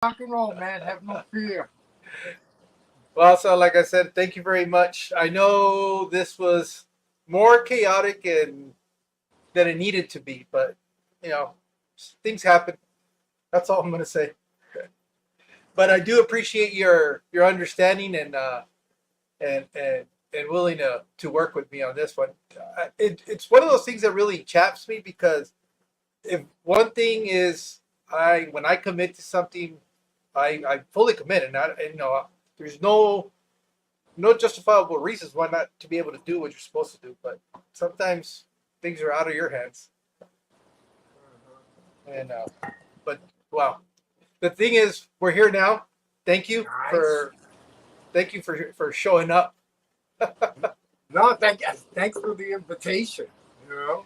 Rock and roll, man. Have no fear. Well, so like I said, thank you very much. I know this was more chaotic and than it needed to be, but you know, things happen. That's all I'm gonna say. But I do appreciate your understanding and willing to work with me on this one. It's one of those things that really chaps me because if one thing is I when I commit to something, I fully commit, and there's no justifiable reasons why not to be able to do what you're supposed to do. But sometimes things are out of your hands, and but wow, the thing is, we're here now. Thank you Nice. for thank you for showing up. No, thanks for the invitation. You know.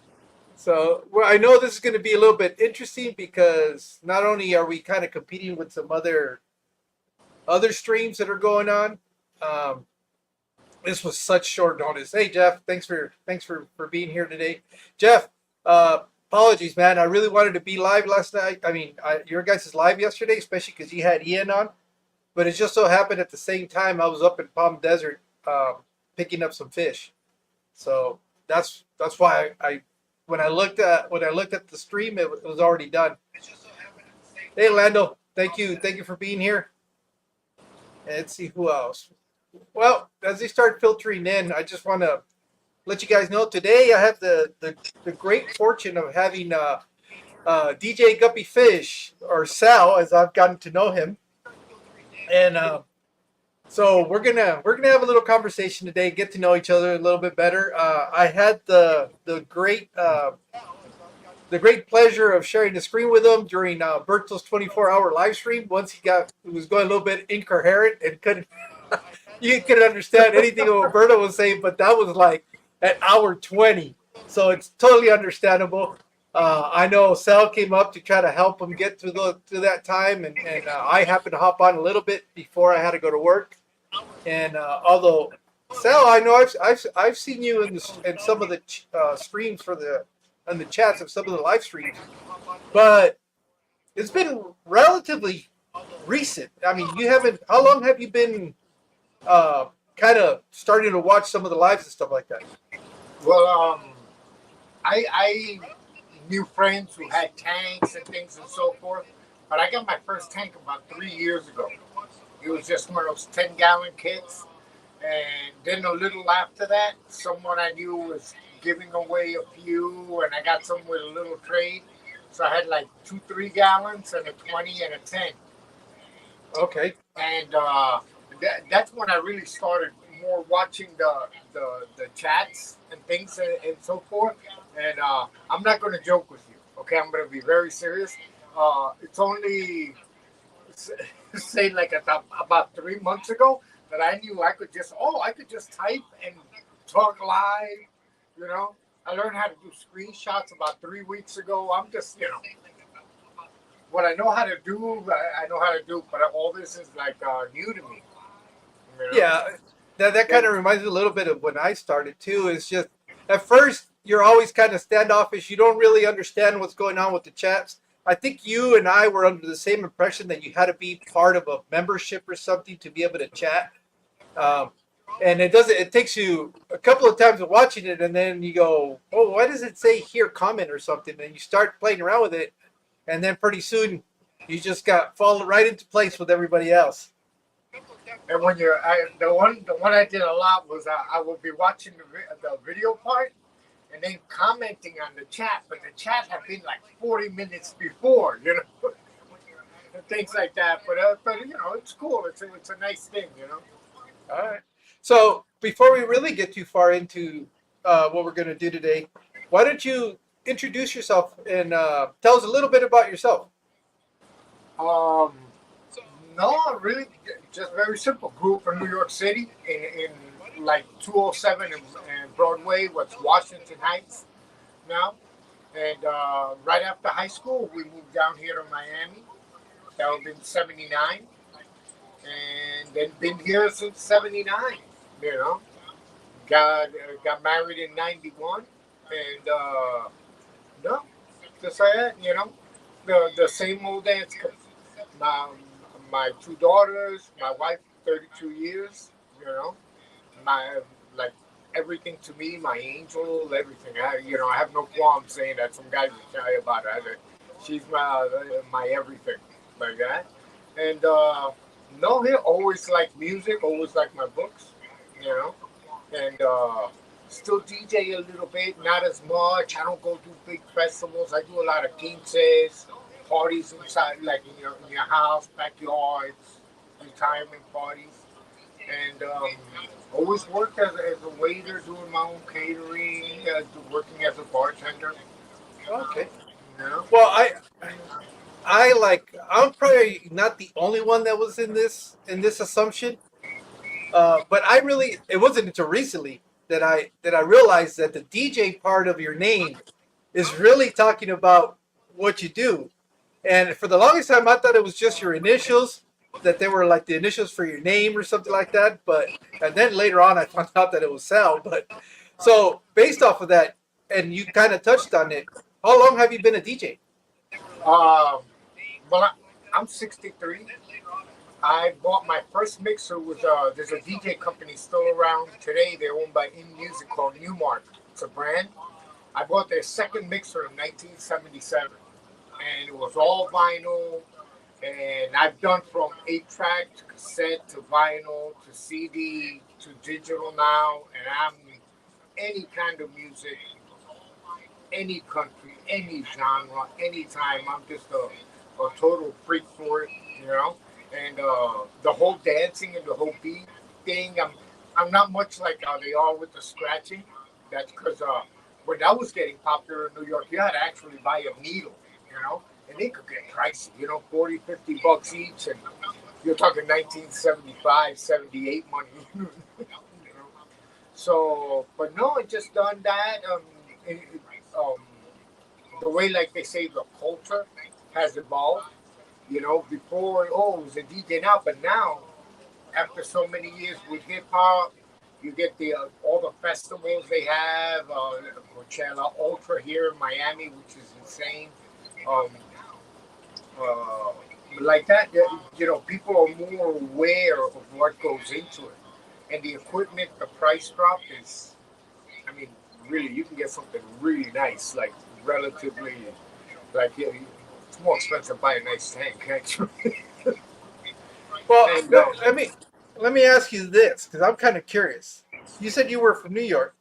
So well, I know this is going to be a little bit interesting because not only are we kind of competing with some other streams that are going on. Um, this was such short notice. Hey Jeff, thanks for being here today, Jeff. Apologies, man. I really wanted to be live last night. I mean, your guys is live yesterday, especially because you had Ian on. But it just so happened at the same time I was up in Palm Desert picking up some fish. So that's why I when I looked at the stream, it was already done. Hey Lando, thank you for being here. And let's see who else. Well, as they start filtering in, I just want to let you guys know today I have the great fortune of having DJ Guppyfish or Sal, as I've gotten to know him, and so we're gonna have a little conversation today, get to know each other a little bit better. I had the great pleasure of sharing the screen with him during Berto's 24-hour live stream. Once he was going a little bit incoherent and couldn't you couldn't understand anything what Berto was saying, but that was like at hour 20, so it's totally understandable. I know Sal came up to try to help him get to that time, and I happened to hop on a little bit before I had to go to work. And although Sal, I know I've seen you in some of the streams for the in the chats of some of the live streams, but it's been relatively recent. I mean, you haven't. How long have you been kind of starting to watch some of the lives and stuff like that? Well, I knew friends who had tanks and things and so forth, but I got my first tank about 3 years ago. It was just one of those 10-gallon kits, and then a little after that, someone I knew was giving away a few, and I got some with a little trade. So I had like two 3 gallons and a 20 and a 10. Okay. And that's when I really started more watching the chats and things and so forth. And I'm not going to joke with you. Okay, I'm going to be very serious. It's only say like about 3 months ago that I knew I could just type and talk live. You know, I learned how to do screenshots about 3 weeks ago. I'm just what I know how to do. I know how to do, but all this is like new to me. You know. Yeah, that kind And of reminds me a little bit of when I started too. It's just at first you're always kind of standoffish. You don't really understand what's going on with the chats. I think you and I were under the same impression that you had to be part of a membership or something to be able to chat. Um, and it doesn't. It takes you a couple of times of watching it, and then you go, "Oh, why does it say here comment or something?" And you start playing around with it, and then pretty soon you just got fall right into place with everybody else. and when the one I did a lot was I would be watching the video part and then commenting on the chat, but the chat had been like 40 minutes before, and things like that. But it's cool. It's a nice thing, you know. All right. So before we really get too far into what we're going to do today, why don't you introduce yourself and tell us a little bit about yourself? Um, no, really, just very simple. Grew up in New York City in like 207 and Broadway, what's Washington Heights now. And right after high school, we moved down here to Miami. That was in '79, and then been here since '79. You know, got married in '91, and no, just like that. The same old dance. Um, my two daughters, my wife, 32 years. You know, my like everything to me, my angel, everything. I have no qualm saying that. Some guys will tell you about her. She's my everything, like that. And no, he always liked music, always liked my books. You know, and still DJ a little bit, not as much. I don't go to big festivals. I do a lot of quinces, parties inside, like in your house, backyards, retirement parties, and always worked as a waiter, doing my own catering, working as a bartender. Okay. You know? Well, I'm probably not the only one that was in this assumption. But I really it wasn't until recently that I realized that the DJ part of your name is really talking about what you do. And for the longest time, I thought it was just your initials, that they were like the initials for your name or something like that. But and then later on, I found out that it was Sal. But so based off of that, and you kind of touched on it. How long have you been a DJ? Um, well, I'm 63. I bought my first mixer with there's a DJ company still around today. They're owned by In Music called Newmark. It's a brand. I bought their second mixer in 1977, and it was all vinyl. And I've done from 8 track to cassette to vinyl to CD to digital now, and I'm any kind of music, any country, any genre, anytime. I'm just a total freak for it, you know. And the whole dancing and the whole beat thing, I'm not much like how they are with the scratching. That's because when that was getting popular in New York, you had to actually buy a needle, you know, and they could get pricey, 40, $50 each, and you're talking 1975, 78 money. you know. So, but no, I just done that. Um, the way, like they say, the culture has evolved. Before, oh, it was a DJ now, but now, after so many years with hip hop, you get the all the festivals they have, Coachella, Ultra here in Miami, which is insane. Um, uh, like that, people are more aware of what goes into it, and the equipment, the price drop is, I mean, really, you can get something really nice, like relatively, like it's more expensive to buy a nice tank, actually. Well, and let me ask you this because I'm kind of curious. You said you were from New York,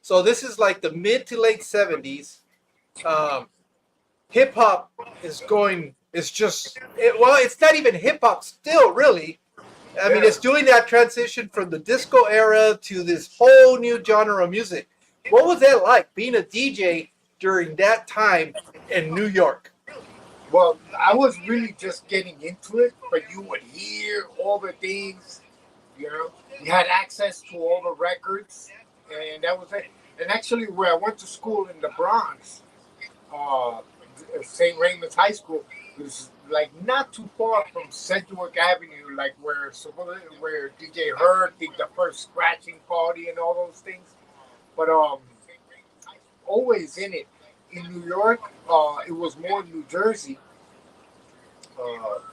so this is like the mid to late '70s. Um, Hip hop is just well, it's not even hip hop still, really. I mean, yeah, it's doing that transition from the disco era to this whole new genre of music. What was that like being a DJ during that time in New York? well, I was really just getting into it, but you would hear all the things, you know. You had access to all the records, and that was it. And actually, where I went to school in the Bronx, uh, St. Raymond's High School, was like not too far from Sedgwick Avenue, like where DJ Hurd did the first scratching party and all those things. But always in it. In New York, it was more New Jersey.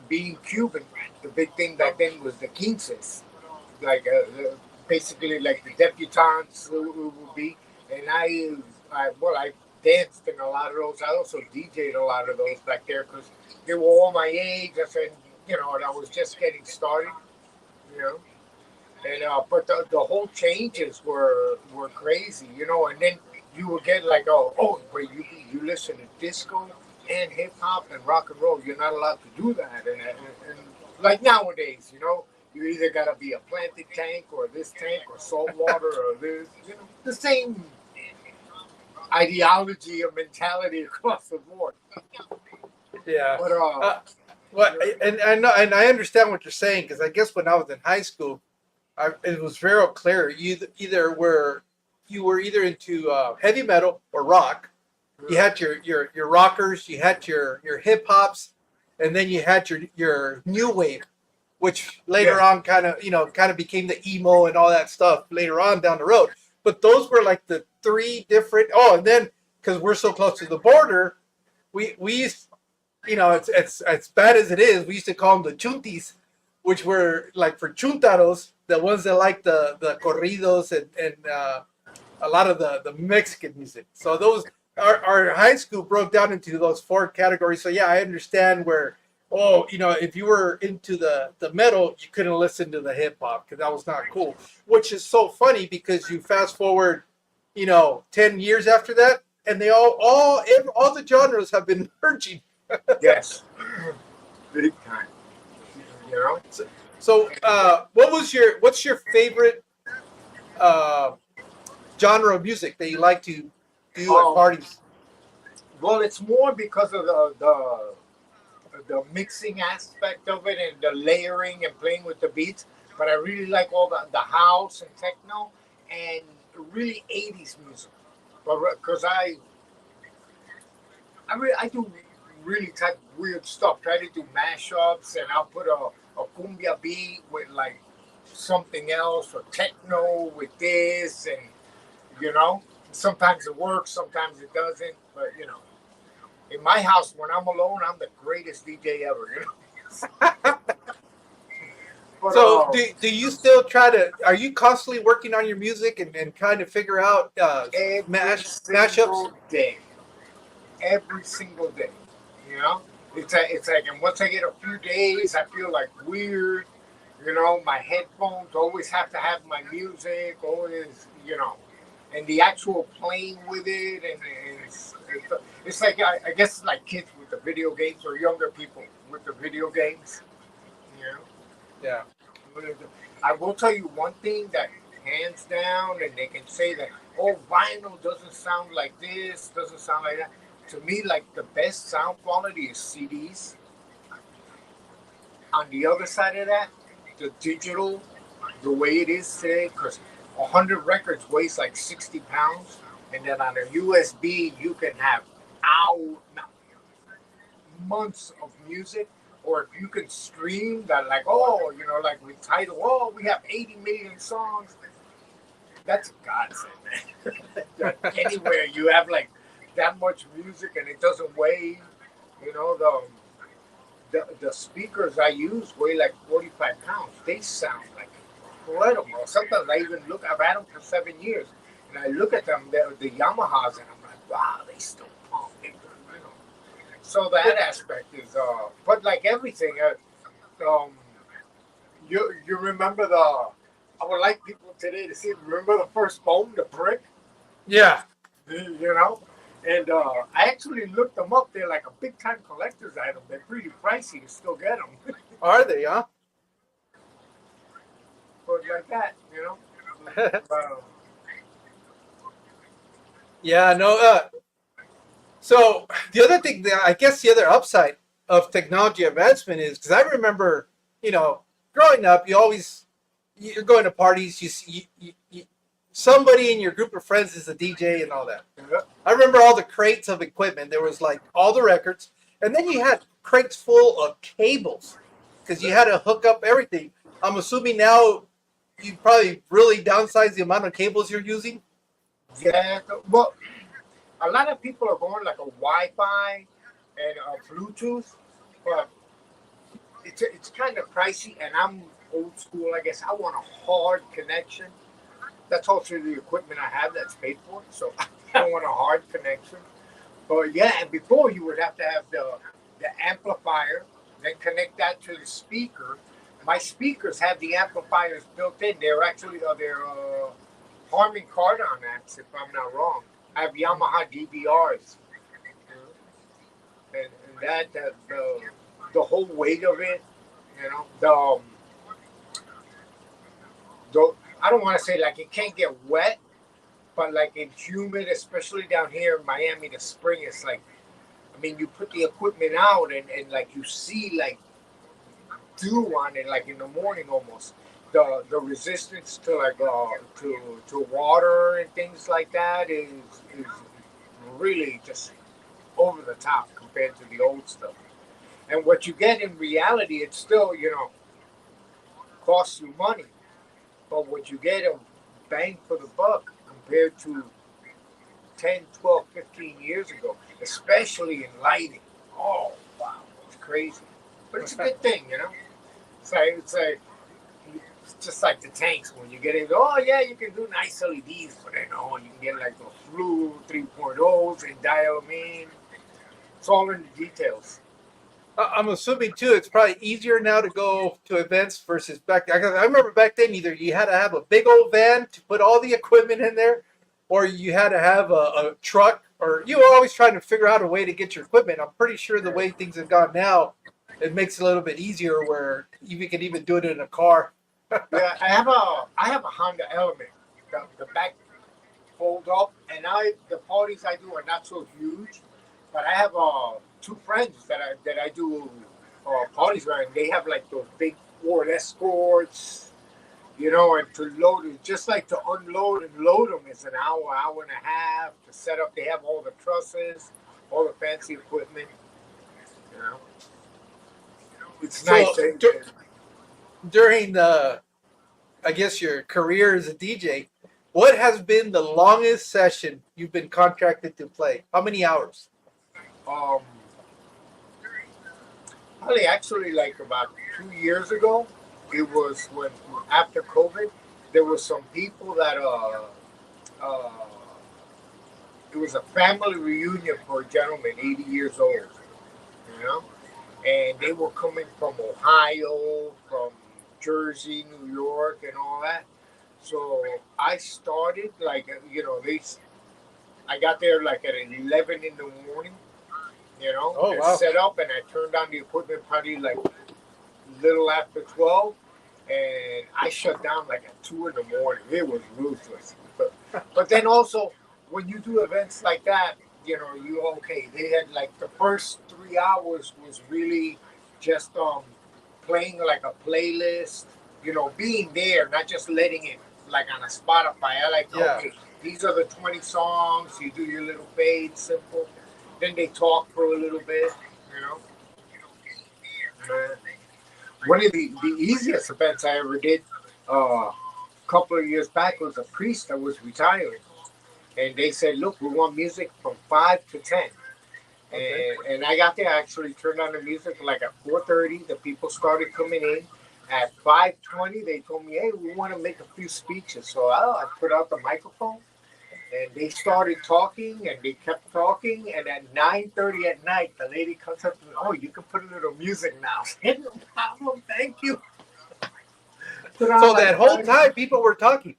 Being Cuban, the big thing back then was the quinces, like basically like the debutantes would be. And I danced in a lot of those. I also DJed a lot of those back there because they were all my age. I said, and I was just getting started, you know. And but the whole changes were crazy, and then you would get like, but you listen to disco and hip hop and rock and roll. You're not allowed to do that, and like nowadays, you either gotta be a planted tank or this tank or salt water or this, the same ideology or mentality across the board. Yeah. But Well, and I know, and I understand what you're saying because I guess when I was in high school, it was very clear. You were either into heavy metal or rock. You had your rockers, you had your hip hops, and then you had your new wave, which later yeah, on kind of became the emo and all that stuff later on down the road. But those were like the three different. Oh, and then because we're so close to the border, we used you know, it's as bad as it is. We used to call them the chuntis, which were like for chuntaros, the ones that like the corridos and a lot of the Mexican music. So those our high school broke down into those four categories. So yeah, I understand where you know, if you were into the metal, you couldn't listen to the hip hop because that was not cool. Which is so funny because you fast forward, you know, 10 years after that, and they all the genres have been merging. Yes, big time. You know. So, what's your favorite uh, genre of music that you like to do at Um, parties? well, it's more because of the mixing aspect of it and the layering and playing with the beats. But I really like all the house and techno and really 80s music. But because I do really type weird stuff. Try to do mashups and I'll put a cumbia beat with like something else or techno with this and you know. Sometimes it works, sometimes it doesn't. But you know, in my house when I'm alone, I'm the greatest DJ ever. You know. But So do you still try to? Are you constantly working on your music and trying to figure out every mashups? single day, every single day, you know, it's like, and once I get a few days, I feel like weird. You know, my headphones always have to have my music, always, you know, and the actual playing with it, and it's like I guess it's like kids with the video games or younger people with the video games, you know. Yeah. I will tell you one thing that hands down, and they can say that, oh, vinyl doesn't sound like this, doesn't sound like that. To me, like the best sound quality is CDs. On the other side of that, the digital, the way it is today, because 100 records weighs like 60 pounds, and then on a USB, you can have hours, months of music, or if you can stream that, like, oh, you know, like with Tidal, oh, we have 80 million songs. That's a godsend, man. Anywhere you have like that much music and it doesn't weigh, you know, the speakers I use weigh like 45 pounds. They sound like incredible. Sometimes I even look, I've had them for 7 years, and I look at them, the Yamahas, and I'm like, wow, they still pump. You know. So that aspect is, but like everything, you remember I would like people today to see. Remember the first phone, the brick, Yeah. you know, and I actually looked them up. They're like a big time collector's item. They're pretty pricey to still get them, Are they? Huh? but like that, you know. Uh, Yeah. No. So the other thing, that I guess, the other upside of technology advancement is because I remember, you know, growing up, you're going to parties, you see somebody in your group of friends is a DJ and all that. yeah, I remember all the crates of equipment. There was like all the records, and then you had crates full of cables because you had to hook up everything. I'm assuming now you probably really downsize the amount of cables you're using. yeah. Well, a lot of people are going like a Wi-Fi and a Bluetooth, but it's kind of pricey. And I'm old school, I guess. I want a hard connection. That's also the equipment I have that's paid for. So I want a hard connection. But yeah, and before you would have to have the amplifier, then connect that to the speaker. My speakers have the amplifiers built in. They're actually they're Harman Kardon amps, if I'm not wrong. I have Yamaha DBRs, and the whole weight of it, you know, the I don't want to say like it can't get wet, but like it's humid, especially down here in Miami. The spring is like, I mean, you put the equipment out and like you see like dew on it, like in the morning almost. The resistance to like to water and things like that is really just over the top compared to the old stuff. And what you get in reality, it still, you know, costs you money, but what you get a bang for the buck compared to 10, 12, 15 years ago, especially in lighting. Oh, wow. crazy, but it's a good thing, you know. It's just like the tanks when you get in. Oh yeah, you can do nice LEDs, but then oh you can get like those Flu 3.0s and dial them in. It's all in the details. I'm assuming too. It's probably easier now to go to events versus back then. I remember back then, either you had to have a big old van to put all the equipment in there, or you had to have a truck, or you were always trying to figure out a way to get your equipment. I'm pretty sure the way things have gone now, it makes it a little bit easier where you can even do it in a car. Yeah, I have a Honda Element. The back fold up, and the parties I do are not so huge, but I have two friends that I do parties with, and they have like those big Ford Escorts, you know, and to load it, just like to unload and load them is an hour, hour and a half to set up. They have all the trusses, all the fancy equipment, you know. It's So nice. during I guess your career as a DJ, what has been the longest session you've been contracted to play? How many hours? Um, Probably actually like about 2 years ago. It was when after COVID, there were some people that uh it was a family reunion for a gentleman 80 years old, you know, and they were coming from Ohio, from Jersey, New York, and all that. So I started like I got there like at 11 in the morning, you know, Oh and wow! set up, and I turned on the equipment probably like little after 12, and I shut down like at 2 in the morning. It was ruthless. But then also, when you do events like that, you know, they had like the first 3 hours was really just playing like a playlist, you know, being there, not just letting it like on a Spotify. I like, Yeah. okay, these are the 20 songs, you do your little fade, simple. Then they talk for a little bit, you know. One of the easiest events I ever did a couple of years back was a priest that was retiring. And they said, look, we want music from 5 to 10. Okay. And I got there, I actually turned on the music like at 4:30. The people started coming in. At 5:20, they told me, hey, we want to make a few speeches. So I put out the microphone, and they started talking, and they kept talking. And at 9:30 at night, the lady comes up to me, oh, you can put a little music now. No problem, thank you. Put on So like that whole 5. time, people were talking.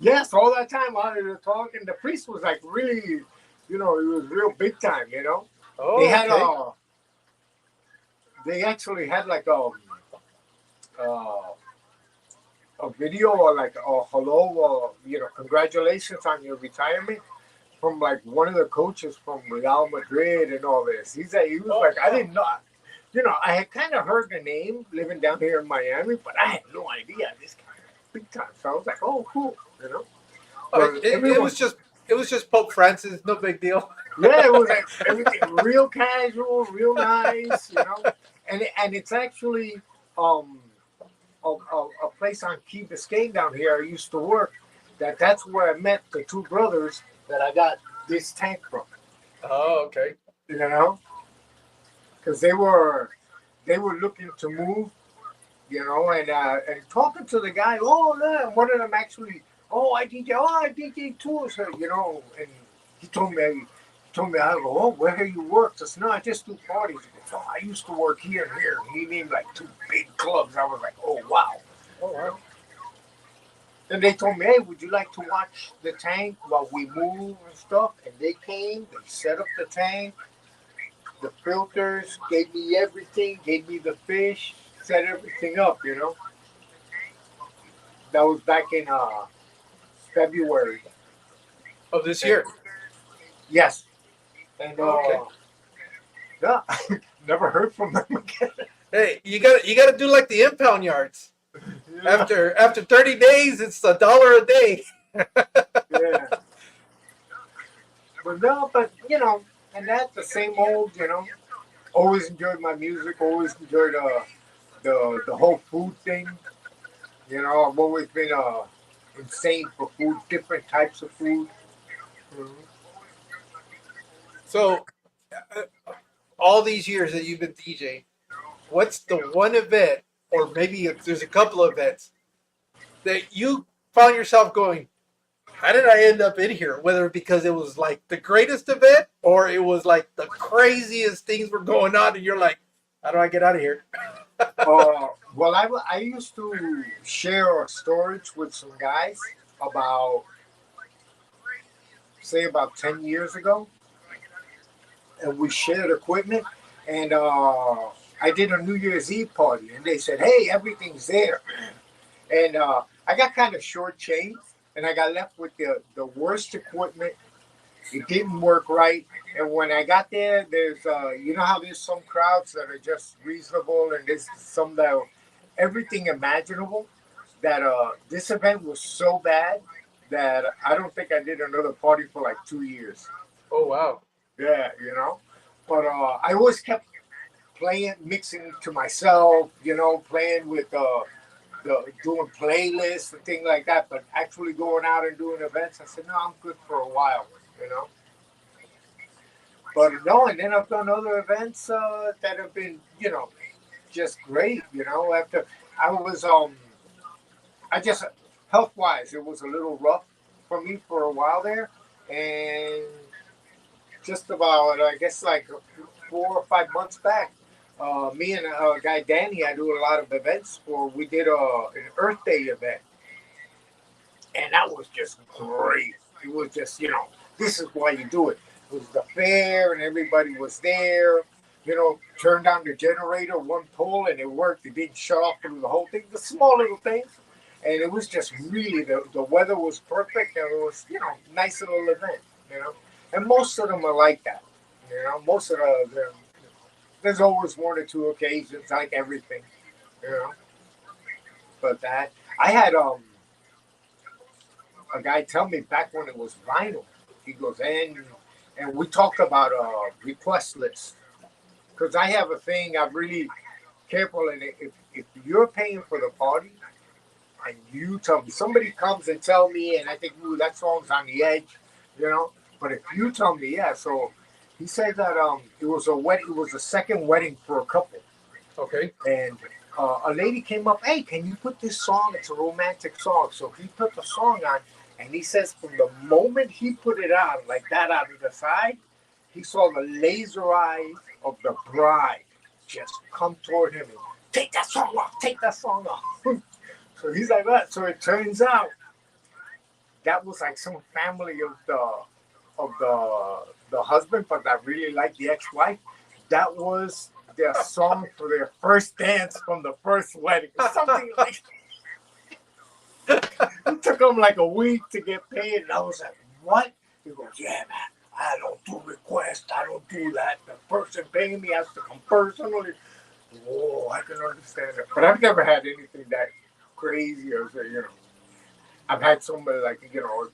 Yes, all that time while they were talking, the priest was like really, you know, he was real big time, you know. They Oh, had okay. they actually had like uh, a video or like a hello or congratulations on your retirement from like one of the coaches from Real Madrid and all this. He was like I didn't know, I had kind of heard the name living down here in Miami, but I had no idea this guy was big time. So I was like, oh cool, you know. Oh, But everyone, it was just Pope Francis. No big deal. yeah, it was like everything real casual, real nice, you know. And it's actually um a place on Key Biscayne down here. I used to work. That's where I met the two brothers that I got this tank from. Oh, okay. You know, because they were looking to move. You know, and talking to the guy. Oh, no, one of them actually. Oh, I DJ. Oh, I DJ too. So you know, and he told me. I go, oh, where have you worked? I said, no, I just do parties. He goes, oh, I used to work here and here. And he named like two big clubs. I was like, oh, wow. Oh wow. Then they told me, hey, would you like to watch the tank while we move and stuff? And they came, they set up the tank, the filters, gave me everything, gave me the fish, set everything up, you know. That was back in February. Of this And, year. yes. And Okay. yeah, never heard from them again. Hey, you gotta do like the impound yards. Yeah. After 30 days, it's $1 a day. Yeah. But no, but and that's the same old, always enjoyed my music, always enjoyed the whole food thing. You know, I've always been insane for food, different types of food. Mhm. So, all these years that you've been DJing, what's the one event, or maybe there's a couple of events that you found yourself going, how did I end up in here? Whether because it was like the greatest event or it was like the craziest things were going on, and you're like, how do I get out of here? Well, I used to share a storage with some guys about, say, about 10 years ago. And we shared equipment. And I did a New Year's Eve party. And they said, hey, everything's there. And I got kind of shortchanged. And I got left with the worst equipment. It didn't work right. And when I got there, there's, you know how there's some crowds that are just reasonable, and there's some that are everything imaginable. That this event was so bad that I don't think I did another party for like 2 years. Oh wow! Yeah, you know. But I always kept playing, mixing to myself, you know, playing with doing playlists and things like that. But actually going out and doing events, I said, no, I'm good for a while, you know. But no, and then I've done other events that have been, you know, just great. You know, after I was, I just health wise, it was a little rough for me for a while there, and just about, I guess, like 4 or 5 months back, me and a guy Danny, I do a lot of events for. We did an Earth Day event, and that was just great. It was just, you know, this is why you do it. It was the fair, and everybody was there. You know, turned on the generator, one pole, and it worked. It didn't shut off through the whole thing. The small little things, and it was just really the weather was perfect, and it was, you know, nice little event. You know, and most of them are like that. You know, most of them. There's always one or two occasions, like everything. You know, but that I had a guy tell me back when it was vinyl. He goes, and we talked about a request list, because I have a thing. I'm really careful in it. If you're paying for the party and you tell me, somebody comes and tell me, and I think, ooh, that song's on the edge, you know. But if you tell me, yeah. So he said that it was a wedding. It was a second wedding for a couple, Okay. and a lady came up. Hey, can you put this song? It's a romantic song. So he put the song on, and he says from the moment he put it on, like that out of the side, he saw the laser eyes of the bride just come toward him and take that song off, take that song off. So he's like that. So it turns out that was like some family of the husband, but that really liked the ex-wife. That was their song for their first dance from the first wedding. Something like it took them like a week to get paid. And I was like, what? He goes, yeah, man. I don't do requests. I don't do that. The person paying me has to come personally. Whoa, I can understand that. But I've never had anything that crazy or, you know. I've had somebody like, you know,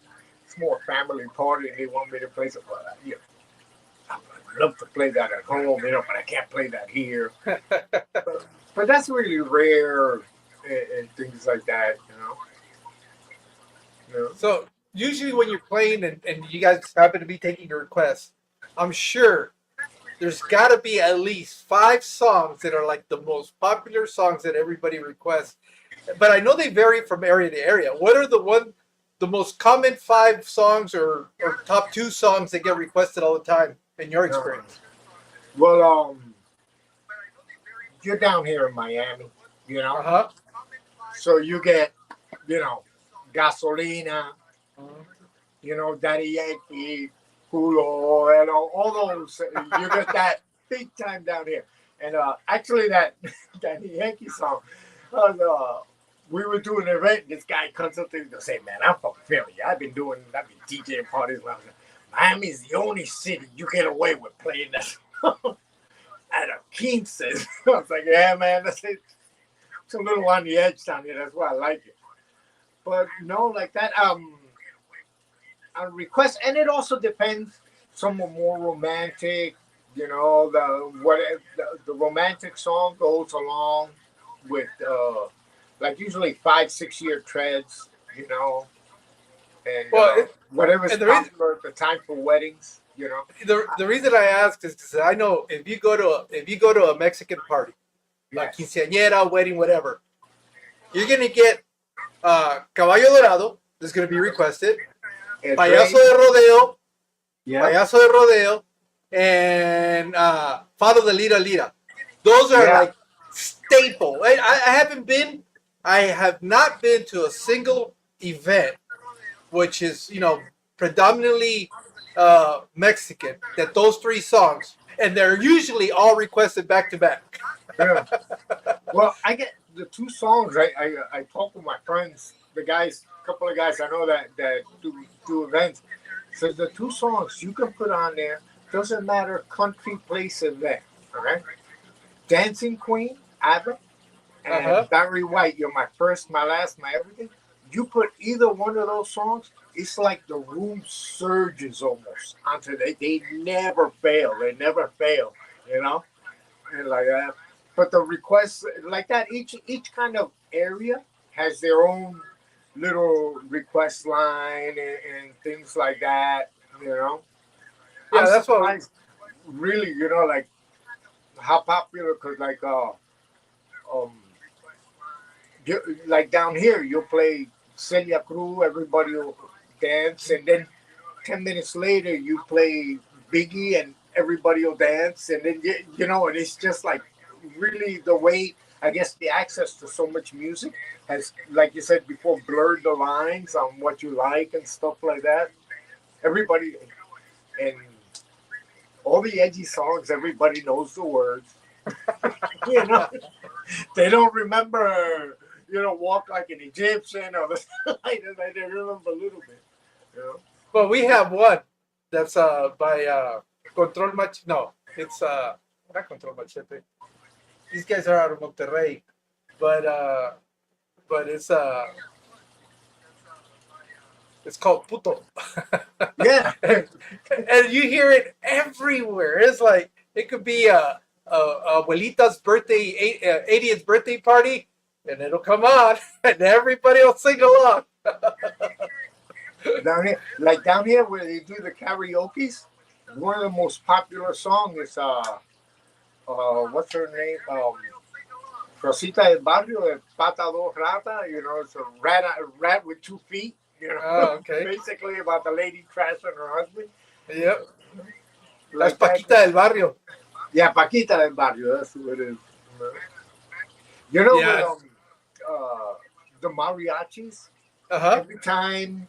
it's more family party and they want me to play something like that. You know, I'd love to play that at home, you know, but I can't play that here. But that's really rare and things like that, you know. You know? So usually when you're playing and you guys happen to be taking a request, I'm sure there's got to be at least 5 songs that are like the most popular songs that everybody requests. But I know they vary from area to area. What are the most common 5 songs or top 2 songs that get requested all the time in your experience? Well, you're down here in Miami, you know, Uh-huh. so you get, you know, Gasolina, you know, Daddy Yankee, Culo, and all those. You get that big time down here. And actually, that Daddy Yankee song, we were doing an event. This guy comes up to me and say, "Man, I'm from Philly. I've been DJing parties. Miami's the only city you get away with playing that." At a Quince. I was like, yeah, man, that's it. It's a little on the edge down here. That's why I like it. But no, like that, on request, and it also depends. Some are more romantic, you know. The romantic song goes along with like usually 5-6 year treads, you know, and whatever's popular at the time for weddings, you know. The reason I ask is because I know if you go to a Mexican party, la quinceañera, wedding, whatever. You're gonna get Caballo Dorado. That's gonna be requested. Payaso de Rodeo. Yeah. Payaso de Rodeo, and Fado de Lira Lira. Those are like staple. I have not been to a single event which is, predominantly Mexican, that those three songs, and they're usually all requested back to back. Yeah. Well, I get the two songs. I talk with my friends, the guys, a couple of guys I know that do events. So the two songs you can put on there, doesn't matter country, place, event. Okay? Dancing Queen, ABBA, and Barry White, you're my first, my last, my everything. You put either one of those songs, it's like the room surges almost onto they never fail. They never fail, and like that. But the requests like that, each kind of area has their own little request line and things like that. Yeah, I'm that's surprised, really, like how popular. Cause like down here, you'll play Celia Cruz, everybody will dance, and then 10 minutes later you play Biggie, and everybody will dance, and then and it's just like really the way, I guess, the access to so much music has, like you said before, blurred the lines on what you like and stuff like that. Everybody, and all the edgy songs, everybody knows the words. They don't remember, walk like an Egyptian or like that. They remember a little bit. Well, we have one that's by Control Mach. No, it's not Control Machete. These guys are out of Monterrey, but it's called Puto. Yeah. and you hear it everywhere. It's like it could be a abuelita's birthday, 80th birthday party, and it'll come on, and everybody will sing along. Down here where they do the karaoke's, one of the most popular songs is what's her name? Rosita del Barrio, de Pata Dos Rata. It's a rat with 2 feet. Okay. Basically about the lady trashing her husband. Yep. That's Paquita del Barrio. Yeah, Paquita del Barrio. That's who it is. Yeah. The mariachis. Every time.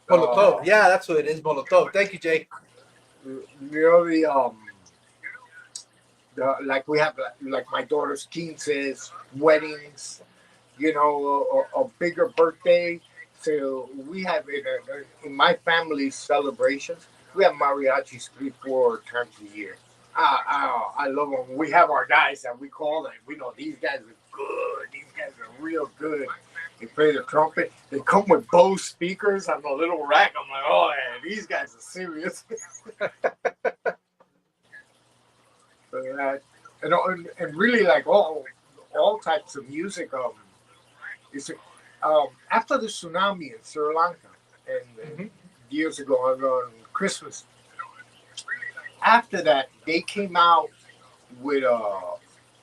Molotov. Yeah, that's what it is. Molotov. Thank you, Jay. Like we have like my daughter's quinces, weddings, a bigger birthday. So we have in my family's celebrations, we have mariachis 3-4 times a year. I love them. We have our guys that we call them. We know these guys are good. These guys are real good. They play the trumpet. They come with Bose speakers on the little rack. I'm like, oh, man, these guys are serious. And really like all types of music. After the tsunami in Sri Lanka and years ago on Christmas, after that they came out with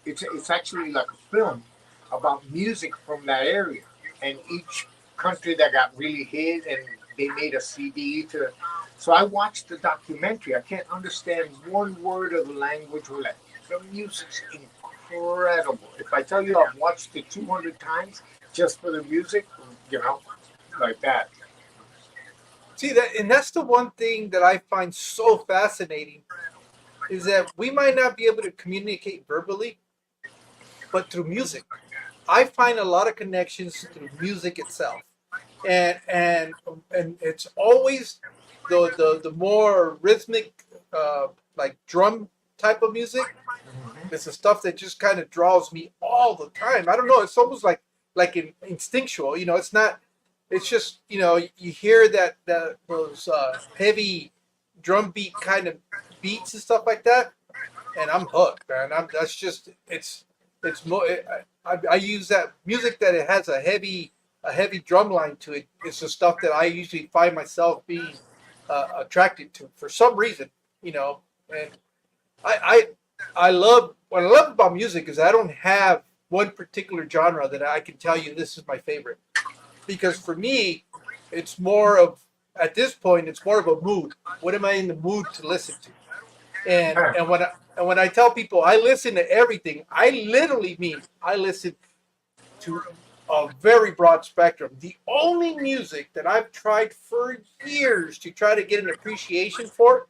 it's actually like a film about music from that area, and each country that got really hit, and they made a CD to. So I watched the documentary. I can't understand one word of the language. The music's incredible. If I tell you I've watched it 200 times just for the music, like that. See that, and that's the one thing that I find so fascinating is that we might not be able to communicate verbally, but through music. I find a lot of connections through music itself, and it's always the more rhythmic, like drum type of music. It's the stuff that just kind of draws me all the time. I don't know. It's almost like instinctual. It's not. It's just you hear that those heavy drum beat kind of beats and stuff like that, and I'm hooked, man. It's more. I use that music that it has a heavy drum line to it. It's the stuff that I usually find myself being attracted to for some reason, and what I love about music is I don't have one particular genre that I can tell you this is my favorite. Because for me, it's more of at this point it's more of a mood. What am I in the mood to listen to? And Yeah. and when I, and when I tell people I listen to everything, I literally mean I listen to a very broad spectrum. The only music that I've tried for years to try to get an appreciation for,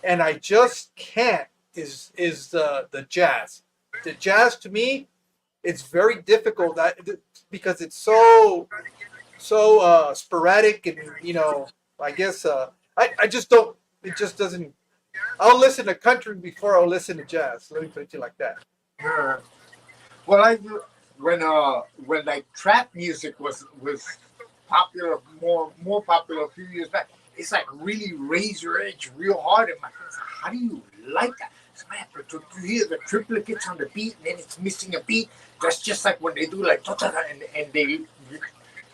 and I just can't, is the jazz. The jazz to me, it's very difficult because it's so sporadic and I guess I just don't. It just doesn't. I'll listen to country before I'll listen to jazz. Let me put it to you like that. Yeah. Well, when like trap music was popular, more popular a few years back, it's like really razor edge, real hard. And my friends, how do you like that? So, man, but to hear the triplicates on the beat and then it's missing a beat. That's just like when they do like and they.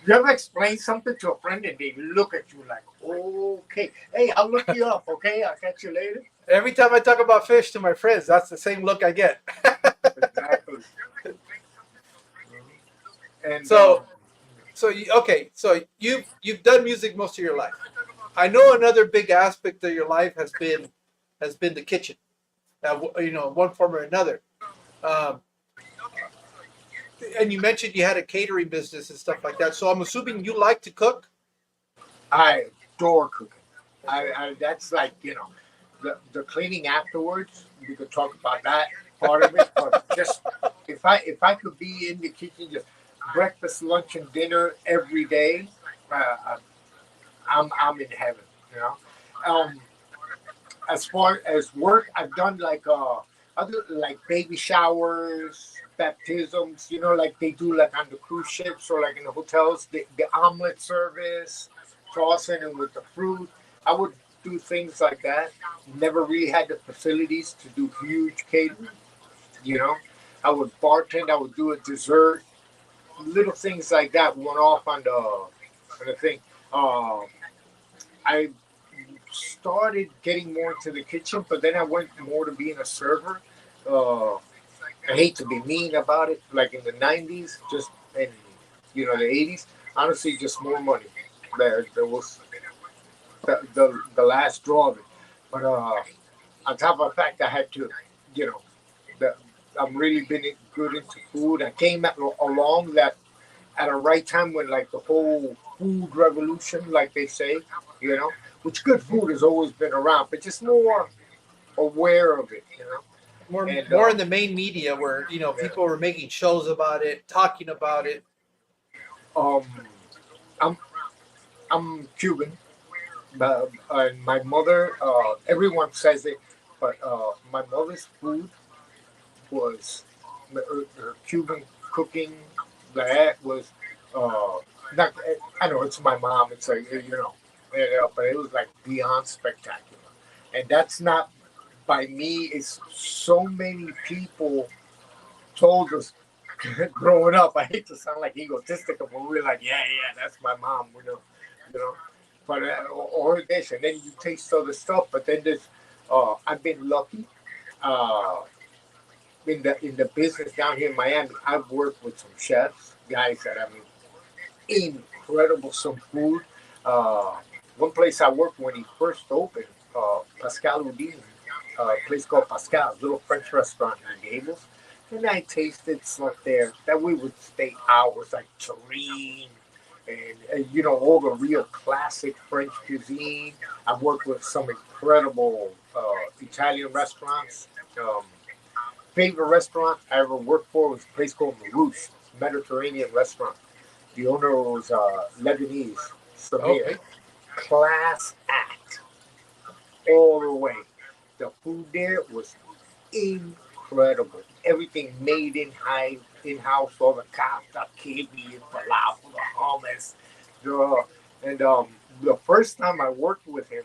You ever explain something to a friend and they look at you like, okay, hey, I'll look you up, okay? I'll catch you later. Every time I talk about fish to my friends, that's the same look I get. Exactly. And so okay, so you've done music most of your life. I know another big aspect of your life has been the kitchen, one form or another. Um, and you mentioned you had a catering business and stuff like that. So I'm assuming you like to cook. I adore cooking. I that's like the cleaning afterwards. We could talk about that part of it, but just if I could be in the kitchen, just breakfast, lunch, and dinner every day, uh, I'm in heaven. You know. Um, as far as work, I've done like other like baby showers, baptisms. Like they do like on the cruise ships or like in the hotels, the omelet service, tossing and with the fruit. I would do things like that. Never really had the facilities to do huge catering. You know, I would bartend. I would do a dessert, little things like that. Went off on the thing. Uh, I started getting more into the kitchen, but then I went more to being a server. Uh, I hate to be mean about it, like in the '90s, just and the '80s. Honestly, just more money. There was the last draw of it. But on top of the fact, I had to, you know, the, I'm really been good into food. I came along that at a right time when like the whole food revolution, like they say, which good food has always been around, but just more aware of it. more And more in the main media where people were making shows about it, talking about it. um, I'm I'm Cuban, and my mother. Everyone says it, but my mother's food was her Cuban cooking. That was uh, not. I know it's my mom. It's like but it was like beyond spectacular, and that's not by me. It's so many people told us growing up. I hate to sound like egotistical, but we were like, yeah, that's my mom. You know. But or this, and then you taste other stuff. But then there's, I've been lucky. Uh, in the business down here in Miami, I've worked with some chefs, guys that I mean, incredible some food. Uh, One place I worked when he first opened, Pascal Udine, a place called Pascal's, little French restaurant in Gables. And I tasted stuff there that we would stay hours, like terrine and all the real classic French cuisine. I've worked with some incredible Italian restaurants. Um, Favorite restaurant I ever worked for was a place called Marouche, Mediterranean restaurant. The owner was Lebanese, Samir. Okay. Class act all the way. The food there was incredible. Everything made in house, all the kafta, kibi, falafel, the hummus. The, and the first time I worked with him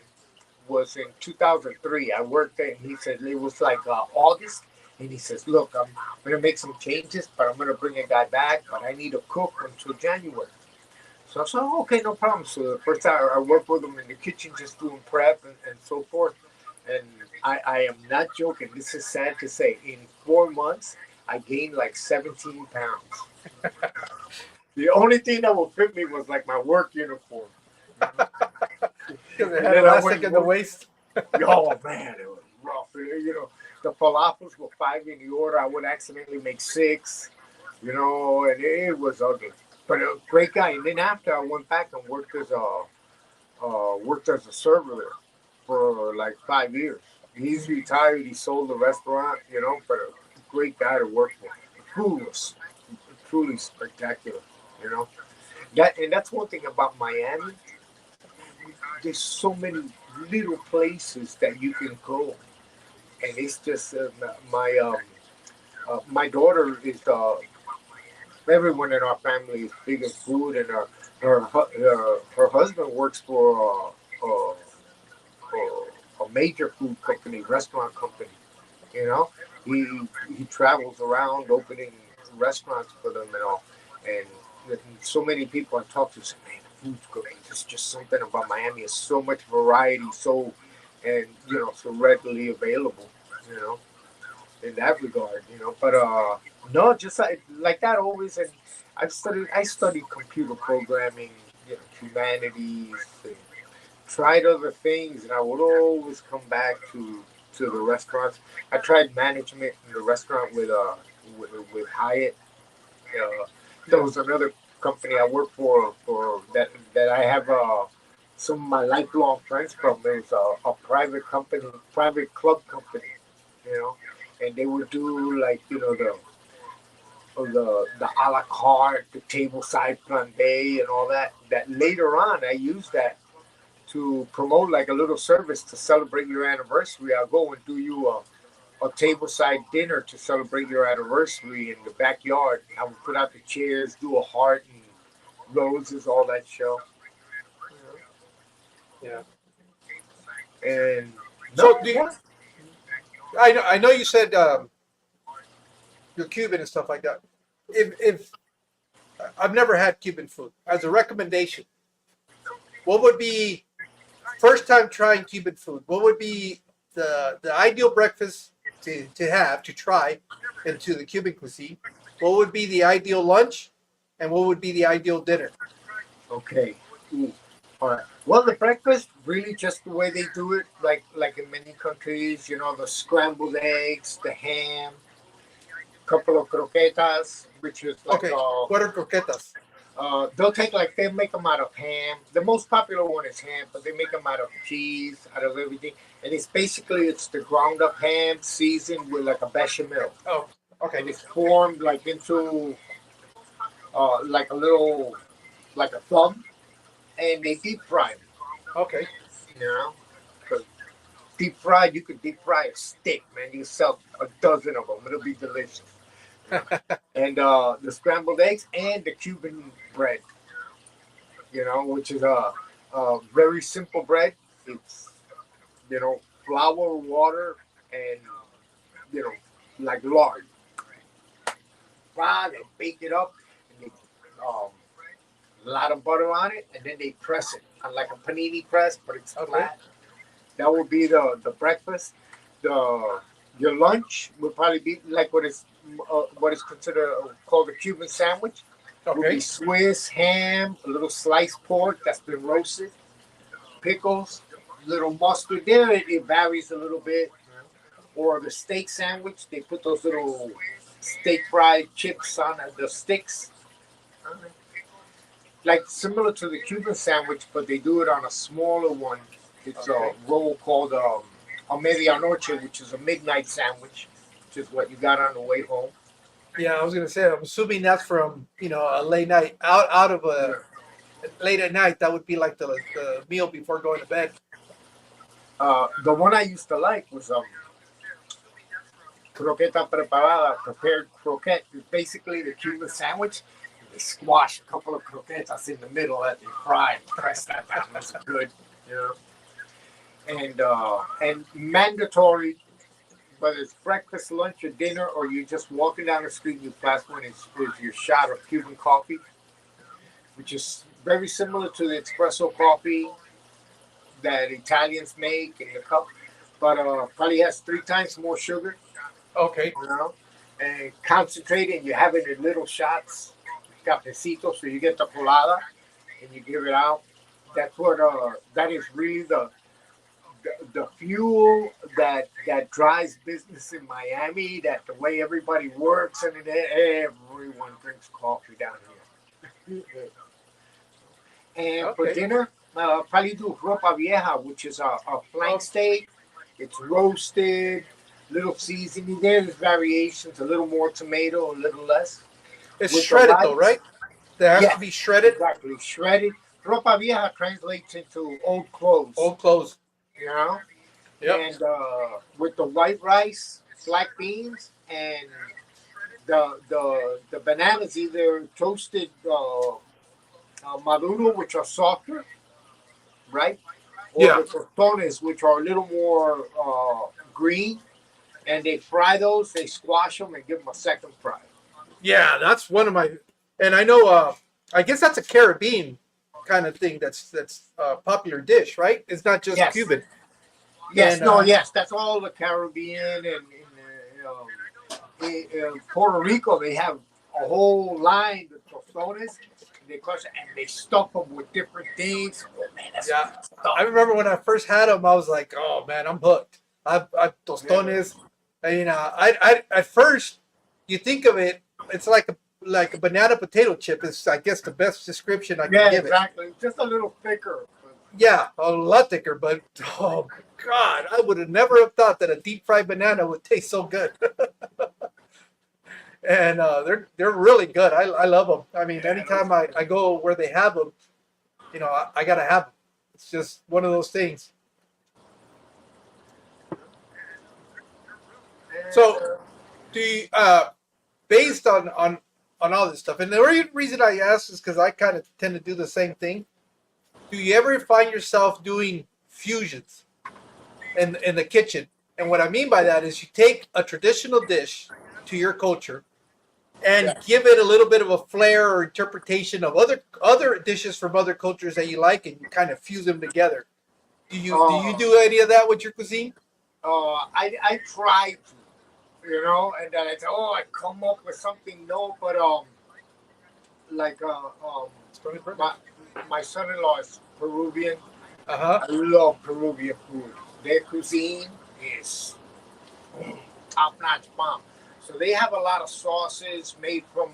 was in 2003. I worked there, and he said it was like August, and he says, "Look, I'm gonna make some changes, but I'm gonna bring a guy back, but I need a cook until January." So I said, "Oh, okay, no problem." So the first time I worked with him in the kitchen, just doing prep and so forth. And I am not joking. This is sad to say. In 4 months, I gained like 17 pounds. The only thing that would fit me was like my work uniform. Because it And had then I went elastic in the work. waist. Oh man, it was rough. The falafels were five in the order. I would accidentally make six. And it was ugly. But a great guy. And then after I went back and worked as a server there for like 5 years. He's retired. He sold the restaurant. But a great guy to work for. The food was truly spectacular. You know that's one thing about Miami. There's so many little places that you can go, and it's just my daughter is everyone in our family is big in food, and her husband works for a major food company, restaurant company. You know, he travels around opening restaurants for them and all, and so many people I talk to say, man, the food's good. There's just something about Miami. It's so much variety, so readily available. You know, in that regard. But no, just like that always. And I studied computer programming, humanities, and tried other things, and I would always come back to the restaurants. I tried management in the restaurant with Hyatt. There Yeah. was another company I worked for that I have some of my lifelong friends from. It was a private company, private club company, you know, and they would do like the a la carte, the table side flambe, and all that. That later on I used that to promote like a little service to celebrate your anniversary. I'll go and do you a tableside dinner to celebrate your anniversary in the backyard. I would put out the chairs, do a heart and roses, all that show. Yeah. And So no, do you, yeah. I know you said you're Cuban and stuff like that. If I've never had Cuban food, as a recommendation, what would be first time trying Cuban food? What would be the ideal breakfast to have to try into the Cuban cuisine? What would be the ideal lunch, and what would be the ideal dinner? Okay. Ooh. All right. Well, the breakfast really just the way they do it, like in many countries. The scrambled eggs, the ham, couple of croquetas, which is like Okay, what are croquetas? they'll make them out of ham. The most popular one is ham, but they make them out of cheese, out of everything, and it's the ground up ham seasoned with like a bechamel, Oh, okay, and it's formed like into like a little like a thumb, and they deep fry them. okay. You know, 'Cause you could deep fry a steak, man. You sell a dozen of them, it'll be delicious. And the scrambled eggs and the Cuban bread, which is a very simple bread. It's flour, water, and you know like lard. Fry, they bake it up, and they a lot of butter on it, and then they press it on like a panini press, but it's Okay, flat. That would be the breakfast. The Your lunch would probably be like what is considered called a Cuban sandwich. Would be okay. Swiss ham, a little sliced pork that's been roasted, pickles, little mustard. There it varies a little bit. Or the steak sandwich, they put those little steak fried chips on the sticks, like similar to the Cuban sandwich, but they do it on a smaller one. It's a Okay. roll called a medianoche, which is a midnight sandwich, which is what you got on the way home. Yeah, I was gonna say. I'm assuming that's from a late night out of a Yeah. late at night. That would be like the meal before going to bed. The one I used to like was croqueta preparada, prepared croquette. It's basically the Cuban sandwich. They squash a couple of croquetas in the middle that they fry and press that down. That's good, you know. And mandatory, whether it's breakfast, lunch, or dinner, or you're just walking down the street and you pass one, is your shot of Cuban coffee, which is very similar to the espresso coffee that Italians make in the cup. but probably has 3 times more sugar. Okay. You know, and concentrated. You have it in little shots, cafecito, so you get the colada and you give it out. That's what that is really the fuel that drives business in Miami. That the way everybody works and everyone drinks coffee down here. And for Okay. dinner, probably do ropa vieja, which is a flank steak. It's roasted, little seasoning. There's variations, a little more tomato, a little less. It's With the shredded though, rice, right? That has to yes, be shredded. exactly, shredded. Ropa vieja translates into old clothes, Old clothes. you know. Yep. And with the white rice, black beans, and the bananas, either toasted maduro, which are softer, right? Or Yeah. the tostones, which are a little more green, and they fry those, they squash them, and give them a second fry. Yeah, that's one of my, and I know. I guess that's a Caribbean kind of thing. That's a popular dish, right? It's not just Yes, Cuban. yes, And no, yes, that's all the Caribbean and Puerto Rico. They have a whole line of tostones, and they crush it, and they stuff them with different things. Oh man, that's yeah, good I stuff. remember when I first had them, I was like, oh man, I'm hooked. I Yeah. tostones. And, I at first you think of it, it's like a banana potato chip is I guess the best description I can Yeah, give it. exactly. Just a little thicker. Yeah, a lot thicker, but oh god, I would have never have thought that a deep fried banana would taste so good. And they're really good. I love them. I mean, Yeah, those anytime I go where they have them, I gotta have them. It's just one of those things. and, So, do you, based on all this stuff, and the reason I ask is because I kind of tend to do the same thing. Do you ever find yourself doing fusions in the kitchen? And what I mean by that is you take a traditional dish to your culture and yeah. give it a little bit of a flair or interpretation of other dishes from other cultures that you like, and you kind of fuse them together. Do you Uh, do any of that with your cuisine? I try to, and then I say, oh, I come up with something no, but like my my son-in-law is Peruvian. Uh huh. I love Peruvian food. Their cuisine is top-notch bomb. So they have a lot of sauces made from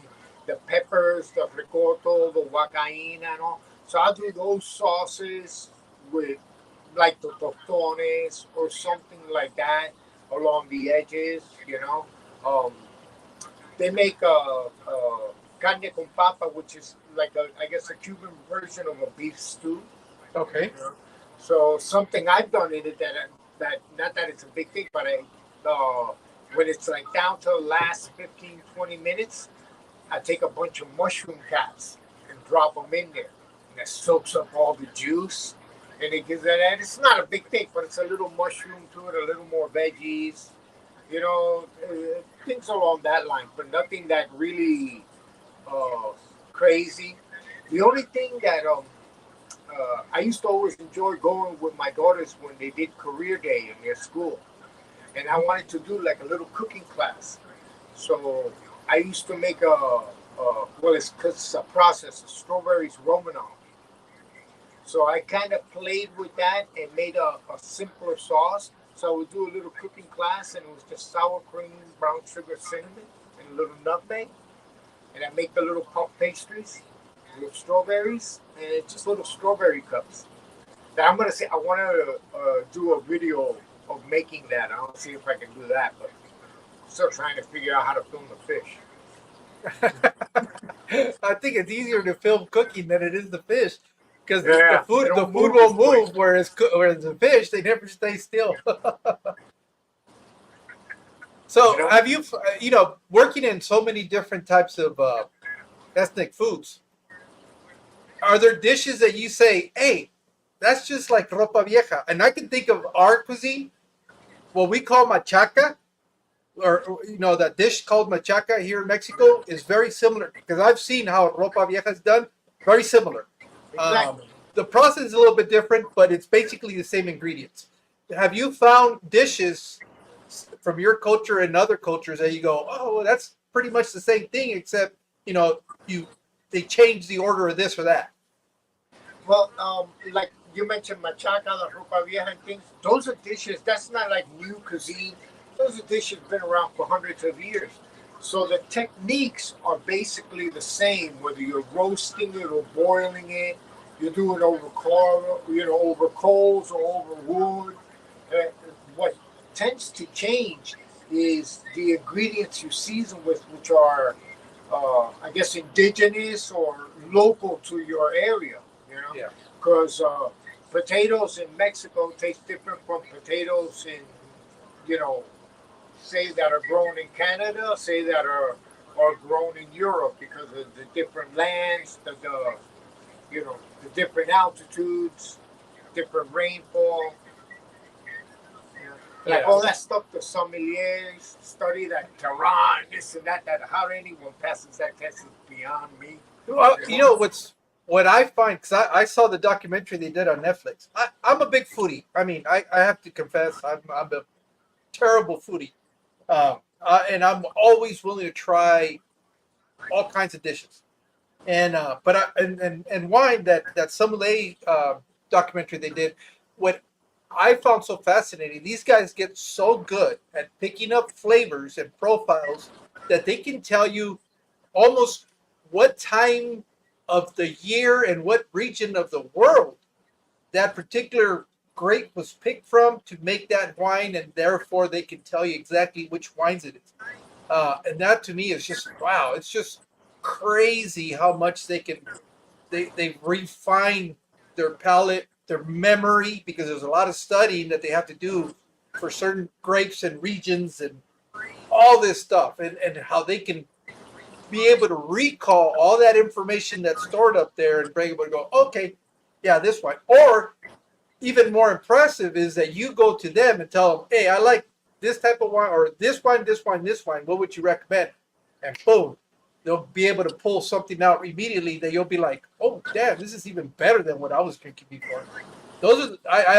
the peppers, the ricotta, the huacaína, and all. So I do those sauces with like the tostones or something like that along the edges. Um, they make carne con papa, which is like I guess a Cuban version of a beef stew. Okay. You know? So something I've done in it that not that it's a big thing, but when it's like down to the last 15, 20 minutes, I take a bunch of mushroom caps and drop them in there, and it soaks up all the juice, and it gives that. And it's not a big thing, but it's a little mushroom to it, a little more veggies, things along that line, but nothing that really uh, crazy. The only thing that I used to always enjoy going with my daughters when they did career day in their school, and I wanted to do like a little cooking class. So I used to make well, it's because it's a process, strawberries Romanov. So I kind of played with that and made a simpler sauce. So I would do a little cooking class, and it was just sour cream, brown sugar, cinnamon, and a little nutmeg. And I make the little puff pastries with strawberries, and it's just little strawberry cups. That I'm gonna say I want to do a video of making that. I'll see if I can do that, but I'm still trying to figure out how to film the fish. I think it's easier to film cooking than it is the fish, because the Yeah, they food the don't food move as will quick. move, whereas the fish they never stay still. You So know? have you working in so many different types of ethnic foods? Are there dishes that you say, hey, that's just like ropa vieja? And I can think of our cuisine, what we call machaca, or that dish called machaca here in Mexico is very similar because I've seen how ropa vieja is done. Very similar. Um, Exactly. the process is a little bit different, but it's basically the same ingredients. have you found dishes from your culture and other cultures that you go, oh, well, that's pretty much the same thing, except you they change the order of this or that? Well, like you mentioned, machaca, la ropa vieja, and things. Those are dishes. That's not like new cuisine. Those are dishes been around for hundreds of years. So the techniques are basically the same, whether you're roasting it or boiling it. You do it over over coals or over wood. Uh, what tends to change is the ingredients you season with, which are, I guess, indigenous or local to your area. You know, Yeah, because potatoes in Mexico taste different from potatoes in, you know, say that are grown in Canada, say that are grown in Europe because of the different lands, the the different altitudes, different rainfall. Like yeah. all that stuff the sommeliers study, that Tehran, this and that, how anyone passes that test is beyond me. Well, You know? what I find, because I saw the documentary they did on Netflix. I'm a big foodie. I mean, I have to confess, I'm a terrible foodie, and I'm always willing to try all kinds of dishes. And but I and wine, that sommelier documentary they did. What I found so fascinating, these guys get so good at picking up flavors and profiles that they can tell you almost what time of the year and what region of the world that particular grape was picked from to make that wine, and therefore they can tell you exactly which wines it is. And that to me is just wow. It's just crazy how much they refine their palate, their memory, because there's a lot of studying that they have to do for certain grapes and regions and all this stuff, and how they can be able to recall all that information that's stored up there and bring able to go, okay, yeah, this one. Or even more impressive is that you go to them and tell them, hey, I like this type of wine, or this wine, this wine, this wine. What would you recommend? And boom, they'll be able to pull something out immediately that you'll be like, oh, damn, this is even better than what I was drinking before. Those are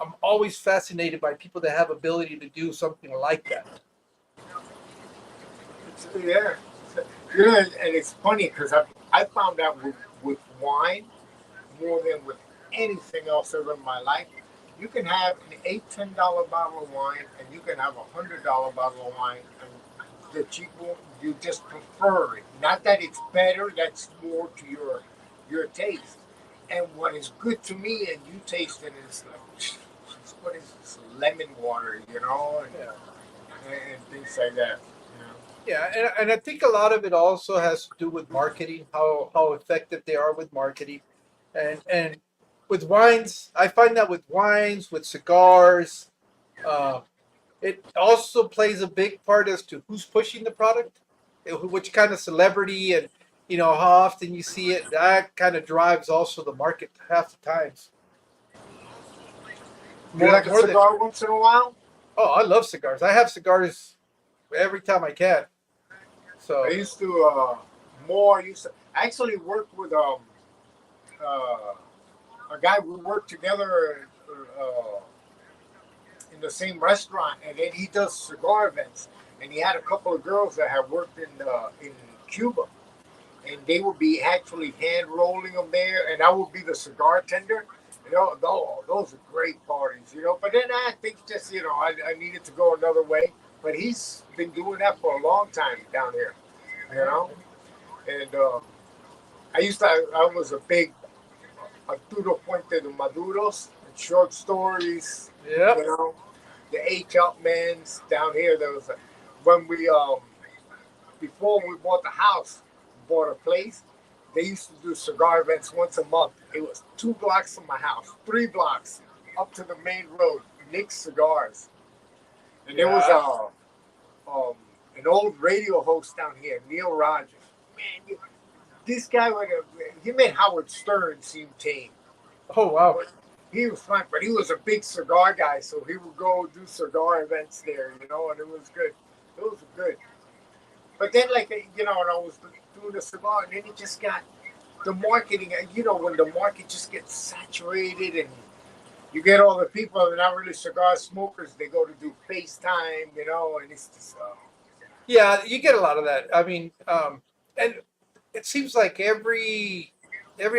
I'm always fascinated by people that have ability to do something like that. Yeah, you know, and it's funny because I found out with wine more than with anything else ever in my life. You can have an $8-10 bottle of wine, and you can have $100 bottle of wine, and the cheaper you just prefer it. Not that it's better; that's more to your taste. And what is good to me, and you taste it, is like, what is this lemon water, Yeah. and things like that. Yeah, and I think a lot of it also has to do with marketing, how effective they are with marketing, and with wines. I find that with wines, with cigars, uh, it also plays a big part as to who's pushing the product, which kind of celebrity, and how often you see it. That kind of drives also the market half the times. You More like a more than cigar once in a while? oh, I love cigars. I have cigars every time I can. I So used to more. I used to actually work with uh, a guy. We worked together in the same restaurant, and then he does cigar events. And he had a couple of girls that had worked in Cuba, and they would be actually hand rolling them there, and I would be the cigar tender. Those are great parties. But then I think just I needed to go another way. But he's been doing that for a long time down here. You know, and I was a big Arturo Puente de Maduros and short stories. You yep. know, the H up men's down here. There was when we before we bought the house, bought a place. They used to do cigar events once a month. It was 2 blocks from my house, 3 blocks up to the main road. Nick's Cigars, and there was Yeah. an old radio host down here, Neil Rogers. Man, this guy he made Howard Stern seem tame. Oh wow. But he was fun, but he was a big cigar guy, so he would go do cigar events there, and it was good. Those were good. But then, like, and I was doing the cigar, and then it just got the marketing. When the market just gets saturated, and you get all the people that are not really cigar smokers. They go to do FaceTime, and it's just. Yeah, you get a lot of that. I mean, and it seems like every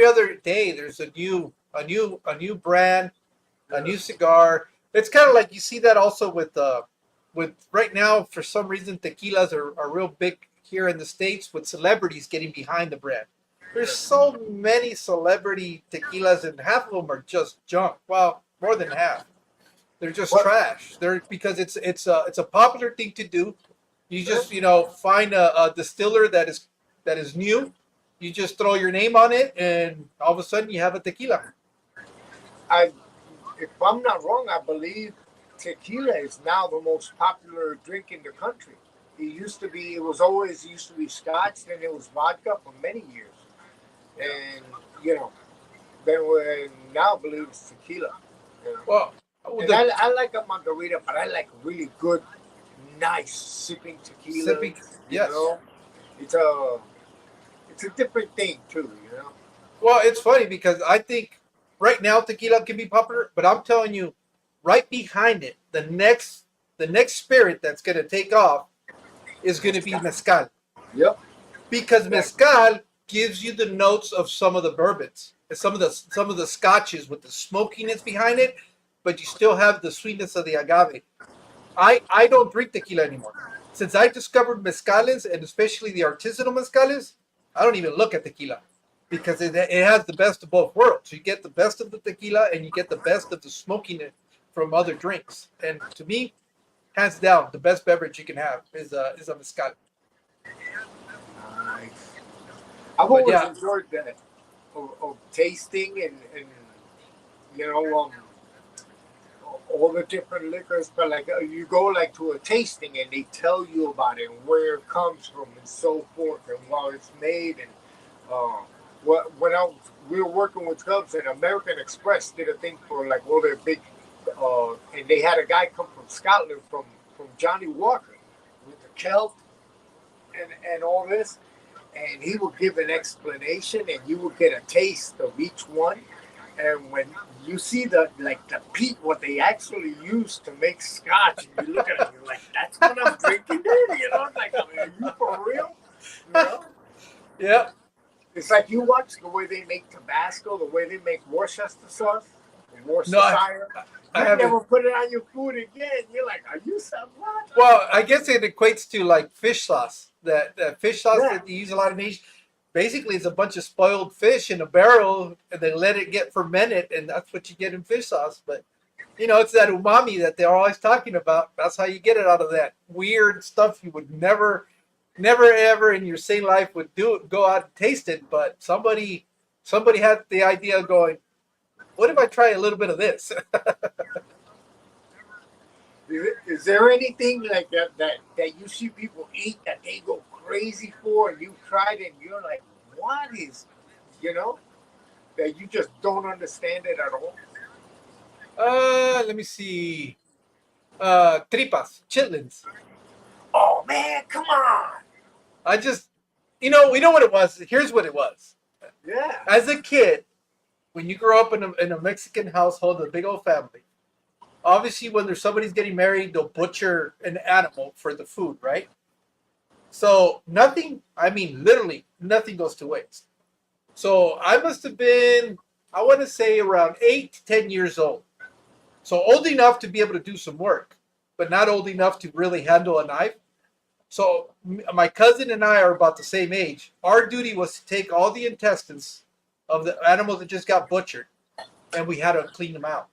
other day there's a new brand, a new cigar. It's kind of like you see that also with right now for some reason tequilas are real big here in the States with celebrities getting behind the brand. There's so many celebrity tequilas and half of them are just junk. Well, more than half. They're just What? trash. They're because it's a popular thing to do. You just find a distiller that is new. You just throw your name on it, and all of a sudden you have a tequila. I, if I'm not wrong, I believe tequila is now the most popular drink in the country. It used to be scotch, then it was vodka for many years, and you know, now I believe it's tequila. You know? Well, And the I like a margarita, but I like really good, nice sipping tequila. sipping, You yes. know, it's a it's a different thing too. Well, it's funny because I think right now tequila can be popular, but I'm telling you, right behind it, the next spirit that's going to take off is going to be Mezcal. mezcal Yep. because Exactly. mezcal gives you the notes of some of the bourbons and some of the scotches with the smokiness behind it, but you still have the sweetness of the agave. I don't drink tequila anymore. Since I discovered mezcales and especially the artisanal mezcales, I don't even look at tequila because it has the best of both worlds. You get the best of the tequila and you get the best of the smokiness from other drinks. And to me, hands down, the best beverage you can have is a mezcal. Nice. I've But always yeah, enjoyed that of tasting and you know um, all the different liquors, but like you go like to a tasting and they tell you about it and where it comes from and so forth and how it's made and uh, when we were working with Cubs and American Express did a thing for like all their big and they had a guy come from Scotland from Johnny Walker with the Celt and all this and he would give an explanation and you would get a taste of each one and when you see the peat what they actually use to make scotch and you look at it you're like that's what I'm drinking dude it's like are you for real you know yeah, it's like you watch the way they make Tabasco the way they make Worcester sauce no, Worcestershire I you haven't. never put it on your food again you're like are you some what Well, I guess it equates to like fish sauce. That fish sauce yeah that you use a lot in Asia. Basically, it's a bunch of spoiled fish in a barrel, and they let it get fermented, and that's what you get in fish sauce. But it's that umami that they're always talking about. That's how you get it out of that weird stuff you would never ever in your sane life would go out and taste it. But somebody had the idea of going, what if I try a little bit of this? Is there anything like that you see people eat that they go crazy for and you tried it and you're like, what is, you know, that you just don't understand it at all? Let me see. Tripas, chitlins. Oh man, come on! I just, we know what it was. Here's what it was. Yeah, As a kid, when you grow up in a Mexican household, a big old family, obviously when there's somebody's getting married, they'll butcher an animal for the food, right? So nothing, I mean, literally nothing goes to waste. So I must have been, I want to say around 8 to 10 years old. So old enough to be able to do some work, but not old enough to really handle a knife. So my cousin and I are about the same age. Our duty was to take all the intestines of the animal that just got butchered, and we had to clean them out.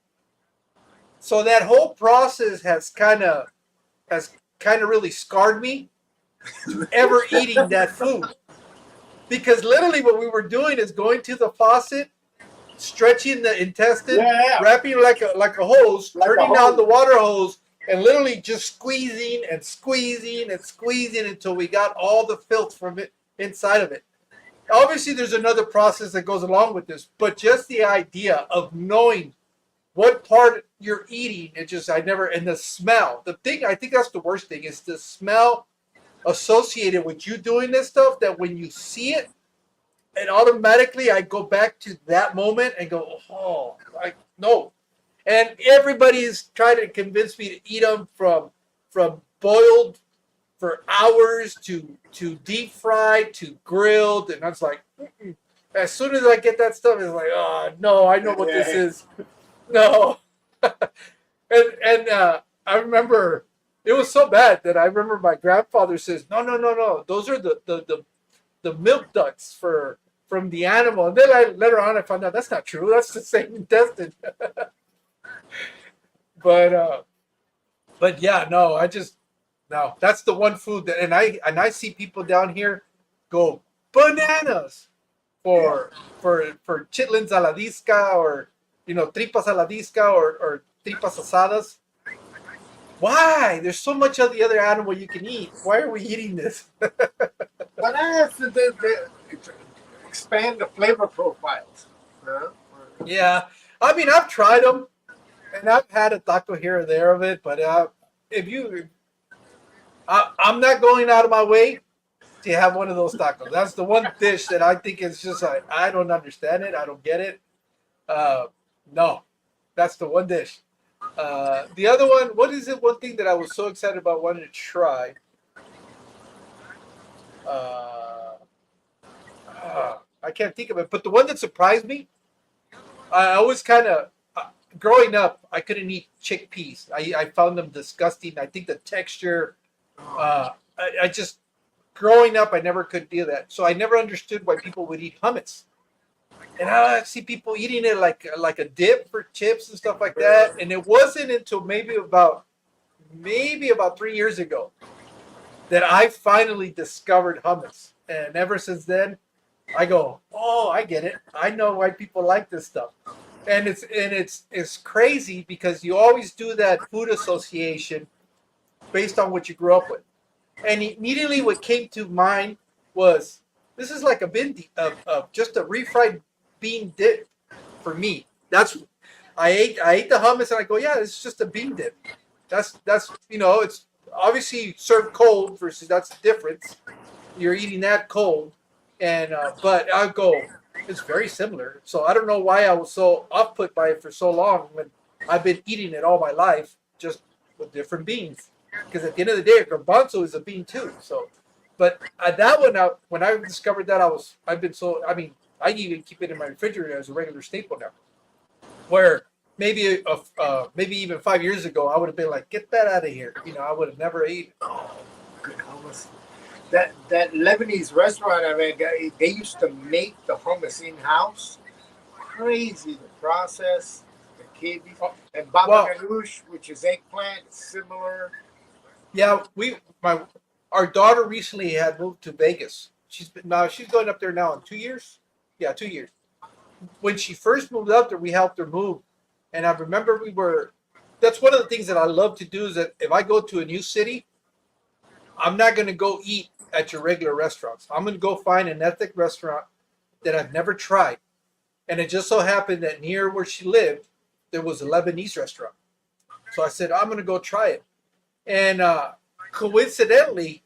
So that whole process has kind of really scarred me to ever eating that food because literally what we were doing is going to the faucet, stretching the intestine, yeah, wrapping it like a hose, like a turning on hose. the water hose, and literally just squeezing and squeezing and squeezing until we got all the filth from it inside of it. Obviously, there's another process that goes along with this, but just the idea of knowing what part you're eating, and the smell. The thing, I think that's the worst thing, is the smell associated with you doing this stuff that when you see it, and automatically I go back to that moment and go, oh, no. And everybody is trying to convince me to eat them from boiled for hours to deep fried to grilled, and I was like, mm-mm. As soon as I get that stuff, it's like, oh no, I know what this is. No, and I remember it was so bad that I remember my grandfather says, no, no, no, no, those are the milk ducts from the animal. And then later on I found out that's not true. That's the same intestine. but but yeah, no, I just no. That's the one food that, and I see people down here go bananas for chitlins a la disca, or tripas a la disca, or tripas asadas. Why? There's so much of the other animal you can eat. Why are we eating this? Bananas expand the flavor profiles. Huh? Yeah, I mean I've tried them, and I've had a taco here or there of it, but if you, I'm not going out of my way to have one of those tacos. That's the one dish that I think is just like, I don't understand it. I don't get it. Uh, no, that's the one dish. The other one, what is it? One thing that I was so excited about wanting to try. Uh, I can't think of it, but the one that surprised me, I always kind of, growing up, I couldn't eat chickpeas. I found them disgusting. I think the texture, I just, growing up, I never could do that. So I never understood why people would eat hummus. And I see people eating it like a dip for chips and stuff like that. And it wasn't until maybe about 3 years ago that I finally discovered hummus. And ever since then, I go, oh, I get it. I know why people like this stuff. And it's crazy because you always do that food association based on what you grew up with. And immediately what came to mind was, this is like a of just a refried bean dip for me. That's I ate the hummus and I go, yeah, it's just a bean dip. That's it's obviously served cold versus that's the difference. You're eating that cold, and but I go, it's very similar. So I don't know why I was so off put by it for so long when I've been eating it all my life, just with different beans. Because at the end of the day, a garbanzo is a bean too. So, but that one, when I discovered that, I've been so. I mean, I even keep it in my refrigerator as a regular staple now. Where maybe even 5 years ago, I would have been like, get that out of here. I would have never eaten. Oh, good hummus. That Lebanese restaurant I mean, they used to make the hummus in house. Crazy the process. The kidneys and baba ganoush, which is eggplant, similar. Yeah, our daughter recently had moved to Vegas. She's going up there now in 2 years. Yeah, 2 years. When she first moved up there, we helped her move, and I remember That's one of the things that I love to do is that if I go to a new city, I'm not going to go eat at your regular restaurants. I'm going to go find an ethnic restaurant that I've never tried, and it just so happened that near where she lived, there was a Lebanese restaurant. So I said, I'm going to go try it. And coincidentally,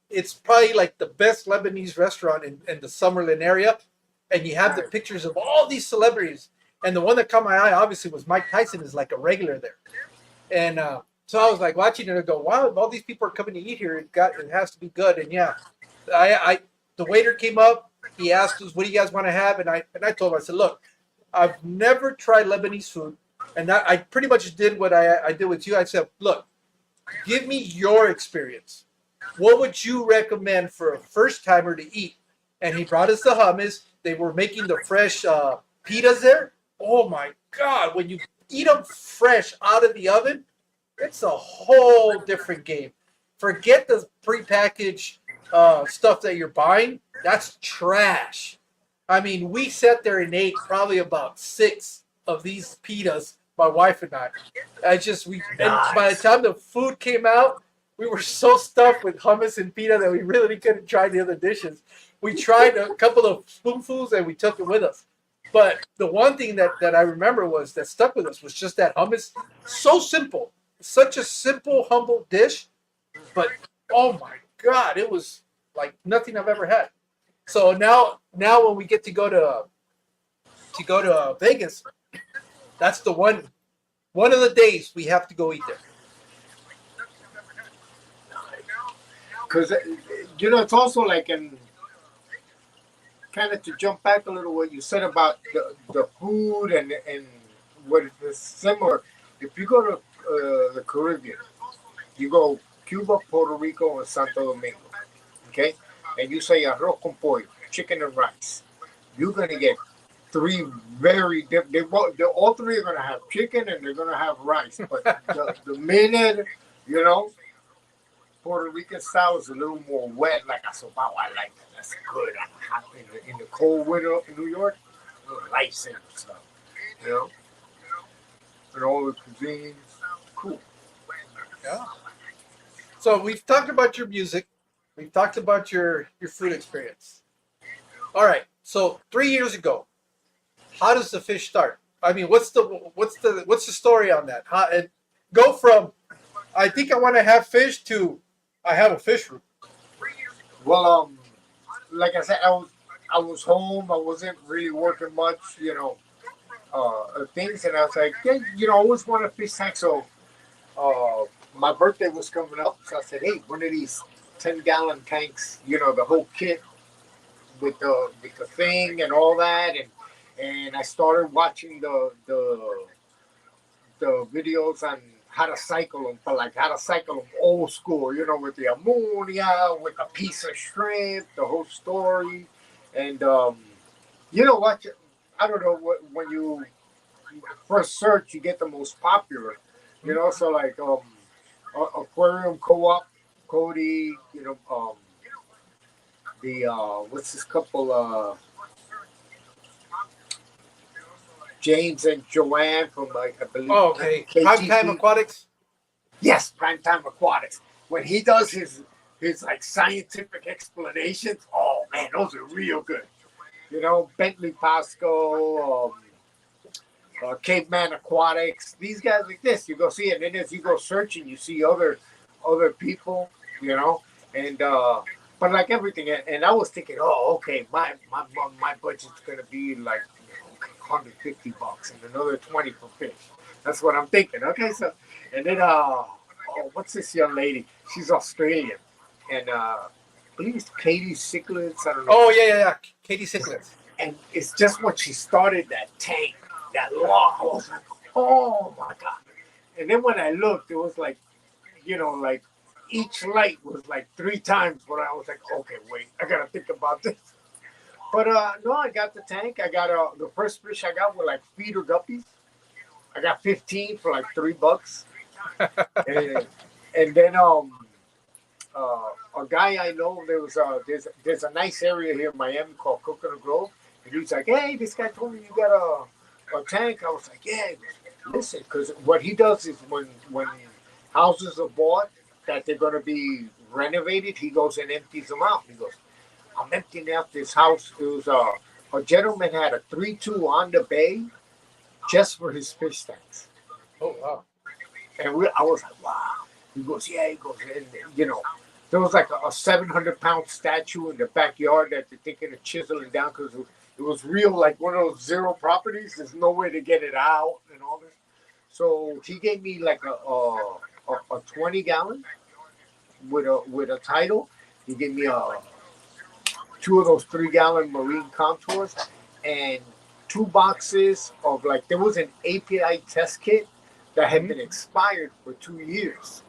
it's probably like the best Lebanese restaurant in the Summerlin area. And you have the pictures of all these celebrities. And the one that caught my eye, obviously, was Mike Tyson is like a regular there. And so I was like watching it and go, wow, if all these people are coming to eat here, it has to be good. And yeah, the waiter came up. He asked us, what do you guys want to have? And I told him, I said, look, I've never tried Lebanese food. And I pretty much did what I did with you. I said, look, give me your experience. What would you recommend for a first timer to eat? And he brought us the hummus. They were making the fresh pitas there. Oh my God. When you eat them fresh out of the oven, it's a whole different game. Forget the prepackaged stuff that you're buying. That's trash. I mean, we sat there and ate probably about 6 of these pitas, my wife and I. And by the time the food came out, we were so stuffed with hummus and pita that we really couldn't try the other dishes. We tried a couple of spoonfuls and we took it with us. But the one thing that I remember that stuck with us was just that hummus. So simple. Such a simple, humble dish. But, oh my God, it was like nothing I've ever had. So now when we get to go to Vegas, that's the one One of the days we have to go eat there. Because it's also like in kind of to jump back a little what you said about the food and what is similar. If you go to the Caribbean, you go Cuba, Puerto Rico, and Santo Domingo, okay, and you say arroz con pollo, chicken and rice, you're gonna get three very different. All three are gonna have chicken and they're gonna have rice, but the minute Puerto Rican style is a little more wet, like a sopao. I like that. That's good. In the cold winter in New York, lifesaver stuff. You know, and all the cuisines, cool. Yeah. So we've talked about your music. We've talked about your food experience. All right. So 3 years ago, how does the fish start? I mean, what's the story on that? How and go from I think I want to have fish to I have a fish room. Well, like I said, I was home. I wasn't really working much, things, and I was like, yeah, I always want a fish tank. So, my birthday was coming up, so I said, hey, one of these 10-gallon tanks, the whole kit with the thing and all that, and I started watching the videos on how to cycle them, but like how to cycle them old school, with the ammonia, with a piece of shrimp, the whole story, and what? I don't know what when you first search, you get the most popular, So like aquarium co-op, Cody, the what's this couple James and Joanne from I believe. Oh, okay. Primetime Aquatics. Yes, Primetime Aquatics. When he does his like scientific explanations, oh man, those are real good. Bentley Pasco, Caveman Aquatics. These guys like this, you go see it, and then as you go searching, you see other people, and but like everything, and I was thinking, oh, okay, my budget's gonna be like $150 and another 20 for fish. That's what I'm thinking. Okay, so and then what's this young lady? She's Australian, and I believe it's Katie Sicklets. I don't know. Oh yeah. Katie Sicklets. And it's just when she started that tank, that long. I was like, oh my god! And then when I looked, it was like, like each light was like 3 times what I was like, okay, wait, I gotta think about this. But no, I got the tank. I got the first fish I got were like feeder guppies. I got 15 for like $3, and then a guy I know there's a nice area here in Miami called Coconut Grove, and he's like, hey, this guy told me you got a tank. I was like, yeah, listen, because what he does is when houses are bought that they're gonna be renovated, he goes and empties them out. He goes, I'm emptying out this house. It was a gentleman had a 3-2 on the bay just for his fish tanks. Oh wow! And I was like, wow. He goes, yeah. He goes, and there was like a 700-pound statue in the backyard that they're thinking of chiseling down because it was real, like one of those zero properties. There's no way to get it out and all this. So he gave me like a 20-gallon with a title. He gave me 2 of those 3-gallon marine contours and 2 boxes of like there was an API test kit that had been expired for 2 years.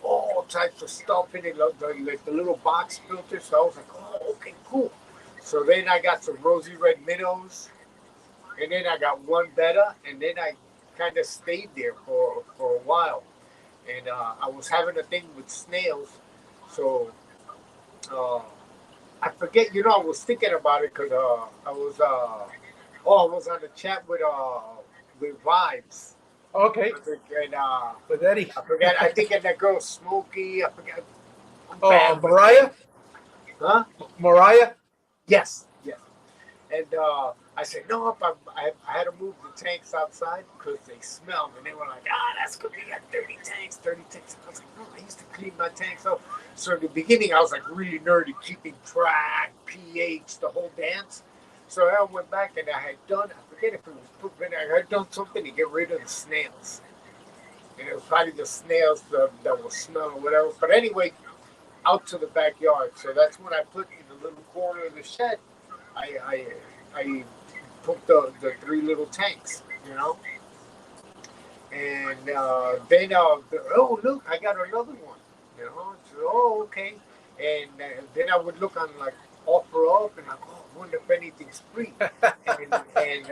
All types of stuff in it, like the little box filter. So I was like, oh, okay, cool. So then I got some rosy red minnows, and then I got one betta, and then I kind of stayed there for a while. And I was having a thing with snails, so I forget. I was thinking about it because I was on the chat with Vibes. Okay. And With Eddie. I forget. I think that girl Smokey. I forget. Oh, Mariah. Huh? Mariah. Yes. And I said, no, I had to move the tanks outside because they smelled. And they were like, that's good. We got 30 tanks. And I was like, no, I used to clean my tanks up. So in the beginning, I was like really nerdy, keeping track, pH, the whole dance. So I went back and I had done, I forget if it was poop, but I had done something to get rid of the snails. And it was probably the snails that will smell or whatever. But anyway, out to the backyard. So that's when I put in the little corner of the shed. I I, I put the three little tanks, you know. And then oh look, I got another one, you know. So, oh okay. And then I would look on like offer up and like, oh, I wonder if anything's free. And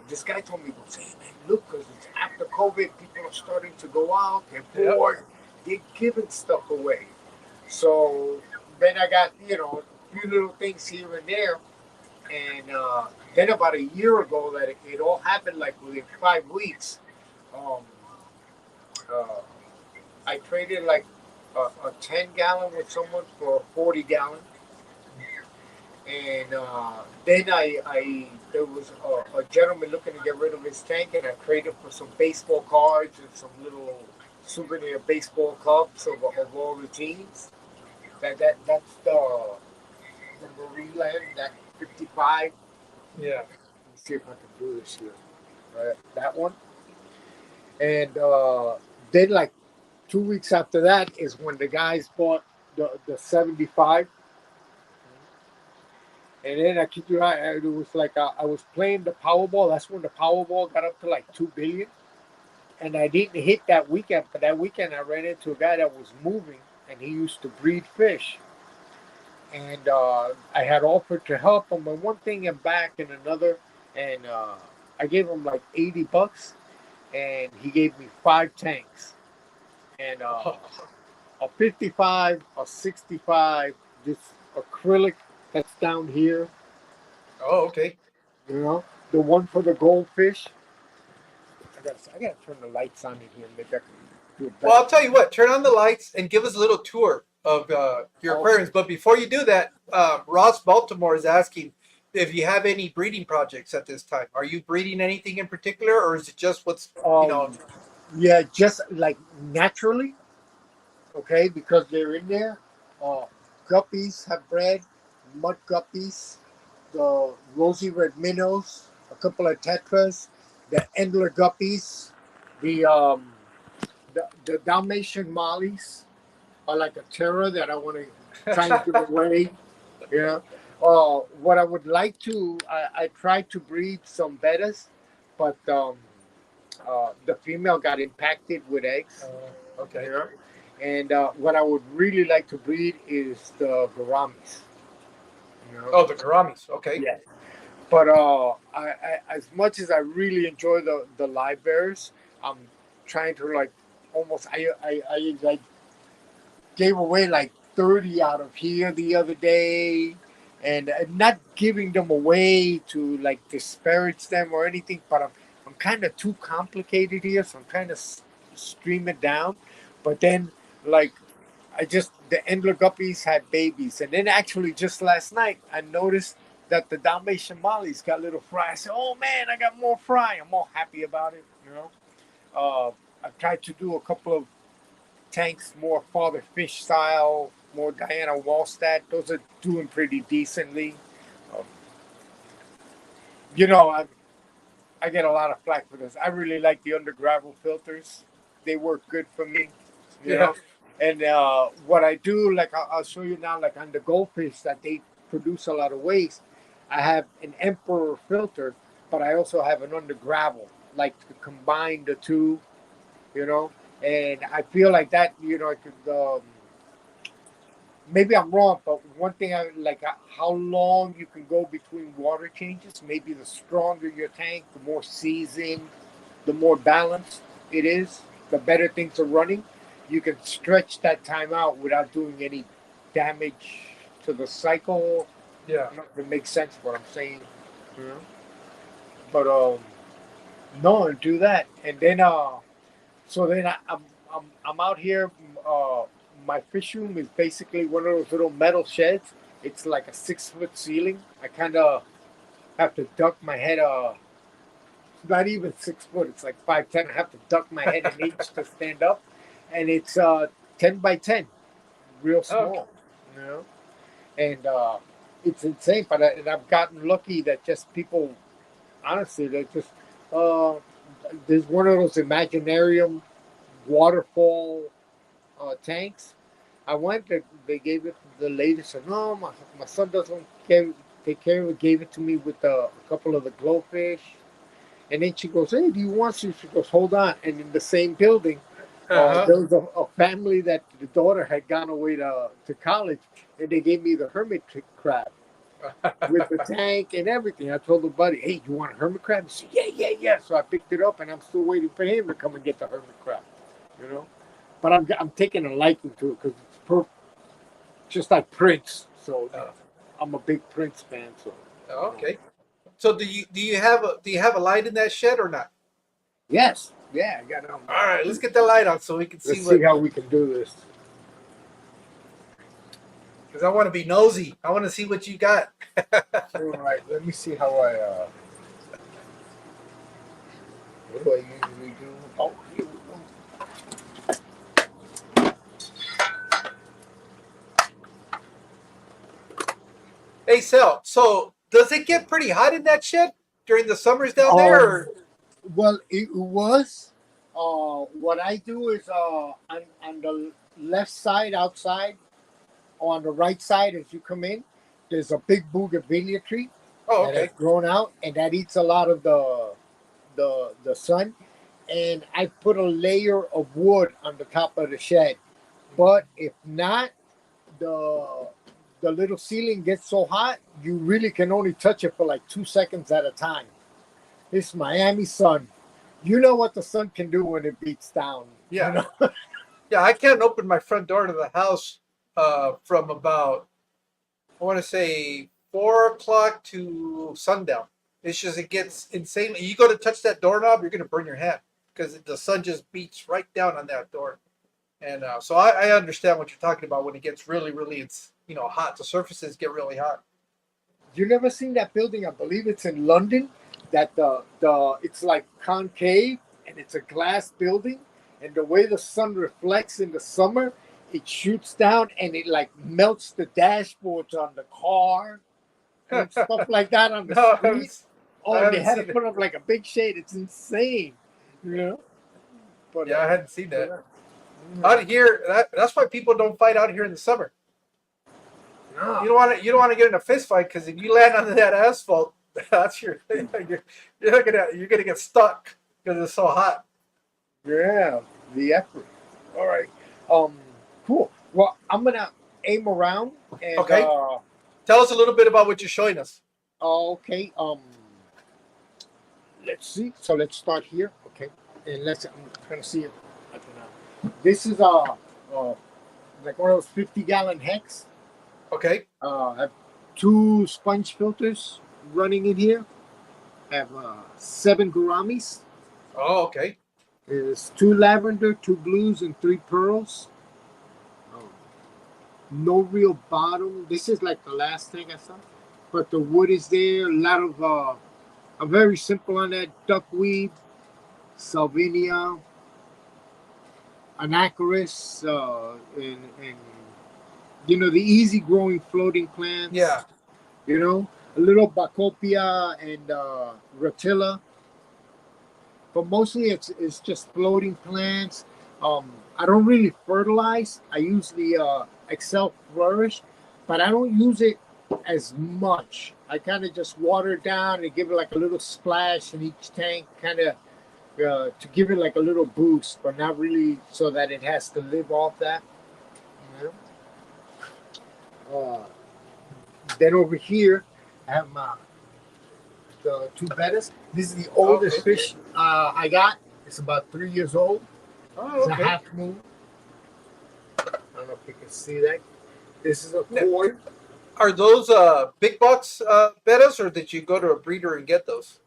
this guy told me, goes, hey man, look, because it's after COVID, people are starting to go out, they're Yep. bored, they're giving stuff away. So then I got, a few little things here and there. And then about a year ago, that it all happened like within 5 weeks. Um, uh, I traded like a 10 gallon with someone for a 40 gallon. And then there was a gentleman looking to get rid of his tank, and I traded for some baseball cards and some little souvenir baseball cups of all the teams. That's the Marine Land, that 55. Yeah. Let me see if I can do this here. That one. And then, like 2 weeks after that, is when the guys bought the 75. And then I keep you right, it was like I was playing the Powerball. That's when the Powerball got up to like 2 billion. And I didn't hit that weekend, but that weekend I ran into a guy that was moving, and he used to breed fish. And I had offered to help him on one thing and back and another. And I gave him like $80, and he gave me 5 tanks. And a 55, a 65, this acrylic that's down here, Oh, okay. you know, the one for the goldfish. I gotta turn the lights on in here. Maybe I can do it Well, better. I'll tell you what. Turn on the lights and give us a little tour of your Oh, aquariums. But before you do that, Ross Baltimore is asking if you have any breeding projects at this time. Are you breeding anything in particular, or is it just what's you know? um, yeah, just like naturally, okay, because they're in there. Uh, Guppies have bred, mud guppies, the rosy red minnows, a couple of tetras, the Endler guppies, the Dalmatian mollies are like a terror that I want to try and give away. Yeah. What I would like to, I tried to breed some bettas, but the female got impacted with eggs. Okay. Yeah. And what I would really like to breed is the gouramis. You know. Oh, the Karamis. Okay. Yeah. But as much as I really enjoy the live bears, I'm trying to like almost I like gave away like 30 out of here the other day, and not giving them away to like disparage them or anything, but I'm kind of too complicated here, so I'm trying to stream it down. But then, like, the Endler guppies had babies, and then actually just last night I noticed that the Dalmatian mollies got little fry. I said, "Oh man, I got more fry." I'm all happy about it, you know. I've tried to do a couple of tanks, more father fish style, more Diana Wallstatt. Those are doing pretty decently. Um, you know, I get a lot of flack for this. I really like the under gravel filters. They work good for me, you Yeah. know. And what I do, like I'll show you now, like on the goldfish that they produce a lot of waste. I have an emperor filter, but I also have an under gravel, like to combine the two, you know. And I feel like that, I could. Maybe I'm wrong, but one thing I like how long you can go between water changes. Maybe the stronger your tank, the more seasoned, the more balanced it is, the better things are running. You can stretch that time out without doing any damage to the cycle. Yeah. I don't know if it makes sense what I'm saying. You know? But no, do that, and then so then I'm out here. My fish room is basically one of those little metal sheds. It's like a 6 foot ceiling. I kind of have to duck my head. Not even 6 foot. It's like 5'10". I have to duck my head an inch to stand up, and it's 10 by 10, real Okay. small. You know, and it's insane. But and I've gotten lucky that just people, honestly, they just uh, there's one of those Imaginarium waterfall tanks. I went. They gave it the lady said, "No, my son doesn't take care of it." Gave it to me with a couple of the glowfish, and then she goes, "Hey, do you want some?" She goes, "Hold on." And in the same building, Uh there was a family that the daughter had gone away to college, and they gave me the hermit crab with the huh. tank and everything. I told the buddy, "Hey, you want a hermit crab?" He said, "Yeah, yeah, yeah." So I picked it up, and I'm still waiting for him to come and get the hermit crab. You know, but I'm taking a liking to it because it's just like Prince. So uh, I'm a big Prince fan. So you know, okay. So do you have a light in that shed or not? yes, yeah, I got. All right, let's get the light on so we can see Let's see what. how we can do this. Because I want to be nosy. I want to see what you got. All right, let me see how I. What do I usually do? Oh, here we go. Hey, Sal. So does it get pretty hot in that shed during the summers down there? Or? Well, it was. What I do is on the left side outside, or on the right side as you come in, there's a big bougainvillea tree Oh, that has okay. grown out, and that eats a lot of the sun. And I put a layer of wood on the top of the shed. But if not, the the little ceiling gets so hot you really can only touch it for like 2 seconds at a time. It's Miami sun. You know what the sun can do when it beats down. You Yeah, know. yeah. I can't open my front door to the house from about, I want to say, 4 o'clock to sundown. It's just it gets insane. You go to touch that doorknob, you're gonna burn your hand because the sun just beats right down on that door. And so I understand what you're talking about when it gets really, really, it's hot. The surfaces get really hot. You never seen that building? I believe it's in London. That the it's like concave and it's a glass building, and the way the sun reflects in the summer, it shoots down and it like melts the dashboards on the car and stuff like that on the No, street. I Oh, and they haven't had to seen it. put up like a big shade. It's insane, you know. But Yeah, I hadn't seen that. yeah. Out here, that's why people don't fight out here in the summer. No. You don't want to get in a fist fight because if you land on that asphalt, that's you're gonna get stuck because it's so hot. Yeah, the effort. All right. Um, cool. Well, I'm gonna aim around and Okay, tell us a little bit about what you're showing us. okay. Let's see. So let's start here. Okay. And I'm gonna see it. I don't know. This is uh like one of those 50-gallon hex. Okay. I have two sponge filters running in here. I have seven gouramis. Oh, okay. There's two lavender, two blues, and three pearls. Um, no real bottom. This is like the last thing I saw, but the wood is there. A lot of I'm very simple on that: duckweed, salvinia, anacharis, and the easy growing floating plants. Yeah. A little bacopia and rotilla, but mostly it's just floating plants. I don't really fertilize. I use the Excel Flourish, but I don't use it as much. I kind of just water it down and give it like a little splash in each tank, kind of to give it like a little boost, but not really so that it has to live off that. You know? Then over here, I have the two bettas. This is the oldest Okay. fish I got. It's about 3 years old. Oh, It's a okay. half moon. I don't know if you can see that. This is a Now, koi. are those big bucks bettas, or did you go to a breeder and get those?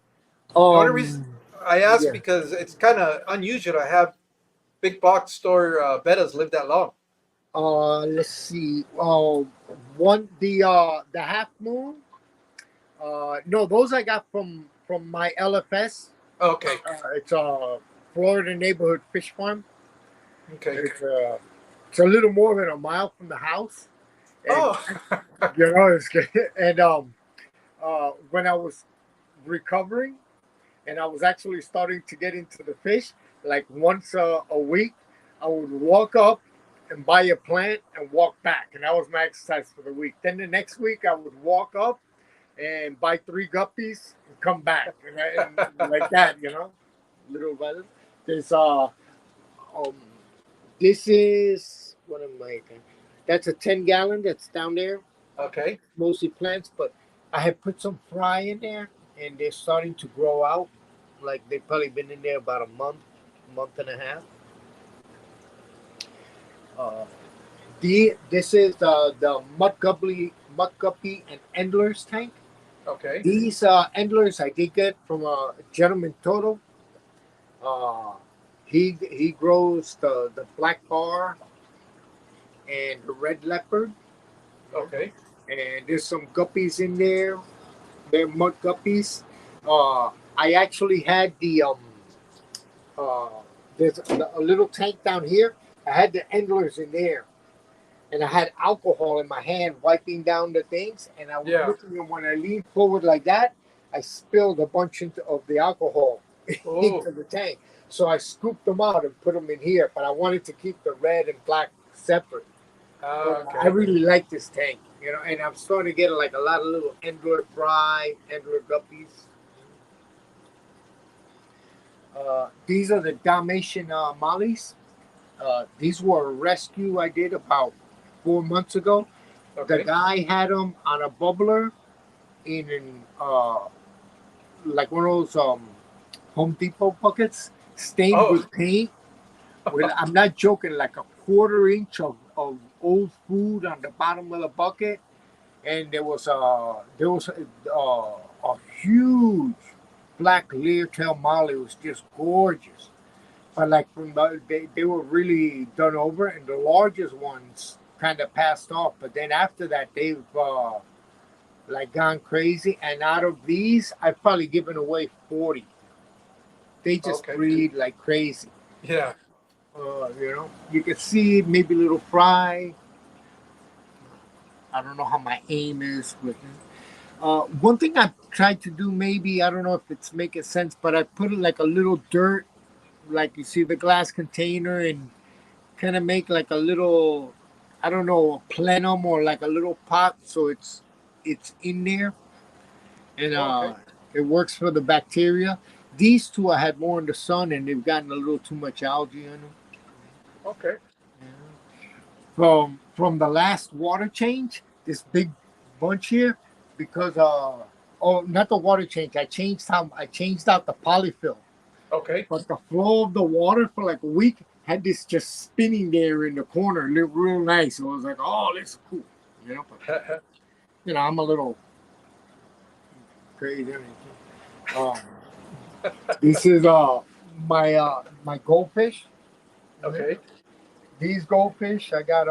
The only reason Um, I ask yeah. because it's kind of unusual to have big box store bettas live that long. Let's see. The half moon. No, those I got from my LFS. Okay. It's a Florida neighborhood fish farm. Okay. It's a little more than a mile from the house. and Oh, you know it's good. And when I was recovering, and I was actually starting to get into the fish, like once a week, I would walk up and buy a plant and walk back, and that was my exercise for the week. Then the next week, I would walk up and buy 3 guppies and come back, and like that, little by little. There's um, this is what am I? That's a 10 gallon that's down there, okay. mostly plants, but I had put some fry in there, and they're starting to grow out. Like they've probably been in there about a month and a half. Uh, this is the mud guppy and endlers tank. Okay. These endlers I did get from a gentleman Toto. Uh, he grows the black bar and the red leopard. Okay. And there's some guppies in there. They're mud guppies. I actually had uh, there's a little tank down here. I had the endlers in there, and I had alcohol in my hand wiping down the things. And I was Yeah. looking, and when I leaned forward like that, I spilled a bunch of the alcohol Oh. into the tank. So I scooped them out and put them in here. But I wanted to keep the red and black separate. But I Okay. really like this tank, and I'm starting to get like a lot of little endler fry, endler guppies. These are the Dalmatian mollies. These were a rescue I did about 4 months ago. The Okay. guy had them on a bubbler in like one of those Home Depot buckets, stained Oh. with paint. With I'm not joking, like a quarter inch of old food on the bottom of the bucket, and there was a huge black leer tail molly. It was just gorgeous. But like they were really done over, and the largest ones kind of passed off. But then after that, they've like gone crazy. And out of these, I've probably given away 40. They just Okay. breed like crazy. Yeah. You can see maybe a little fry. I don't know how my aim is with it. One thing I've tried to do, maybe I don't know if it's making sense, but I put like a little dirt, like you see the glass container, and kind of make like a little, I don't know, a plenum or like a little pot, so it's in there, and Okay. it works for the bacteria. These two I had more in the sun, and they've gotten a little too much algae in them. Okay. From the last water change, this big bunch here, because oh, not the water change. I changed out the polyfill, Okay. but the flow of the water for like a week had this just spinning there in the corner. It looked real nice. So I was like, oh, this is cool. But I'm a little crazy. Um, this is my goldfish. Okay. These goldfish I got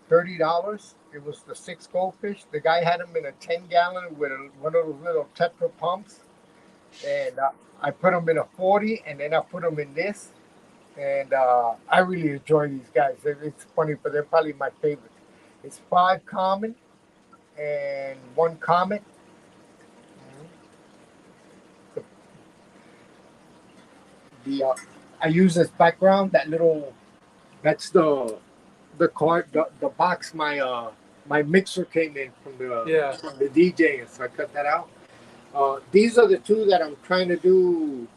$30. It was the 6 goldfish. The guy had them in a 10 gallon with one of those little Tetra pumps, and I put them in a 40, and then I put them in this, and I really enjoy these guys. It's funny, but they're probably my favorite. It's 5 common and 1 comet. The, the I use this background. That's the card, the box my mixer came in from the Yeah. from the DJ, and so I cut that out. These are the two that I'm trying to do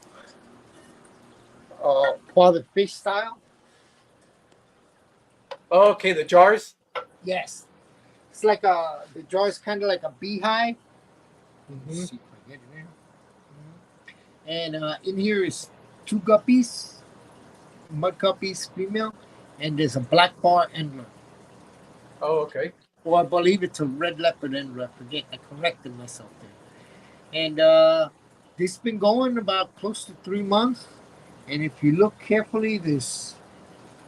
father fish style. Okay. The jars. Yes, it's like the jar is kind of like a beehive. Let's Hmm. see if I get it in. And in here is 2 guppies, mud guppies, female, and there's a black bar endler. Oh, okay. Or I believe it's a red leopard endler. I forget. I corrected myself there. And this has been going about close to 3 months. And if you look carefully, there's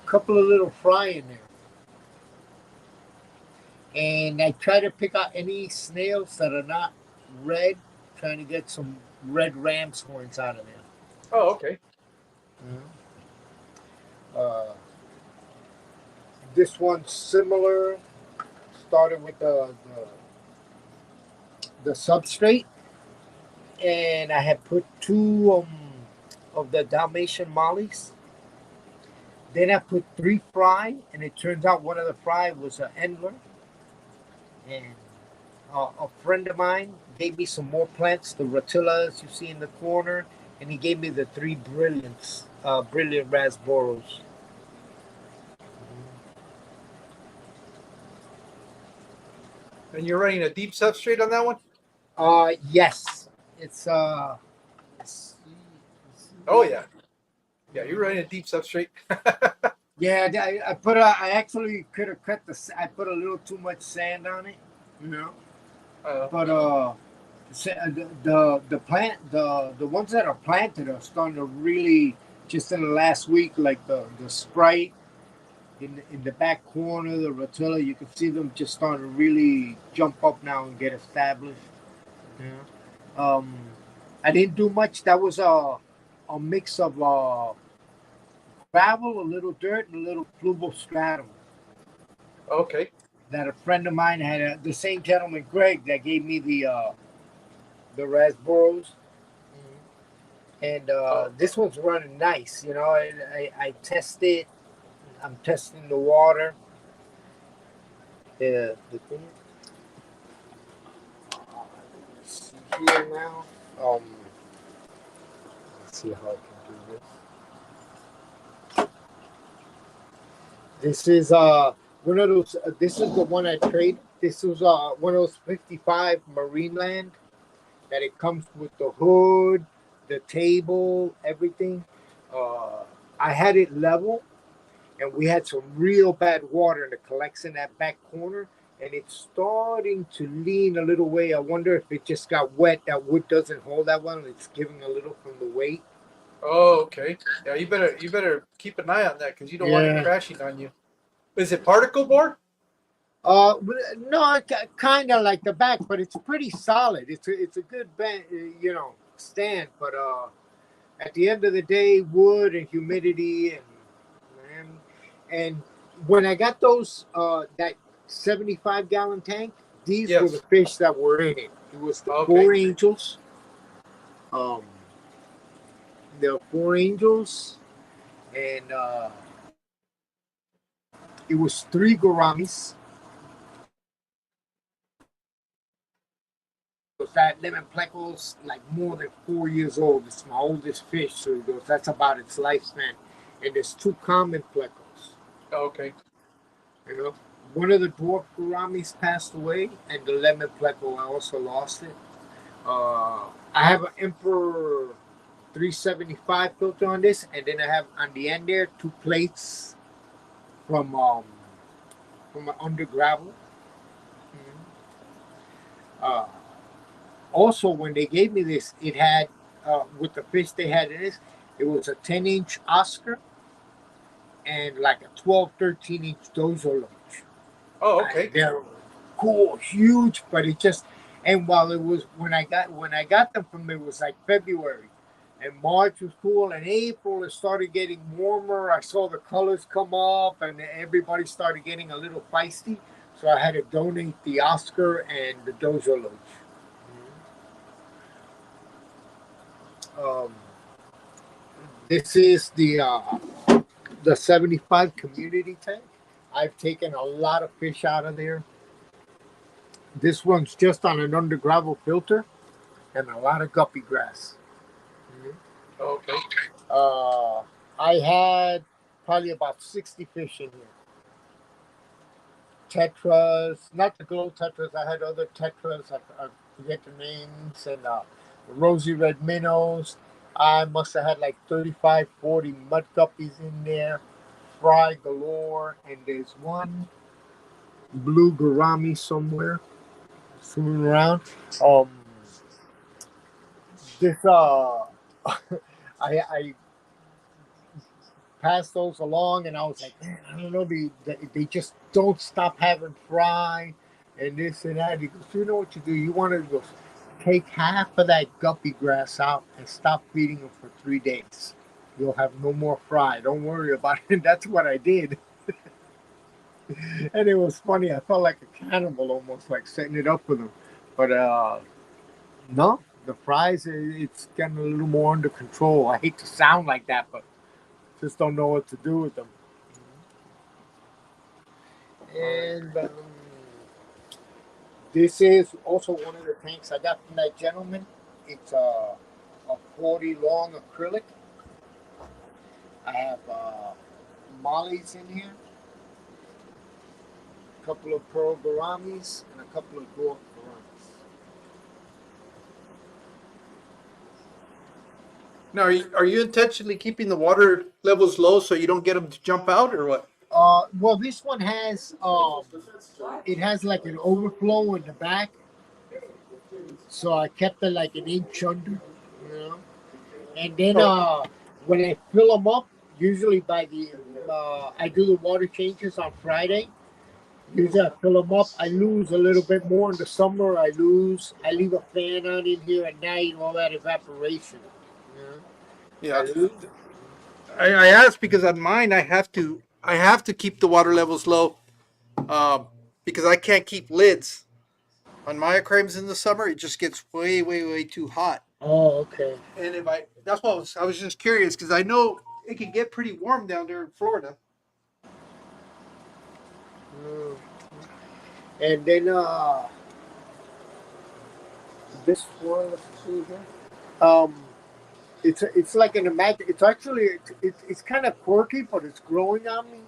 a couple of little fry in there. And I try to pick out any snails that are not red, trying to get some red ram's horns out of there. Oh, okay. Uh, This one's similar. Started with the substrate, and I had put two of the Dalmatian mollies. Then I put three fry, and it turns out one of the fry was an Endler. And a friend of mine gave me some more plants, the Rotillas you see in the corner, and he gave me the three brilliant raspberries. And you're running a deep substrate on that one? Yes, it's Oh yeah, yeah. You're running a deep substrate. yeah. I actually could have cut I put a little too much sand on it, you know. But the plant the ones that are planted are starting to really just in the last week, like the Sprite in the back corner, the Rotilla, you can see them just starting to really jump up now and get established. Yeah. I didn't do much. That was a mix of gravel, a little dirt, and a little pluvial stratum. Okay. That a friend of mine had, the same gentleman, Greg, that gave me the raspberries. And this one's running nice. You know, I tested. I'm testing the water. The thing. Let's see here now. Let's see how I can do this. This is one of those. This is the one I traded. This was one of those 55 Marineland that it comes with the hood, the table, everything. I had it level, and we had some real bad water that collects in that back corner, and it's starting to lean a little way. I wonder if it just got wet. That wood doesn't hold that well. It's giving a little from the weight. Oh, okay. Yeah, you better keep an eye on that because you don't want it crashing on you. Is it particle board? No, kind of like the back, but it's pretty solid. It's a good stand. But at the end of the day, wood and humidity and when I got those that 75-gallon tank, these were the fish that were in it. It was the four angels. The four angels, and it was three gouramis. That lemon pleco's like more than 4 years old. It's my oldest fish, so he goes, that's about its lifespan. And there's two common plecos. Okay. You know, one of the dwarf gouramis passed away, and the lemon pleco, I also lost it. I have an Emperor 375 filter on this, and then I have on the end there two plates from an under gravel. Also, when they gave me this, it had with the fish they had in this, it was a 10-inch Oscar and like a 12, 13-inch Dozo Loach. Oh, okay. They're cool, huge, but it just, and while it was when I got them from, it was like February, and March was cool, and April it started getting warmer. I saw the colors come up, and everybody started getting a little feisty, so I had to donate the Oscar and the Dozo Loach. This is the 75 community tank. I've taken a lot of fish out of there. This one's just on an under gravel filter and a lot of guppy grass. Okay. I had probably about 60 fish in here. Tetras, not the glow tetras. I had other tetras. I forget the names, and rosy red minnows. I must have had like 35, 40 mud guppies in there, fry galore, and there's one blue gourami somewhere swimming around. This I passed those along, and I was like, man, I don't know, they just don't stop having fry, and this and that. He goes, you know what you do? You want to take half of that guppy grass out and stop feeding them for 3 days. You'll have no more fry. Don't worry about it. That's what I did. And it was funny. I felt like a cannibal almost, like setting it up with them. But no, the fries, it's getting a little more under control. I hate to sound like that, but just don't know what to do with them. And this is also one of the tanks I got from that gentleman. It's a 40 long acrylic. I have mollies in here, a couple of pearl gouramis, and a couple of dwarf gouramis. Now, are you intentionally keeping the water levels low so you don't get them to jump out, or what? Well, this one has it has like an overflow in the back, so I kept it like an inch under, you know. And then when I fill them up, usually by the I do the water changes on Friday. Usually I fill them up. I lose a little bit more in the summer. I leave a fan on in here at night. All that evaporation. Yeah. I asked because on mine I have to keep the water levels low, because I can't keep lids on my aquariums in the summer. It just gets way too hot. Oh, okay. And if I that's what I was just curious because I know it can get pretty warm down there in Florida. Mm. And then this one, let's see here. Um, it's like an imagine. It's actually it's kind of quirky, but it's growing on me.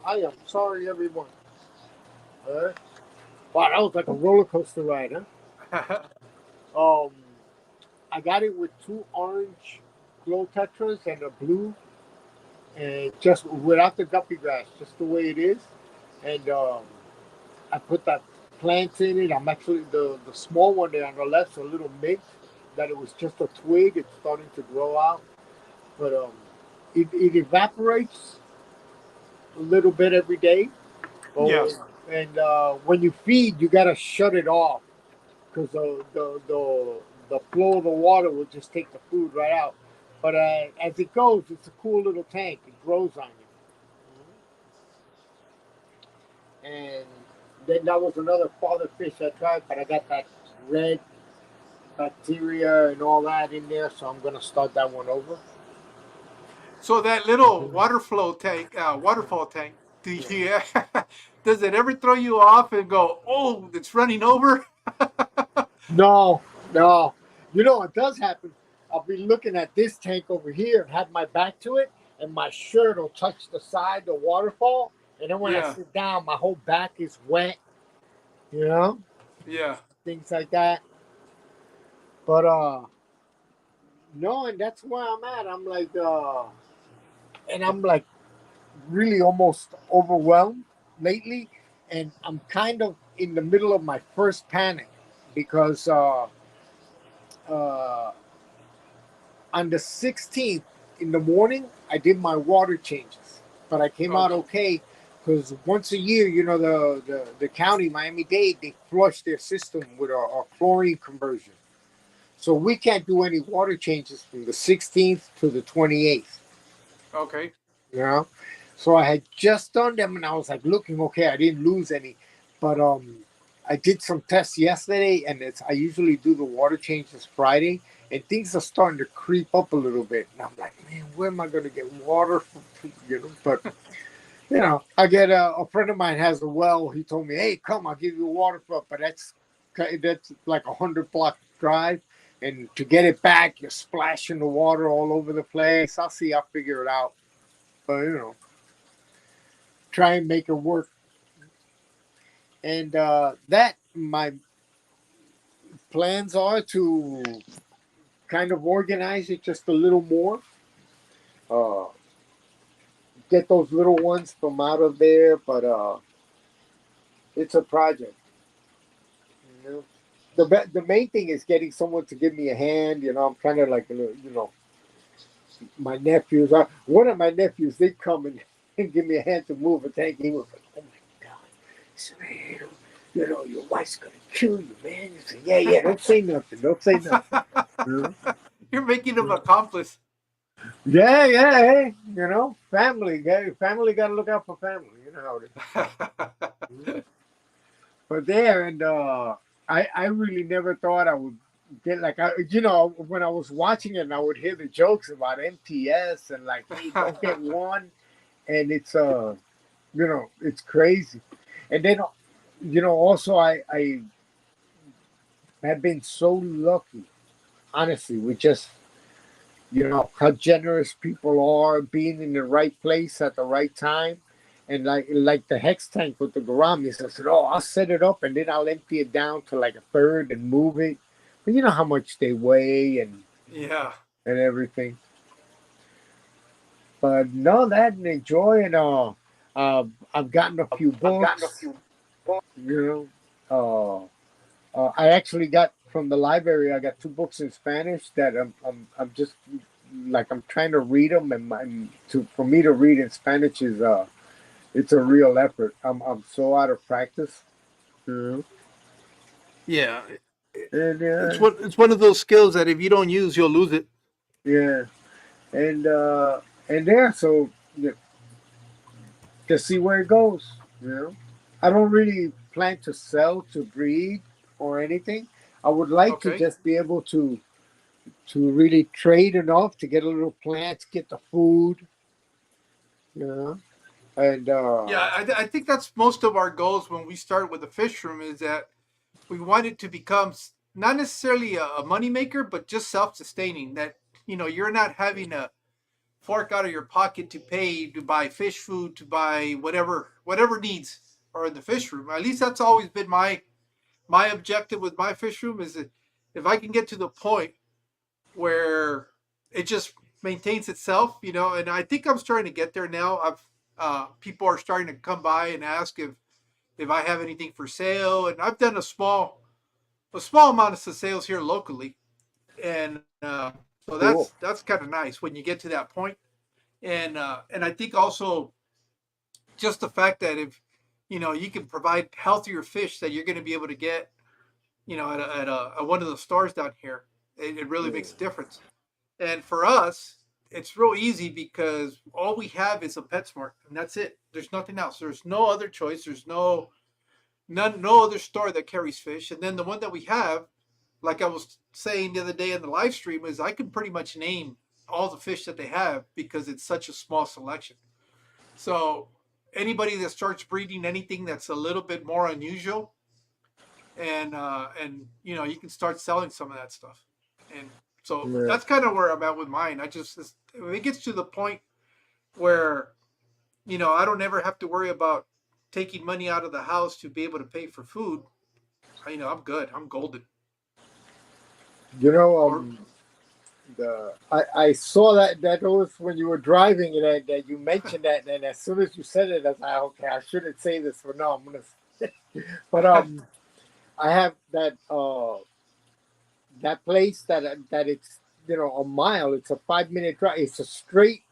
I am sorry, everyone. Wow, that was like a roller coaster ride, huh? Um, I got it with two orange glow tetras and a blue, and just without the guppy grass, just the way it is. And I put that plant in it. I'm actually the small one there on the left's a little mix. That it was just a twig. It's starting to grow out, but it evaporates a little bit every day. Yeah. And when you feed, you gotta shut it off because the flow of the water will just take the food right out. But as it goes, it's a cool little tank. It grows on you. And then that was another father fish I tried, but I got that red bacteria and all that in there, so I'm gonna start that one over. So that little waterfall tank, do you, does it ever throw you off and go, oh, it's running over? No, no. You know what does happen? I'll be looking at this tank over here and have my back to it, and my shirt will touch the side, the waterfall, and then when I Yeah. sit down, my whole back is wet. You know, Yeah. things like that. But no, and that's where I'm at. I'm like really almost overwhelmed lately, and I'm kind of in the middle of my first panic because uh, on the 16th in the morning, I did my water changes, but I came out okay because once a year, you know, the county, Miami-Dade, they flush their system with a chlorine conversion. So we can't do any water changes from the 16th to the 28th. Okay. You know, so I had just done them, and I was like looking okay. I didn't lose any, but I did some tests yesterday, and I usually do the water changes Friday, and things are starting to creep up a little bit. And I'm like, man, where am I going to get water from? You know, but you know, I get a friend of mine has a well. He told me, hey, come, I'll give you water for it, but that's like 100-block drive. And to get it back, you're splashing the water all over the place. I'll see. I'll figure it out. But you know, try and make it work. And that my plans are to kind of organize it just a little more. Uh, get those little ones from out of there, but it's a project. You know, the main thing is getting someone to give me a hand. You know, I'm kind of like you know, my nephews are one of my nephews. They come and give me a hand to move a tank. He was like, "Oh my god, man, you know, your wife's gonna kill you, man." You say, "Yeah, don't say nothing. Don't say nothing." You know? You're making them accomplice. Yeah, hey, you know, family got to look out for family. You know how it is. But there, and I really never thought I would get like when I was watching it, and I would hear the jokes about MTS and like, hey, don't get one, and it's it's crazy, and then also I have been so lucky, honestly, with just how generous people are, being in the right place at the right time. And like the hex tank with the garamis, I said, "Oh, I'll set it up and then I'll empty it down to like a third and move it." But you know how much they weigh Yeah. and everything. But no, that and enjoy and I've gotten a few books. I actually got from the library. I got two books in Spanish that I'm just like I'm trying to read them, and for me to read in Spanish is it's a real effort. I'm so out of practice. You Yeah. And It's one of those skills that if you don't use, you'll lose it. yeah, and there, so to see where it goes. I don't really plan to sell to breed or anything. I would like to Okay. just be able to really trade enough to get a little plants, get the food. And Yeah, I think that's most of our goals when we start with the fish room is that we want it to become not necessarily a money maker, but just self-sustaining. That you're not having to fork out of your pocket to pay to buy fish food, to buy whatever needs are in the fish room. At least that's always been my objective with my fish room is that if I can get to the point where it just maintains itself, and I think I'm starting to get there now. People are starting to come by and ask if I have anything for sale, and I've done a small amount of sales here locally, and so cool. that's kind of nice when you get to that point, and I think also just the fact that if you can provide healthier fish that you're going to be able to get at one of the stores down here, it really Yeah. makes a difference. And for us, it's real easy because all we have is a PetSmart, and that's it. There's nothing else. There's no other choice. There's no other store that carries fish. And then the one that we have, like I was saying the other day in the live stream, is I can pretty much name all the fish that they have because it's such a small selection. So anybody that starts breeding anything that's a little bit more unusual, and you can start selling some of that stuff. And so Yeah. that's kind of where I'm at with mine. If it gets to the point where I don't ever have to worry about taking money out of the house to be able to pay for food, I'm good. I'm golden. You know, Or I saw that was when you were driving that you mentioned that, and as soon as you said it, I was like, okay, I shouldn't say this, but no, I'm gonna. But I have that place that it's a mile. It's a 5 minute drive. It's a straight.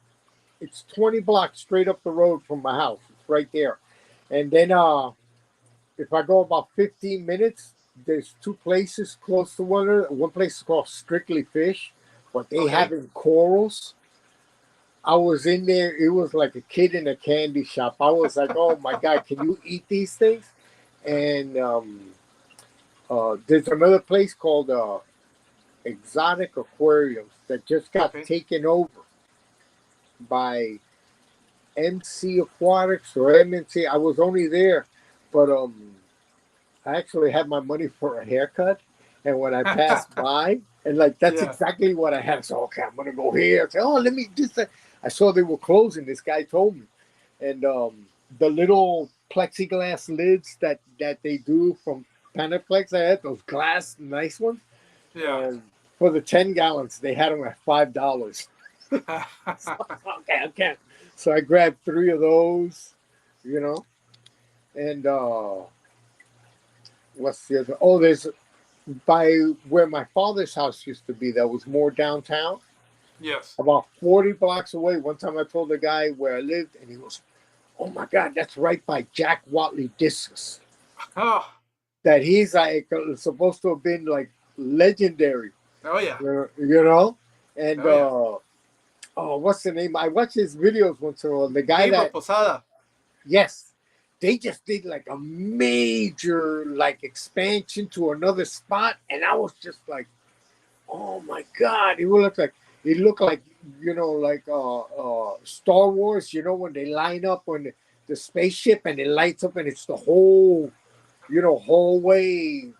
It's 20 blocks straight up the road from my house. It's right there, and then if I go about 15 minutes, there's two places close to one another. One place is called Strictly Fish, but they have okay, in corals. I was in there. It was like a kid in a candy shop. I was like, "Oh my god, can you eat these things?" And there's another place called Exotic Aquariums that just got okay, taken over by MC Aquatics or MNC. I was only there, but I actually had my money for a haircut, and when I passed by, and like that's yeah, exactly what I had. So okay, I'm gonna go here. I said, oh, let me just. I saw they were closing. This guy told me, and the little plexiglass lids that they do from Panaplex, I had those glass nice ones, yeah. and for the 10 gallons, they had them at $5. Okay, I can't. So I grabbed three of those, you know, and what's the other? Oh, there's by where my father's house used to be. That was more downtown, Yes. about 40 blocks away. One time I told the guy where I lived, and he goes, "Oh my God, that's right by Jack Watley Discus." Oh, That he's like supposed to have been like legendary, oh yeah. you know. And Oh yeah. oh, what's the name? I watch his videos once in a while. The guy Gabriel that Posada. yes, they just did like a major like expansion to another spot, and I was just like, oh my god, it looked like like Star Wars, when they line up on the spaceship and it lights up and it's the whole hallway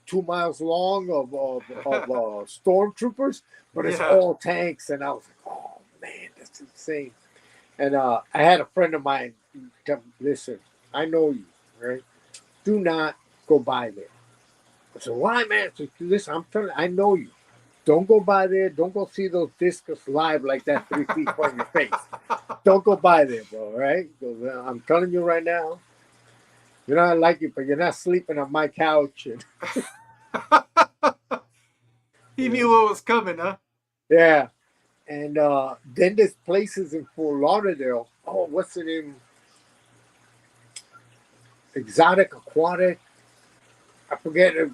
2 miles long of stormtroopers, but it's Yeah. all tanks, and I was like, oh man, that's insane. And I had a friend of mine tell me, listen, I know you, right? Do not go by there. I said, why, man? I said, listen, I'm telling you, I know you. Don't go by there. Don't go see those discus live like that 3 feet from your face. Don't go by there, bro, right? Goes, I'm telling you right now, I like you, but you're not sleeping on my couch. And, He knew what was coming, huh? yeah. And then there's places in Fort Lauderdale. Oh, what's the name? Exotic Aquatic. I forget it,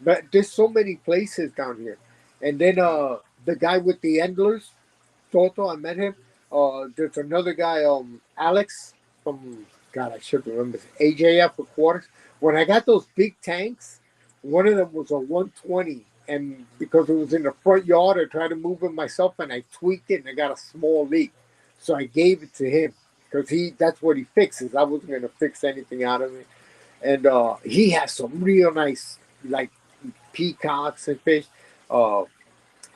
but there's so many places down here. And then the guy with the endlers, Toto, I met him. There's another guy, Alex from God, I should remember AJF Aquatics. When I got those big tanks, one of them was a 120, and because it was in the front yard, I tried to move it myself, and I tweaked it, and I got a small leak. So I gave it to him because that's what he fixes. I wasn't gonna fix anything out of it, and he has some real nice like peacocks and fish. Uh,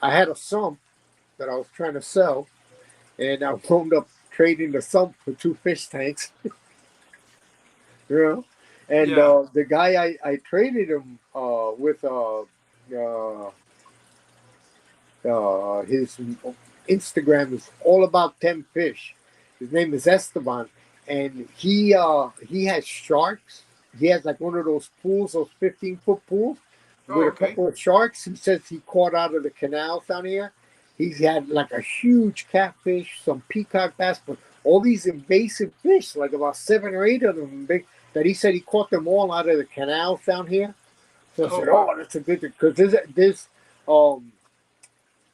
I had a sump that I was trying to sell, and I wound up trading the sump for two fish tanks. you know, and Yeah. the guy I traded him with uh, his Instagram is all about 10 fish. His name is Esteban, and he has sharks. He has like one of those pools, those 15-foot pools with Oh, a okay. couple of sharks. He says he caught out of the canals down here. He's had like a huge catfish, some peacock bass, but all these invasive fish, like about 7 or 8 of them, big, that he said he caught them all out of the canals down here. So I Oh, said, wow. oh, that's a good thing because there's um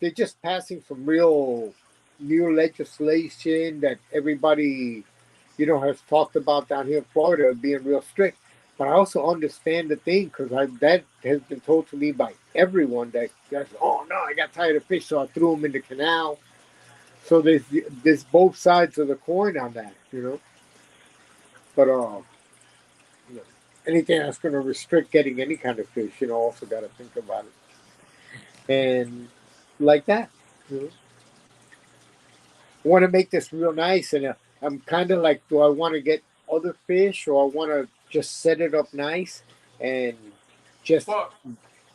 they're just passing some real new legislation that everybody, has talked about down here in Florida being real strict. But I also understand the thing because that has been told to me by everyone that goes, oh no, I got tired of fish, so I threw them in the canal. So there's both sides of the coin on that. But you know, anything that's going to restrict getting any kind of fish, also got to think about it. And like that, you know. Want to make this real nice, and I'm kind of like, do I want to get other fish or I want to just set it up nice and just Well,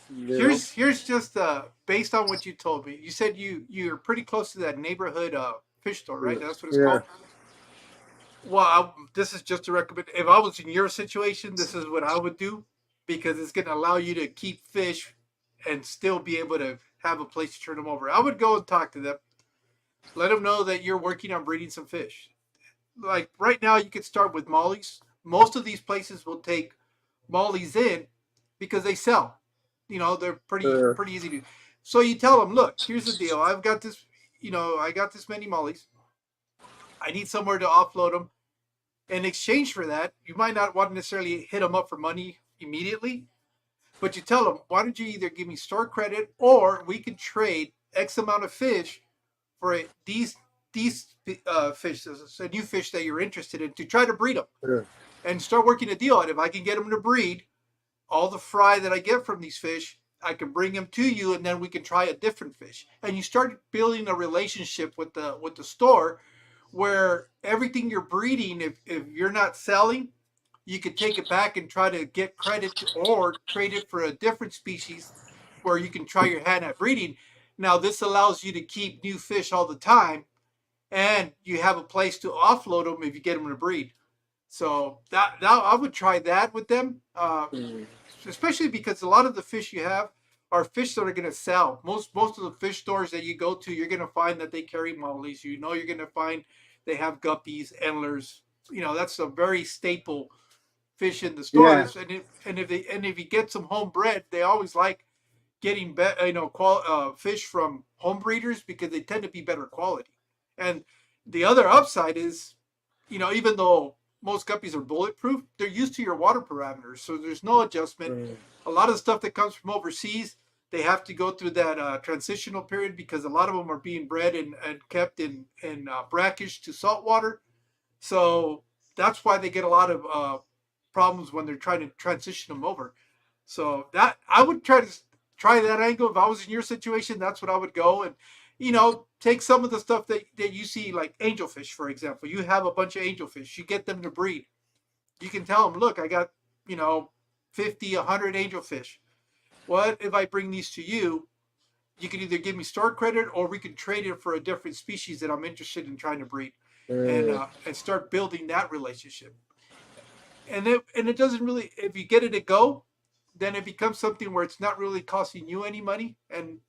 you know, here's just based on what you told me. You said you're pretty close to that neighborhood fish store, right? That's what it's yeah, called. Well, this is just a recommend. If I was in your situation, this is what I would do because it's going to allow you to keep fish and still be able to have a place to turn them over. I would go and talk to them, let them know that you're working on breeding some fish. Like right now, you could start with mollies. Most of these places will take mollies in because they sell. They're uh, pretty easy to. So you tell them, look, here's the deal. I've got this. I got this many mollies. I need somewhere to offload them. In exchange for that, you might not want to necessarily hit them up for money immediately, but you tell them, why don't you either give me store credit or we can trade X amount of fish for these fish, a new fish that you're interested in, to try to breed them uh, and start working a deal. And if I can get them to breed, all the fry that I get from these fish, I can bring them to you, and then we can try a different fish. And you start building a relationship with the store, where everything you're breeding, if you're not selling, you could take it back and try to get credit or trade it for a different species, where you can try your hand at breeding. Now this allows you to keep new fish all the time, and you have a place to offload them if you get them to breed. So that I would try that with them, especially because a lot of the fish you have are fish that are going to sell. Most of the fish stores that you go to, you're going to find that they carry mollies. You're going to find they have guppies, endlers. That's a very staple fish in the yeah, stores. And if you get some homebred, they always like getting fish from home breeders because they tend to be better quality. And the other upside is, even though most guppies are bulletproof, they're used to your water parameters, so there's no adjustment. Mm. A lot of the stuff that comes from overseas, they have to go through that transitional period because a lot of them are being bred and kept in brackish to salt water. So that's why they get a lot of problems when they're trying to transition them over. So that I would try that angle if I was in your situation. That's what I would go and take some of the stuff that you see like angelfish, for example. You have a bunch of angelfish. You get them to breed. You can tell them, look, I got 50, 100 angelfish. What if I bring these to you? You can either give me store credit or we can trade it for a different species that I'm interested in trying to breed, Mm. and start building that relationship. And it doesn't really, if you get it to go, then it becomes something where it's not really costing you any money. And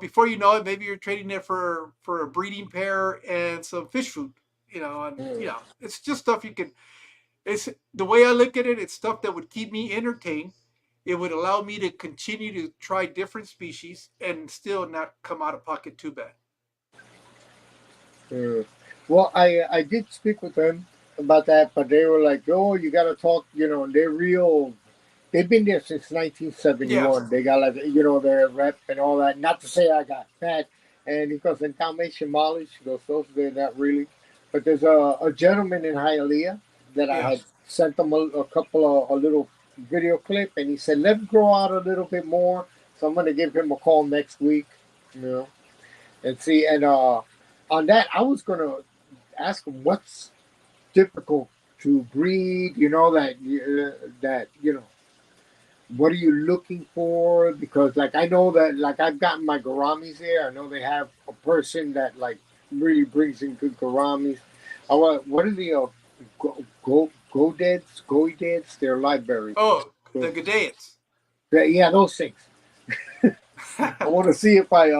before you know it, maybe you're trading it for a breeding pair and some fish food. And Mm. it's just stuff you can. It's the way I look at it. It's stuff that would keep me entertained. It would allow me to continue to try different species and still not come out of pocket too bad. Mm. Well, I did speak with them about that, but they were like, "Oh, you got to talk." They're real. They've been there since Yeah. 1971. They got like their rep and all that. Not to say I got fat, and because in Dalmatian mileage, those they're not really. But there's a gentleman in Hialeah that I Yeah. had sent them a couple of a little video clip, and he said, "Let him grow out a little bit more." So I'm gonna give him a call next week, you know, and see. And on that, I was gonna ask him what's difficult to breed. That what are you looking for? Because like I know that like I've gotten my garamis there. I know they have a person that like really brings in good garamis. I want what are the go deads? They're libraries. Oh, So, the Gadaeans. yeah, those things. I want to see if I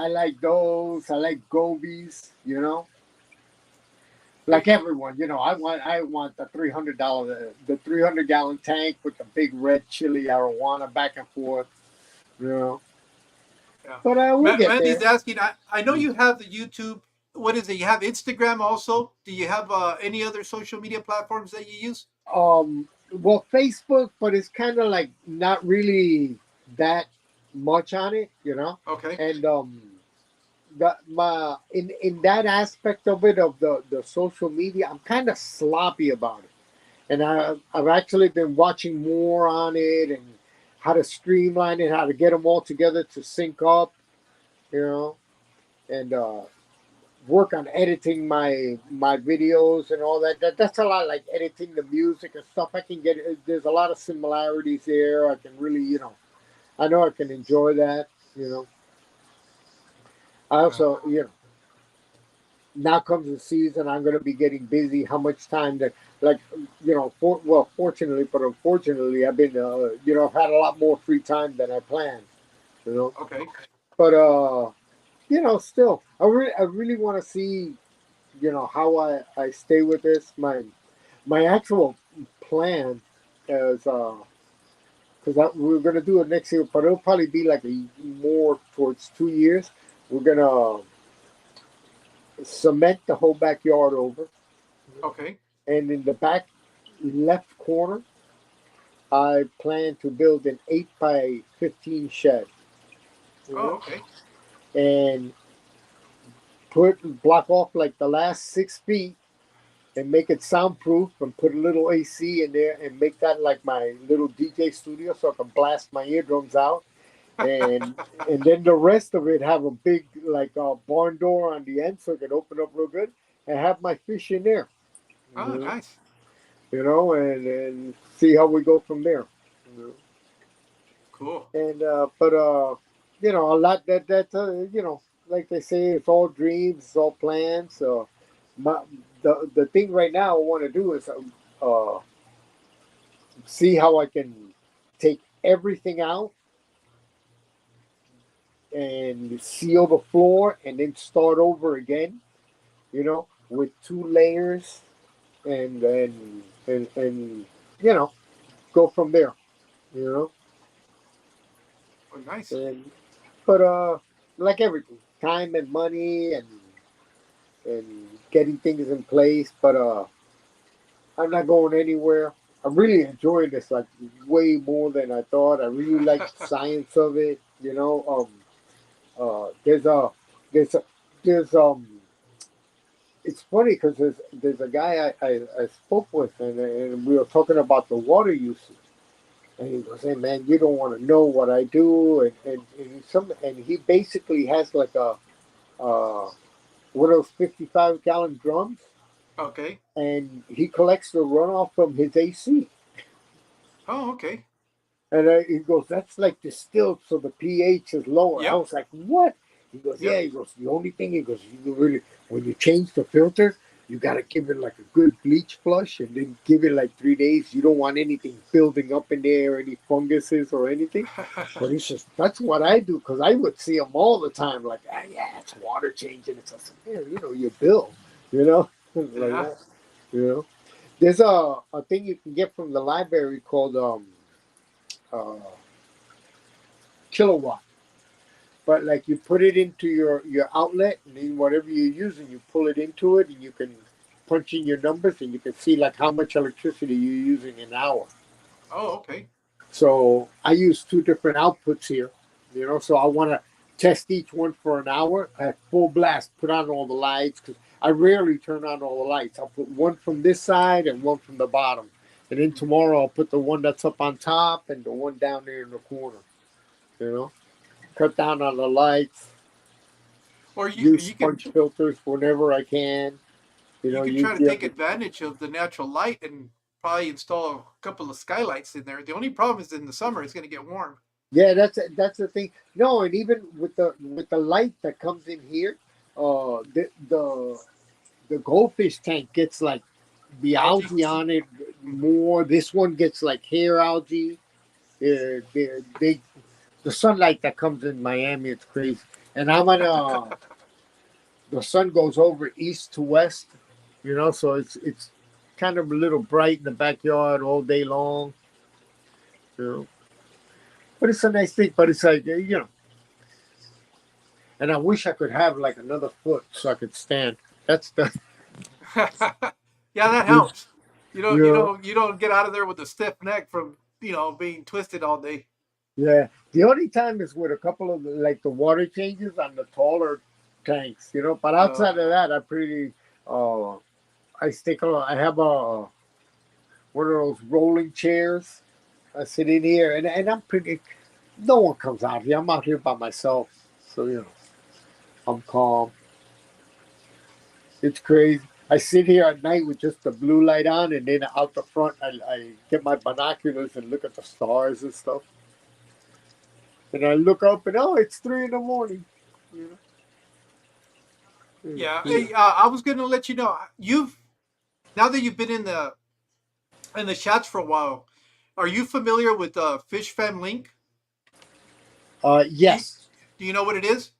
like those. I like gobies. Like everyone, I want the $300 the 300-gallon tank with the big red chili arowana back and forth. You know, Yeah. but we'll get Mandy's there. asking. I know you have the YouTube. What is it? You have Instagram also. Do you have any other social media platforms that you use? Well, Facebook, but it's kind of like not really that much on it. Okay. And in that aspect of it of the social media, I'm kind of sloppy about it. And I've actually been watching more on it and how to streamline it, how to get them all together to sync up, you know, and work on editing my videos and all that. That's a lot like editing the music and stuff. I can get there's a lot of similarities there. I can really, I know I can enjoy that. You know, I Yeah. also, now comes the season. I'm going to be getting busy. How much time that, like, fortunately, but unfortunately, I've been, I've had a lot more free time than I planned. You know, Okay. but still, I really want to see, how I stay with this. My actual plan is, because we're going to do it next year, but it'll probably be like more towards 2 years. We're gonna cement the whole backyard over. Okay. And in the back left corner, I plan to build an 8 by 15 shed, you Oh, know, okay. and block off like the last 6 feet and make it soundproof and put a little AC in there and make that like my little DJ studio so I can blast my eardrums out. And and then the rest of it have a big like barn door on the end so it can open up real good and have my fish in there. Oh, nice. And see how we go from there. You Cool. And but a lot like they say, it's all dreams, it's all plans. So my the thing right now I want to do is uh, see how I can take everything out and seal the floor and then start over again. With 2 layers and go from there. You know. Oh, nice. And but like everything, time and money and getting things in place. But I'm not going anywhere. I'm really enjoying this like way more than I thought. I really like the science of it. You know, there's a there's a there's it's funny because there's a guy I spoke with and we were talking about the water usage. And he goes, "Hey man, you don't want to know what I do." And he basically has like a one of those 55-gallon drums, Okay. and he collects the runoff from his AC. Oh, okay. And he goes, "That's like distilled, so the pH is lower." I Yep. was like, "What?" He goes, "Yeah." Yep. He goes, "The only thing," he goes, "you really when you change the filter, you got to give it like a good bleach flush, and then give it like 3 days. You don't want anything building up in there, any funguses or anything." But he says, "That's what I do because I would see them all the time. Like, ah, yeah, it's water changing." It's like, "Yeah, your bill, you know, like Yeah. that, you know." There's a thing you can get from the library called uh, kilowatt. But like you put it into your outlet, and then whatever you're using, you pull it into it, and you can punch in your numbers, and you can see like how much electricity you're using an hour. Oh, okay. So I use two different outputs here, So I want to test each one for an hour at full blast. Put on all the lights because I rarely turn on all the lights. I'll put one from this side and one from the bottom, and then tomorrow I'll put the one that's up on top and the one down there in the corner. You know, cut down on the lights. Or Use you could sponge filters whenever I can. try Use to the take other. advantage of the natural light and probably install a couple of skylights in there. The only problem is in the summer it's going to get warm. Yeah, that's the thing. No, and even with the light that comes in here, the goldfish tank gets like the Algae. algae on it Hmm. more. This one gets like hair algae. They the sunlight that comes in Miami, it's crazy. And I'm on the sun goes over east to west, so it's kind of a little bright in the backyard all day long, you know. But it's a nice thing. But it's like and I wish I could have like another foot so I could stand. That's the Yeah, that you helps. know You don't get out of there with a stiff neck from being twisted all day. yeah. The only time is with a couple of like the water changes on the taller tanks. But Uh, outside of that, I pretty uh I stick on. I have a one of those rolling chairs. I sit in here, and I'm pretty. No one comes out here. I'm out here by myself, so I'm calm. It's crazy. I sit here at night with just the blue light on, and then out the front, I get my binoculars and look at the stars and stuff. And I look up, and oh, it's 3 in the morning. You yeah. Yeah. Hey, I was going to let you know you've now that you've been in the chats for a while. Are you familiar with Fish Fam Link? Do you, Yes. do you know what it is?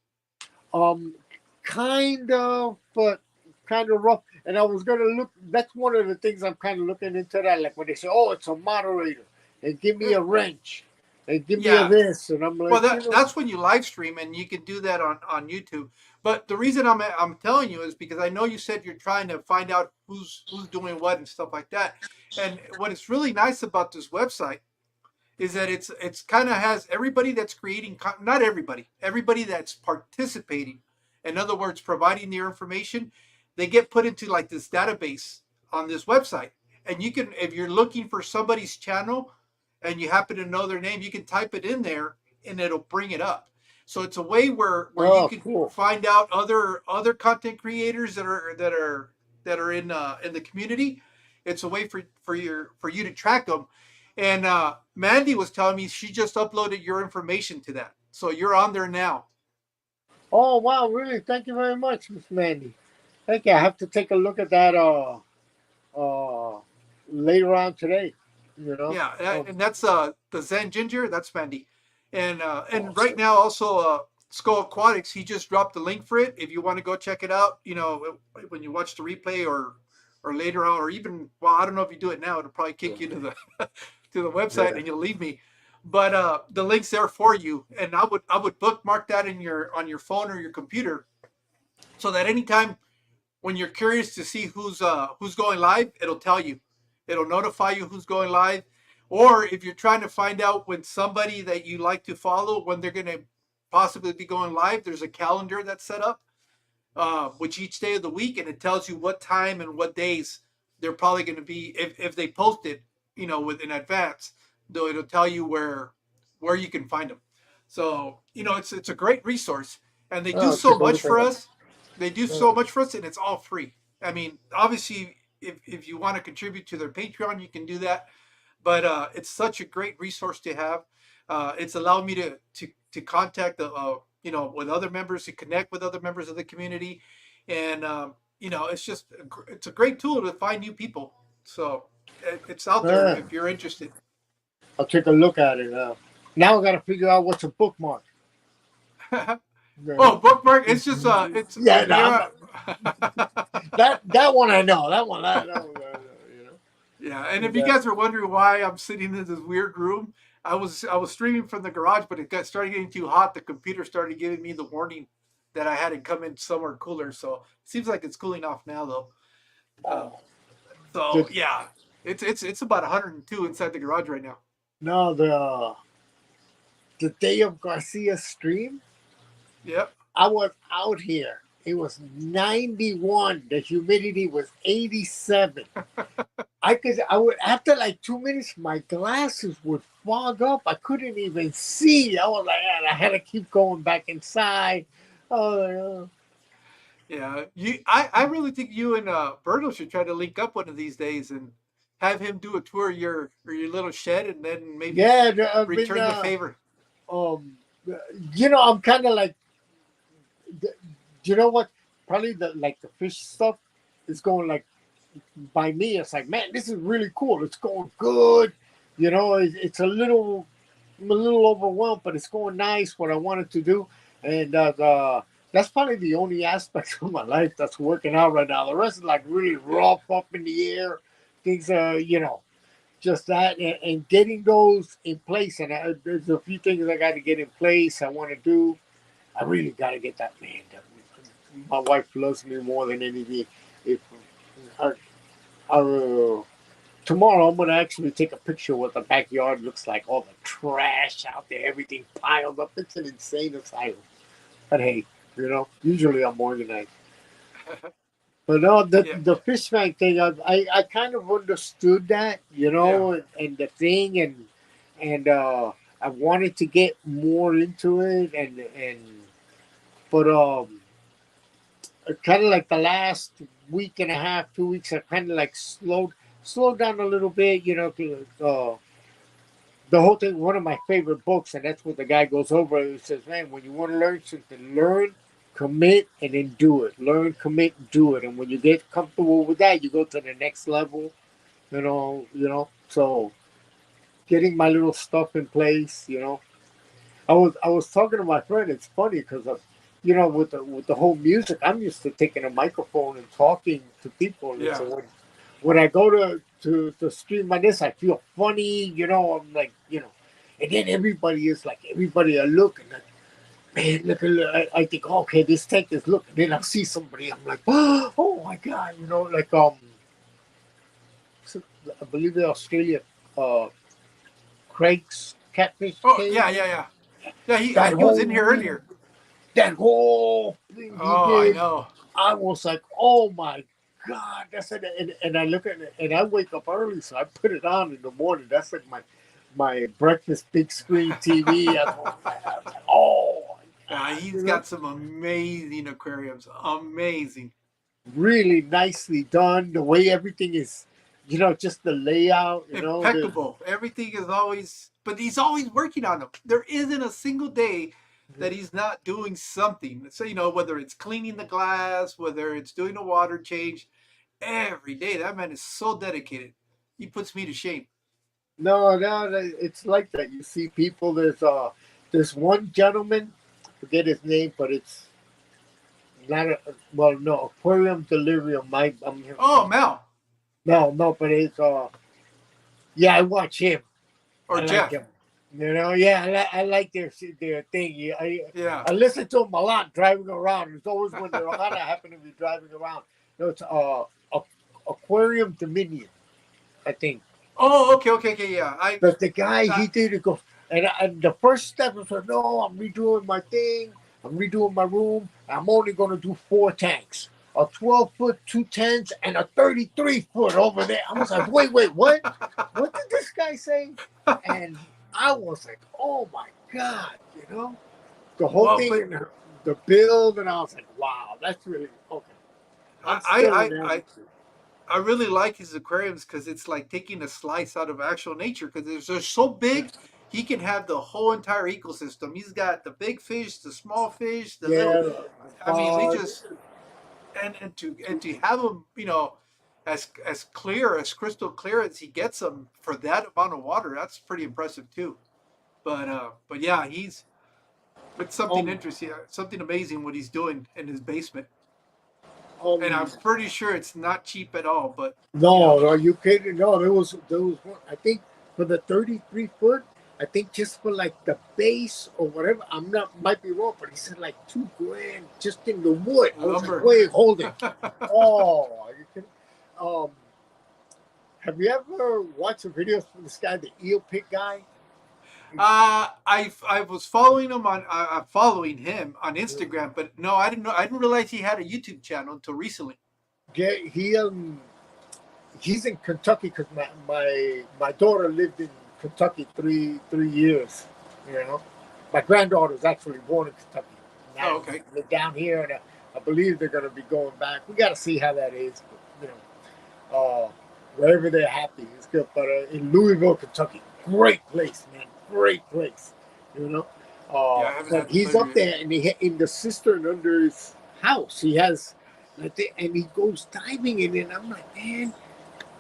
Um, kind of, but kind of rough. And I was gonna look. That's one of the things I'm kind of looking into. That like when they say, "Oh, it's a moderator," and give me Uh, a wrench, and give me a Yeah. this, and I'm Well, like, that's when you live stream, and you can do that on YouTube. But the reason I'm telling you is because I know you said you're trying to find out who's doing what and stuff like that. And what is really nice about this website is that it's kind of has everybody that's creating not everybody that's participating, in other words providing their information, they get put into like this database on this website. And you can, if you're looking for somebody's channel and you happen to know their name, you can type it in there and it'll bring it up. So it's a way where you "Oh, can cool." find out other content creators that are in the community. It's a way for you to track them. And Mandy was telling me she just uploaded your information to that, so you're on there now. Oh wow, really? Thank you very much, Miss Mandy. Thank you. I have to take a look at that uh later on today. You know. Yeah, Um, and that's the Zen Ginger. That's Mandy, and right awesome. now also Skull Aquatics. He just dropped the link for it. If you want to go check it out, when you watch the replay or later on, or even well, I don't know if you do it now. It'll probably kick you to the to the website Yeah. and you'll leave me. But the link's there for you, and I would bookmark that in your on your phone or your computer, so that anytime when you're curious to see who's going live, it'll tell you. It'll notify you who's going live. Or if you're trying to find out when somebody that you like to follow, when they're going to possibly be going live, there's a calendar that's set up, which each day of the week, and it tells you what time and what days they're probably going to be. If they post it, with in advance, though, it'll tell you where you can find them. So it's a great resource, and they do Oh, so take a much look at for it. us. They do so much for us, and it's all free. I mean, obviously, if you want to contribute to their Patreon, you can do that. But it's such a great resource to have. It's allowed me to contact with other members, to connect with other members of the community, and it's a great tool to find new people. So it's out there Uh, if you're interested. I'll take a look at it now. Now I got to figure out what's a bookmark. Oh, bookmark! It's just it's Yeah, we no, I'm are. not, that one I know. That one Yeah, and you if you know. guys are wondering why I'm sitting in this weird room, I was streaming from the garage, but it started getting too hot. The computer started giving me the warning that I had to come in somewhere cooler. So it seems like it's cooling off now, though. Um, Oh, so the, yeah, it's about 102 inside the garage right now. no, the day of Garcia's stream, Yep. I was out here. It was 91. The humidity was 87. I would after like 2 minutes, my glasses would fog up. I couldn't even see. I was like, I had to keep going back inside. Oh, Yeah, I really think you and Berto should try to link up one of these days and have him do a tour of your little shed, and then maybe yeah. I've been, return the favor. um, I'm kind of like, you know what? Probably the fish stuff is going like by me. It's like, man, this is really cool. It's going good. It's I'm a little overwhelmed, but it's going nice. What I wanted to do, and that's probably the only aspect of my life that's working out right now. The rest is like really rough up in the air. Things just that and getting those in place. And there's a few things I got to get in place. I want to do. I really got to get that man. My wife loves me more than anything. If her, her tomorrow, I'm gonna actually take a picture of what the backyard looks like. All the trash out there, everything piled up. It's an insane asylum. But hey, usually I'm organized. But no, the Yeah, the fish tank thing, I kind of understood that, yeah. and the thing, and I wanted to get more into it, and but kind of like the last week and a half, 2 weeks, I kind of like slowed down a little bit, the whole thing. One of my favorite books, and that's what the guy goes over. He says, "Man, when you want to learn something, learn, commit, and then do it. Learn, commit, do it. And when you get comfortable with that, you go to the next level. So getting my little stuff in place. I was talking to my friend. It's funny because with the whole music, I'm used to taking a microphone and talking to people. And Yeah. so when I go to stream like this, I feel funny. I'm like, and then everybody are looking like, man, look. I think, okay, this tank is looking. Then I see somebody, I'm like, oh my god, like so I believe in Australia, uh, Craig's catfish Oh, cave. yeah, yeah, yeah. Yeah, That he was in here whole earlier. that whole thing he Oh, I did, know. I was like, oh my god, that's it. And I look at it, and I wake up early, so I put it on in the morning. That's like my breakfast big screen TV. I was like, oh my Yeah, god, he's got some amazing aquariums. Amazing. really nicely done. The way everything is, just the layout. Impeccable. Everything is always, but he's always working on them. There isn't a single day that he's not doing something. So, whether it's cleaning the glass, whether it's doing a water change, every day. That man is so dedicated. He puts me to shame. No, it's like that. You see people. There's one gentleman, forget his name, but it's not a well, no, aquarium delirium. Oh, Mel No, but it's yeah, I watch him. or I like Jeff. him. Yeah, I like their thing. Yeah, Yeah. I listen to them a lot driving around. It's always when they're on. I happen to be driving around. No, it's Aquarium Dominion. I think. Oh, okay, yeah. But the guy, Uh, he did it go, and the first step was, no, I'm redoing my thing. I'm redoing my room. I'm only going to do 4 tanks, a 12-foot, 2 tents, and a 33-foot over there. I was like, wait, what? What did this guy say? And I was like, oh my God, the whole well, thing, but and the build, and I was like, wow, that's really okay. I'm still I enamored. I really like his aquariums because it's like taking a slice out of actual nature because they're so big. He can have the whole entire ecosystem. He's got the big fish, the small fish, the little. Yeah, I mean, they fog. just and to have them, as clear as crystal clear as he gets them for that amount of water. That's pretty impressive too. But yeah, it's something Um, interesting, something amazing what he's doing in his basement. And um, I'm pretty sure it's not cheap at all. But you know, No, are you kidding? No, there was one. I think for the 33 foot. I think just for like the base or whatever. I'm not might be wrong, but he said like 2 grand just in the wood. I was like, lumber. wait, hold it. Oh, are you kidding? Um, have you ever watched the videos from this guy, the eel pig guy? I was following him on I'm following him on Instagram, but no, I didn't know. I didn't realize he had a YouTube channel until recently. Yeah, he's in Kentucky because my daughter lived in Kentucky three years. You know, my granddaughter's actually born in Kentucky. Now Oh, okay. they're down here, and I believe they're going to be going back. We got to see how that is. But, wherever they're happy, it's good. But in Louisville, Kentucky, great place, man, great place. You know, Yeah, I haven't but had the he's pleasure up yet. there, and in the cistern under his house, he has. And he goes diving in it. And I'm like, man,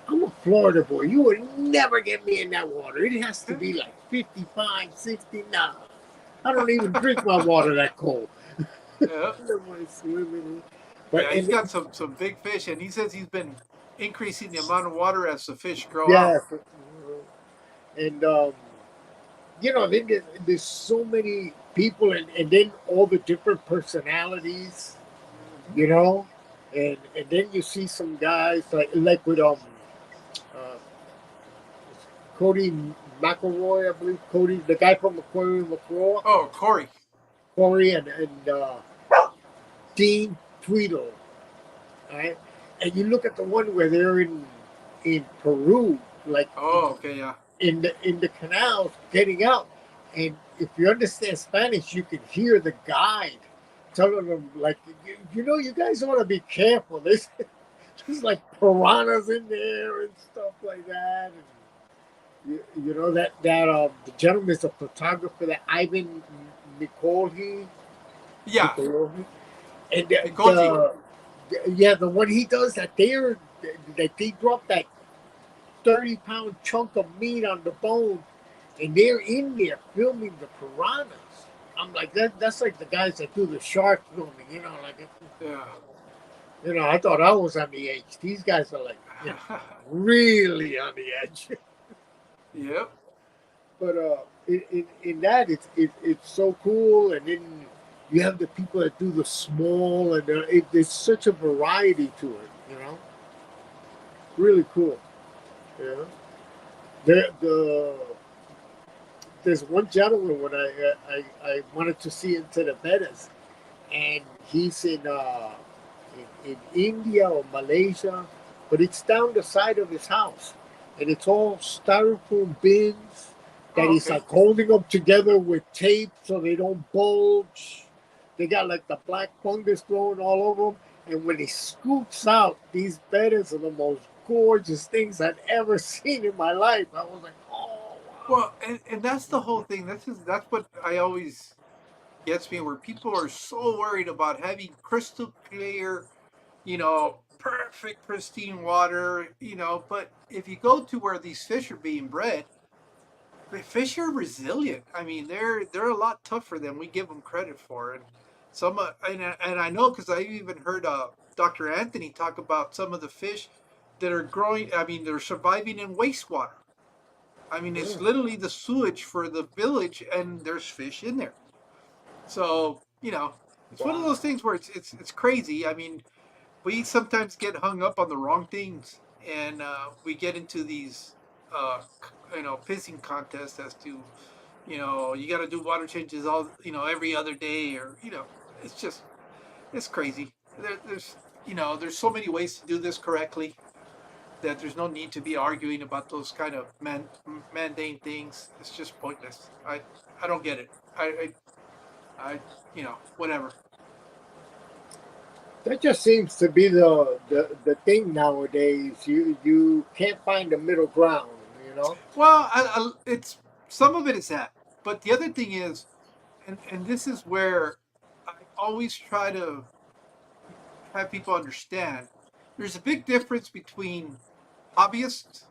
I'm a Florida boy. You would never get me in that water. It has to be like 55, 60. Nah, I don't even drink my water that cold. Yeah, I don't want to swim in it. But yeah, he's and got some big fish, and he says he's been increasing the amount of water as the fish grow out. yes, and then there's so many people, and then all the different personalities, Hmm. you know, and then you see some guys like with uh, Cody McElroy, I believe. Cody, the guy from Aquarium McCraw, Oh, Corey. Corey, and Dean Tweedle, right? And you look at the one where they're in Peru, like Oh, okay, yeah, in the canals getting out, and if you understand Spanish, you can hear the guide telling them like, you guys ought to be careful. There's like piranhas in there and stuff like that. And, you know that the gentleman is a photographer, that Ivan Nikolhi, yeah. Nikolhi, and Mikoji. yeah, the one he does that they drop that 30-pound chunk of meat on the bone, and they're in there filming the piranhas. I'm like that's like the guys that do the shark filming, like Yeah. I thought I was on the edge. These guys are like, really on the edge. Yep. But in that, it's so cool, and then you have the people that do the small, and there's such a variety to it. Really cool. Yeah. There's one gentleman when I wanted to see into the bettas, and he's in India or Malaysia, but it's down the side of his house, and it's all styrofoam bins that Oh, he's okay. like holding them together with tape so they don't bulge. They got like the black fungus growing all over them, and when he scoops out, these bettas are the most gorgeous things I've ever seen in my life. I was like, oh wow. Well, and that's the whole thing. That's what I always gets me, where people are so worried about having crystal clear, perfect pristine water, but if you go to where these fish are being bred, the fish are resilient. I mean, they're a lot tougher than we give them credit for. And and I know because I even heard Dr. Anthony talk about some of the fish that are growing. I mean, they're surviving in wastewater. I mean, it's Yeah. literally the sewage for the village, and there's fish in there. So it's one of Wow. those things where it's crazy. I mean, we sometimes get hung up on the wrong things. and we get into these pissing contests as to you got to do water changes all every other day, or it's just it's crazy. There's so many ways to do this correctly that there's no need to be arguing about those kind of mundane things. It's just pointless. I don't get it. I whatever. That just seems to be the thing nowadays. You can't find a middle ground. You know. Well, it's some of it is that, but the other thing is, and this is where I always try to have people understand. There's a big difference between hobbyists,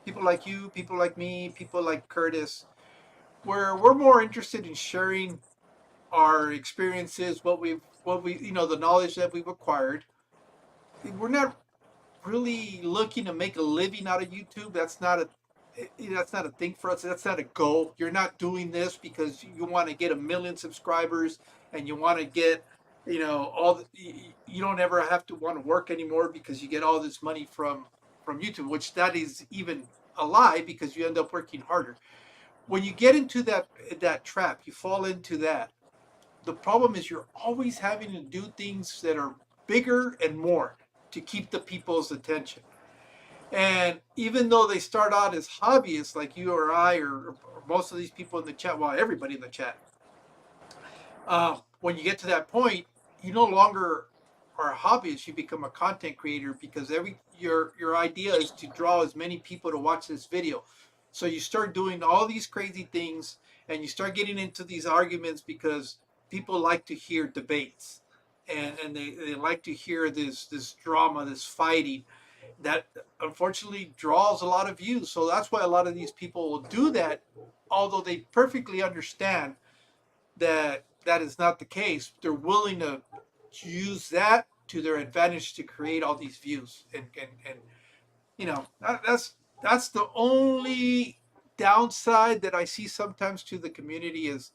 people like you, people like me, people like Curtis, where we're more interested in sharing our experiences, what we the knowledge that we've acquired. We're not really looking to make a living out of YouTube. That's not a thing for us. That's not a goal. You're not doing this because you want to get 1 million subscribers and you want to get all you don't ever have to want to work anymore because you get all this money from YouTube, which that is even a lie because you end up working harder. When you get into that trap, you fall into that. The problem is you're always having to do things that are bigger and more to keep the people's attention. And even though they start out as hobbyists like you or I or most of these people in the chat, well, everybody in the chat, when you get to that point, you no longer are a hobbyist. You become a content creator because your idea is to draw as many people to watch this video. So you start doing all these crazy things, and you start getting into these arguments because people like to hear debates, and they like to hear this drama, this fighting that unfortunately draws a lot of views. So that's why a lot of these people will do that, although they perfectly understand that that is not the case. They're willing to use that to their advantage to create all these views, and that's the only downside that I see sometimes to the community is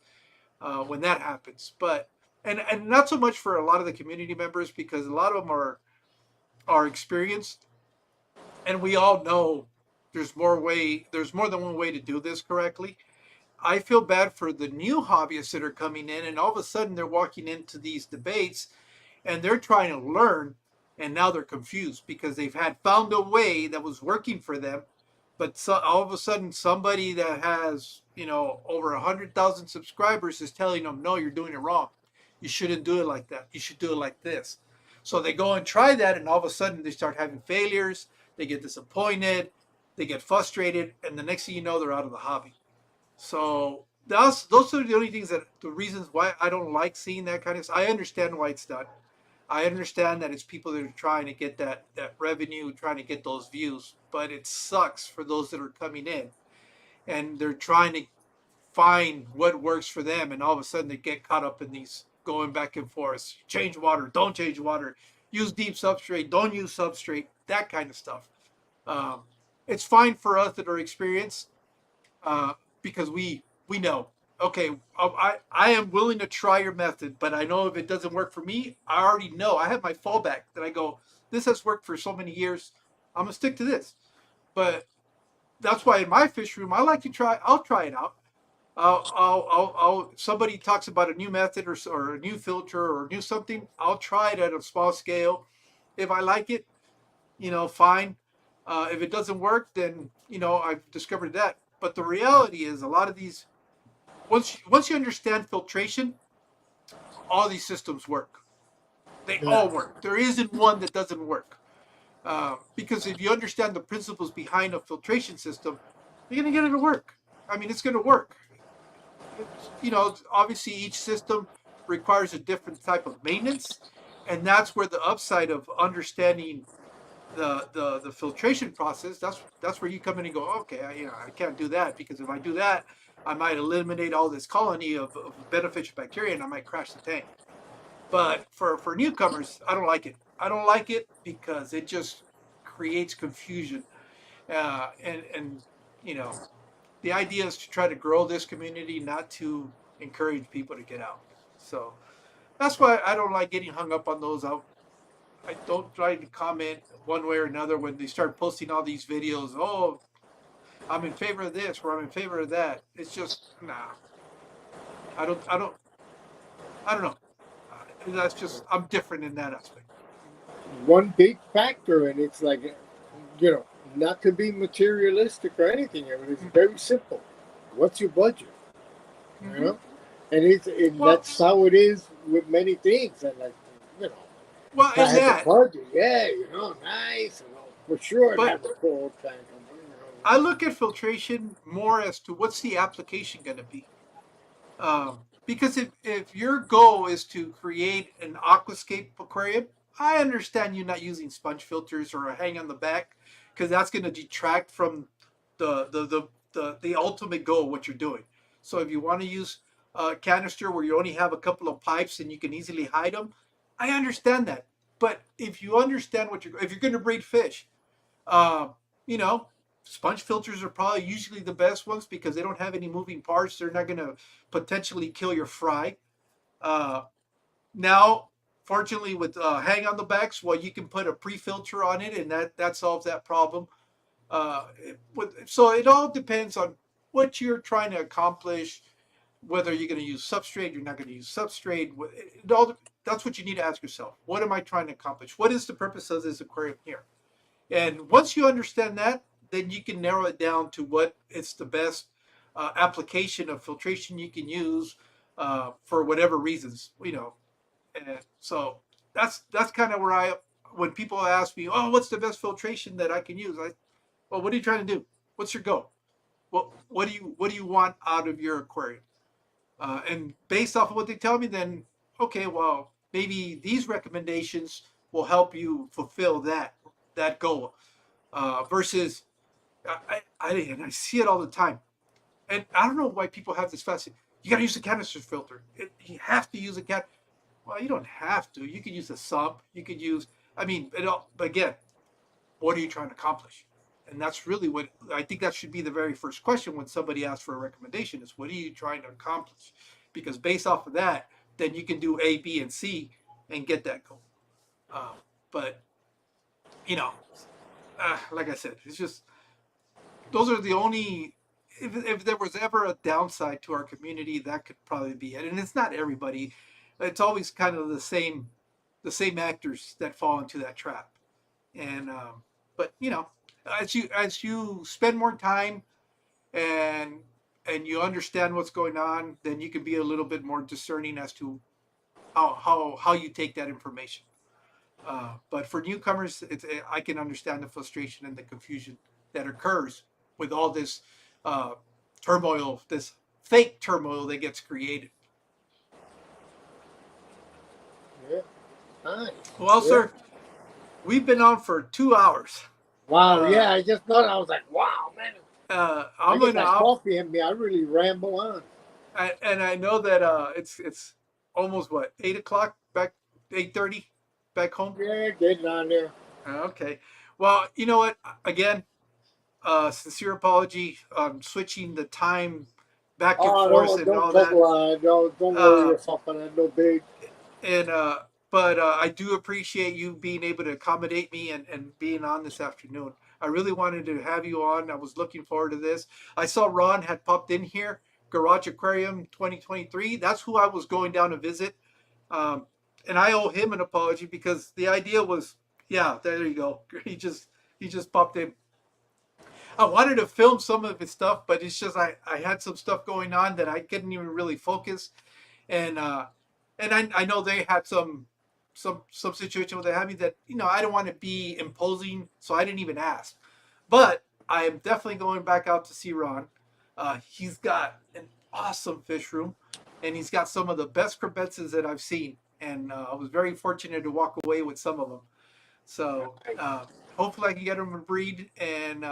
when that happens. But and not so much for a lot of the community members because a lot of them are experienced, and we all know there's more than one way to do this correctly. I feel bad for the new hobbyists that are coming in, and all of a sudden they're walking into these debates and they're trying to learn, and now they're confused because they've had found a way that was working for them, but all of a sudden somebody that has over 100,000 subscribers is telling them, no, you're doing it wrong. You shouldn't do it like that. You should do it like this. So they go and try that, and all of a sudden they start having failures. They get disappointed. They get frustrated, and the next thing you know, they're out of the hobby. So those are the only things the reasons why I don't like seeing that kind of stuff. I understand why it's done. I understand that it's people that are trying to get that revenue, trying to get those views, but it sucks for those that are coming in and they're trying to find what works for them, and all of a sudden they get caught up in these going back and forth. Change water, don't change water. Use deep substrate, don't use substrate. That kind of stuff. Um, it's fine for us that are experienced uh, because we know. Okay, I am willing to try your method, but I know if it doesn't work for me, I already know. I have my fallback that I go. This has worked for so many years. I'm gonna stick to this. But that's why in my fish room, I like to try. I'll try it out. Somebody talks about a new method or a new filter or new something. I'll try it at a small scale. If I like it, fine. If it doesn't work, then I've discovered that. But the reality is, a lot of these once you understand filtration, all these systems work. They Yeah. all work. There isn't one that doesn't work. Because if you understand the principles behind a filtration system, you're gonna get it to work. I mean, it's gonna work. Obviously each system requires a different type of maintenance, and that's where the upside of understanding the filtration process. That's where you come in and go, okay, I can't do that because if I do that, I might eliminate all this colony of beneficial bacteria and I might crash the tank. But for newcomers, I don't like it. I don't like it because it just creates confusion. And you know, the idea is to try to grow this community, not to encourage people to get out. So that's why I don't like getting hung up on those. I don't try to comment one way or another when they start posting all these videos. Oh, I'm in favor of this or I'm in favor of that. It's just nah. I don't. I don't. I don't know. That's just I'm different in that aspect. One big factor, and it's like, you know, not to be materialistic or anything. I mean, it's very simple. What's your budget? You Mm-hmm. know, and Well, that's how it is with many things. And like, you know, well, if I in had the that, budget, yeah, you know, nice, you know, for sure, I'd but have a full tank of, you I look at filtration more as to what's the application going to be. Because if your goal is to create an aquascape aquarium, I understand you not using sponge filters or a hang on the back because that's going to detract from the ultimate goal of what you're doing. So if you want to use a canister where you only have a couple of pipes and you can easily hide them, I understand that. But if you understand what you're if you're going to breed fish, uh, you know, sponge filters are probably usually the best ones because they don't have any moving parts. They're not going to potentially kill your fry. Uh, now, fortunately, with hang on the backs, well, you can put a pre-filter on it, and that solves that problem. So it all depends on what you're trying to accomplish. Whether you're going to use substrate, you're not going to use substrate. That's what you need to ask yourself. What am I trying to accomplish? What is the purpose of this aquarium here? And once you understand that, then you can narrow it down to what is the best application of filtration you can use for whatever reasons, you know. And so that's kind of where when people ask me, oh, what's the best filtration that I can use? Well, what are you trying to do? What's your goal? What do you want out of your aquarium? And based off of what they tell me, then okay, well, maybe these recommendations will help you fulfill that goal versus and I see it all the time, and I don't know why people have this fascination. You got to use a canister filter. You have to use a cat. Well, you don't have to. You could use a sump. You could use. I mean, but again, what are you trying to accomplish? And that's really what I think that should be the very first question when somebody asks for a recommendation is what are you trying to accomplish? Because based off of that, then you can do A, B, and C and get that goal. Um, but you know, like I said, it's just those are the only if there was ever a downside to our community that could probably be it, and it's not everybody. It's always kind of the same actors that fall into that trap. And but you know, as you spend more time and you understand what's going on, then you can be a little bit more discerning as to how you take that information. But for newcomers, I can understand the frustration and the confusion that occurs with all this uh, turmoil, this fake turmoil that gets created. know, yeah, nice, Well, yeah. sir, we've been on for 2 hours. Wow, Uh, yeah, I just thought I was like, wow, man. I I'm get gonna, that coffee in me, I really ramble on. and I know that it's almost what 8 o'clock back, 8:30 back home. Yeah, getting on there. Okay, well, you know what? Again, sincere apology on switching the time back and Oh, forth and don't all that. trouble, don't worry Uh, yourself on that, no big. and but I do appreciate you being able to accommodate me and being on this afternoon. I really wanted to have you on. I was looking forward to this. I saw Ron had popped in here, Garage Aquarium 2023. That's who I was going down to visit. Um, and I owe him an apology because the idea was, yeah, there you go. He just popped in. I wanted to film some of his stuff, but it's just I had some stuff going on that I couldn't even really focus. And I know they had some situation where they had me that I don't want to be imposing, so I didn't even ask. But I am definitely going back out to see Ron. He's got an awesome fish room, and he's got some of the best crevences that I've seen. And I was very fortunate to walk away with some of them. So hopefully I can get them to breed, and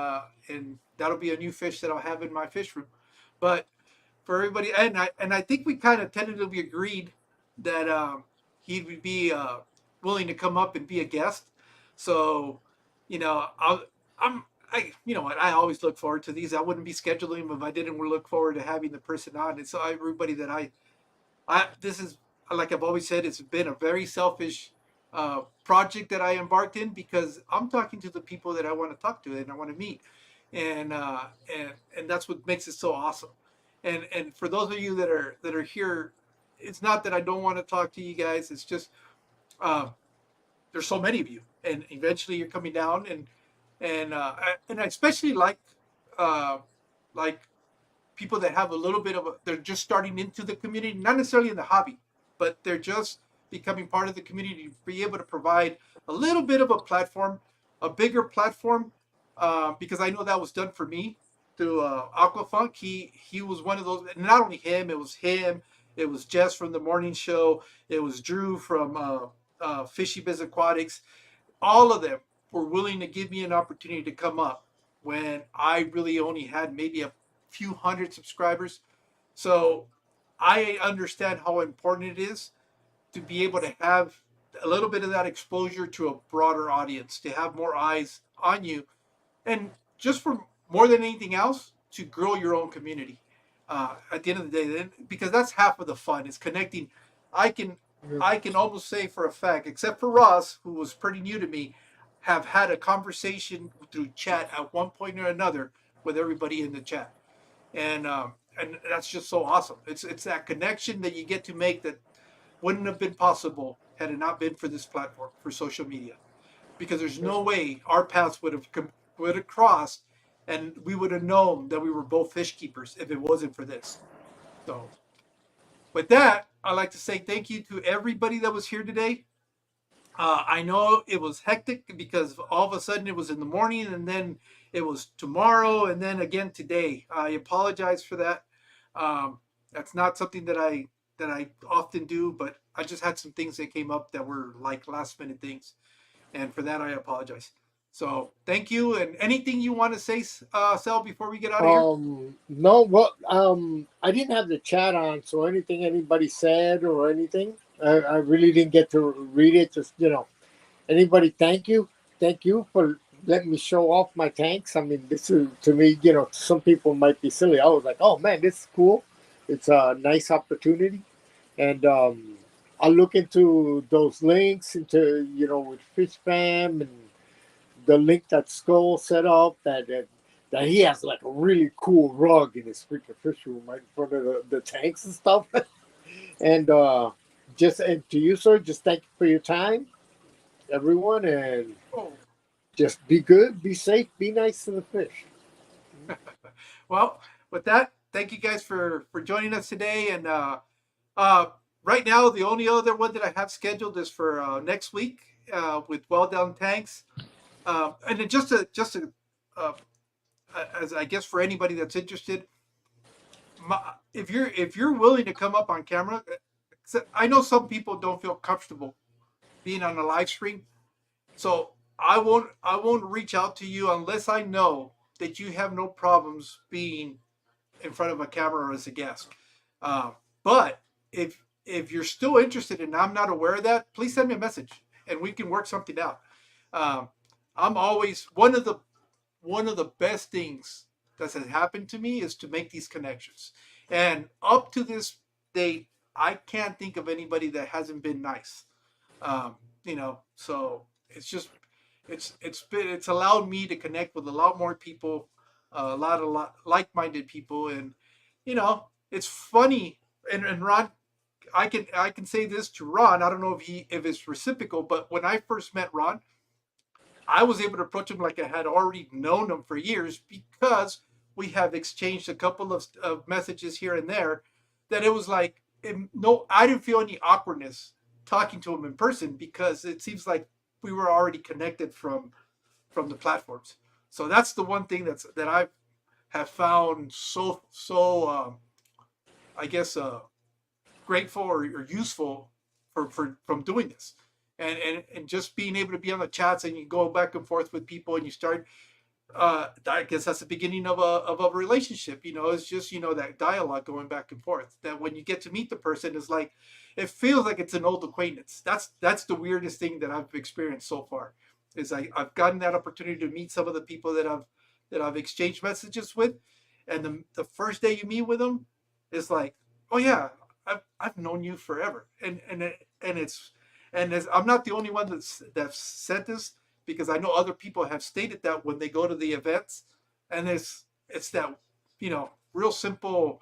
that'll be a new fish that I'll have in my fish room. But for everybody, and I think we kind of tentatively agreed that he would be willing to come up and be a guest. So I'm I you know what I always look forward to these. I wouldn't be scheduling them if I didn't look forward to having the person on. And so everybody that I this is like I've always said, it's been a very selfish project that I embarked in, because I'm talking to the people that I want to talk to and I want to meet, and and that's what makes it so awesome. And for those of you that are here, it's not that I don't want to talk to you guys. It's just uh, there's so many of you, and eventually you're coming down, and I especially uh, like people that have a little bit of they're just starting into the community, not necessarily in the hobby, but they're just becoming part of the community to be able to provide a little bit of a platform, a bigger platform, because I know that was done for me through Aquafunk. He was one of those. And not only him, it was Jess from the morning show, it was Drew from Fishy Biz Aquatics. All of them were willing to give me an opportunity to come up when I really only had maybe a few hundred subscribers. So I understand how important it is to be able to have a little bit of that exposure to a broader audience, to have more eyes on you, and just for more than anything else, to grow your own community. At the end of the day, then, because that's half of the fun is connecting. I can I can almost say for a fact, except for Ross, who was pretty new to me, have had a conversation through chat at one point or another with everybody in the chat, and that's just so awesome. It's that connection that you get to make that wouldn't have been possible had it not been for this platform, for social media, because there's no way our paths would have crossed, and we would have known that we were both fish keepers if it wasn't for this. So with that, I'd like to say thank you to everybody that was here today. I know it was hectic because all of a sudden it was in the morning, and then it was tomorrow, and then again today. I apologize for that. That's not something that I often do, but I just had some things that came up that were like last minute things, and for that I apologize. So thank you. And anything you want to say, Sal, before we get out of here? No, well, I didn't have the chat on, so anything anybody said or anything, I really didn't get to read it. Just anybody, thank you for letting me show off my tanks. I mean, this is to me, some people might be silly. I was like, oh man, this is cool. It's a nice opportunity, and I'll look into those links into with Fish Fam and the link that Skull set up that he has like a really cool rug in his freaking fish room right in front of the tanks and stuff. And and to you, sir, just thank you for your time, everyone, and Oh, just be good, be safe, be nice to the fish. well, with that, thank you guys for joining us today. And uh, right now, the only other one that I have scheduled is for next week with Well Down Tanks. And then uh, as I guess for anybody that's interested, if you're willing to come up on camera, I know some people don't feel comfortable being on a live stream, so I won't reach out to you unless I know that you have no problems being in front of a camera or as a guest. But if you're still interested and I'm not aware of that, please send me a message and we can work something out. Um, I'm always one of the best things that has happened to me is to make these connections. And up to this date, I can't think of anybody that hasn't been nice. So it's just it's allowed me to connect with a lot more people, a lot like-minded people, and it's funny. And Ron, I can say this to Ron. I don't know if it's reciprocal, but when I first met Ron, I was able to approach him like I had already known him for years because we have exchanged a couple of messages here and there. That it was like, no, I didn't feel any awkwardness talking to him in person because it seems like we were already connected from the platforms. So that's the one thing that I have found I guess grateful or useful from doing this, and just being able to be on the chats and you go back and forth with people and you start. I guess that's the beginning of a relationship. It's just that dialogue going back and forth. That when you get to meet the person is like, it feels like it's an old acquaintance. That's the weirdest thing that I've experienced so far. Is I've gotten that opportunity to meet some of the people that I've exchanged messages with, and the first day you meet with them is like, oh yeah, I've known you forever, and And I'm not the only one that's said this, because I know other people have stated that when they go to the events, and it's that, real simple,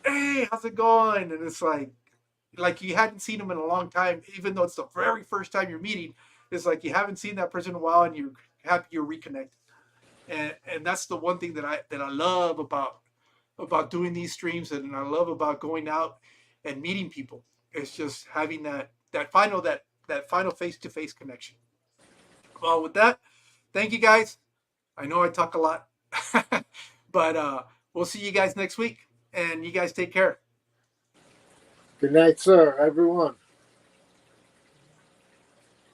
hey, how's it going? And it's like you hadn't seen them in a long time, even though it's the very first time you're meeting. It's like you haven't seen that person in a while, and you're happy you're reconnected. And that's the one thing that I love about doing these streams, and I love about going out and meeting people. It's just having that final face to face connection. Well, with that, thank you guys. I know I talk a lot, but we'll see you guys next week, and you guys take care. Good night, sir, everyone.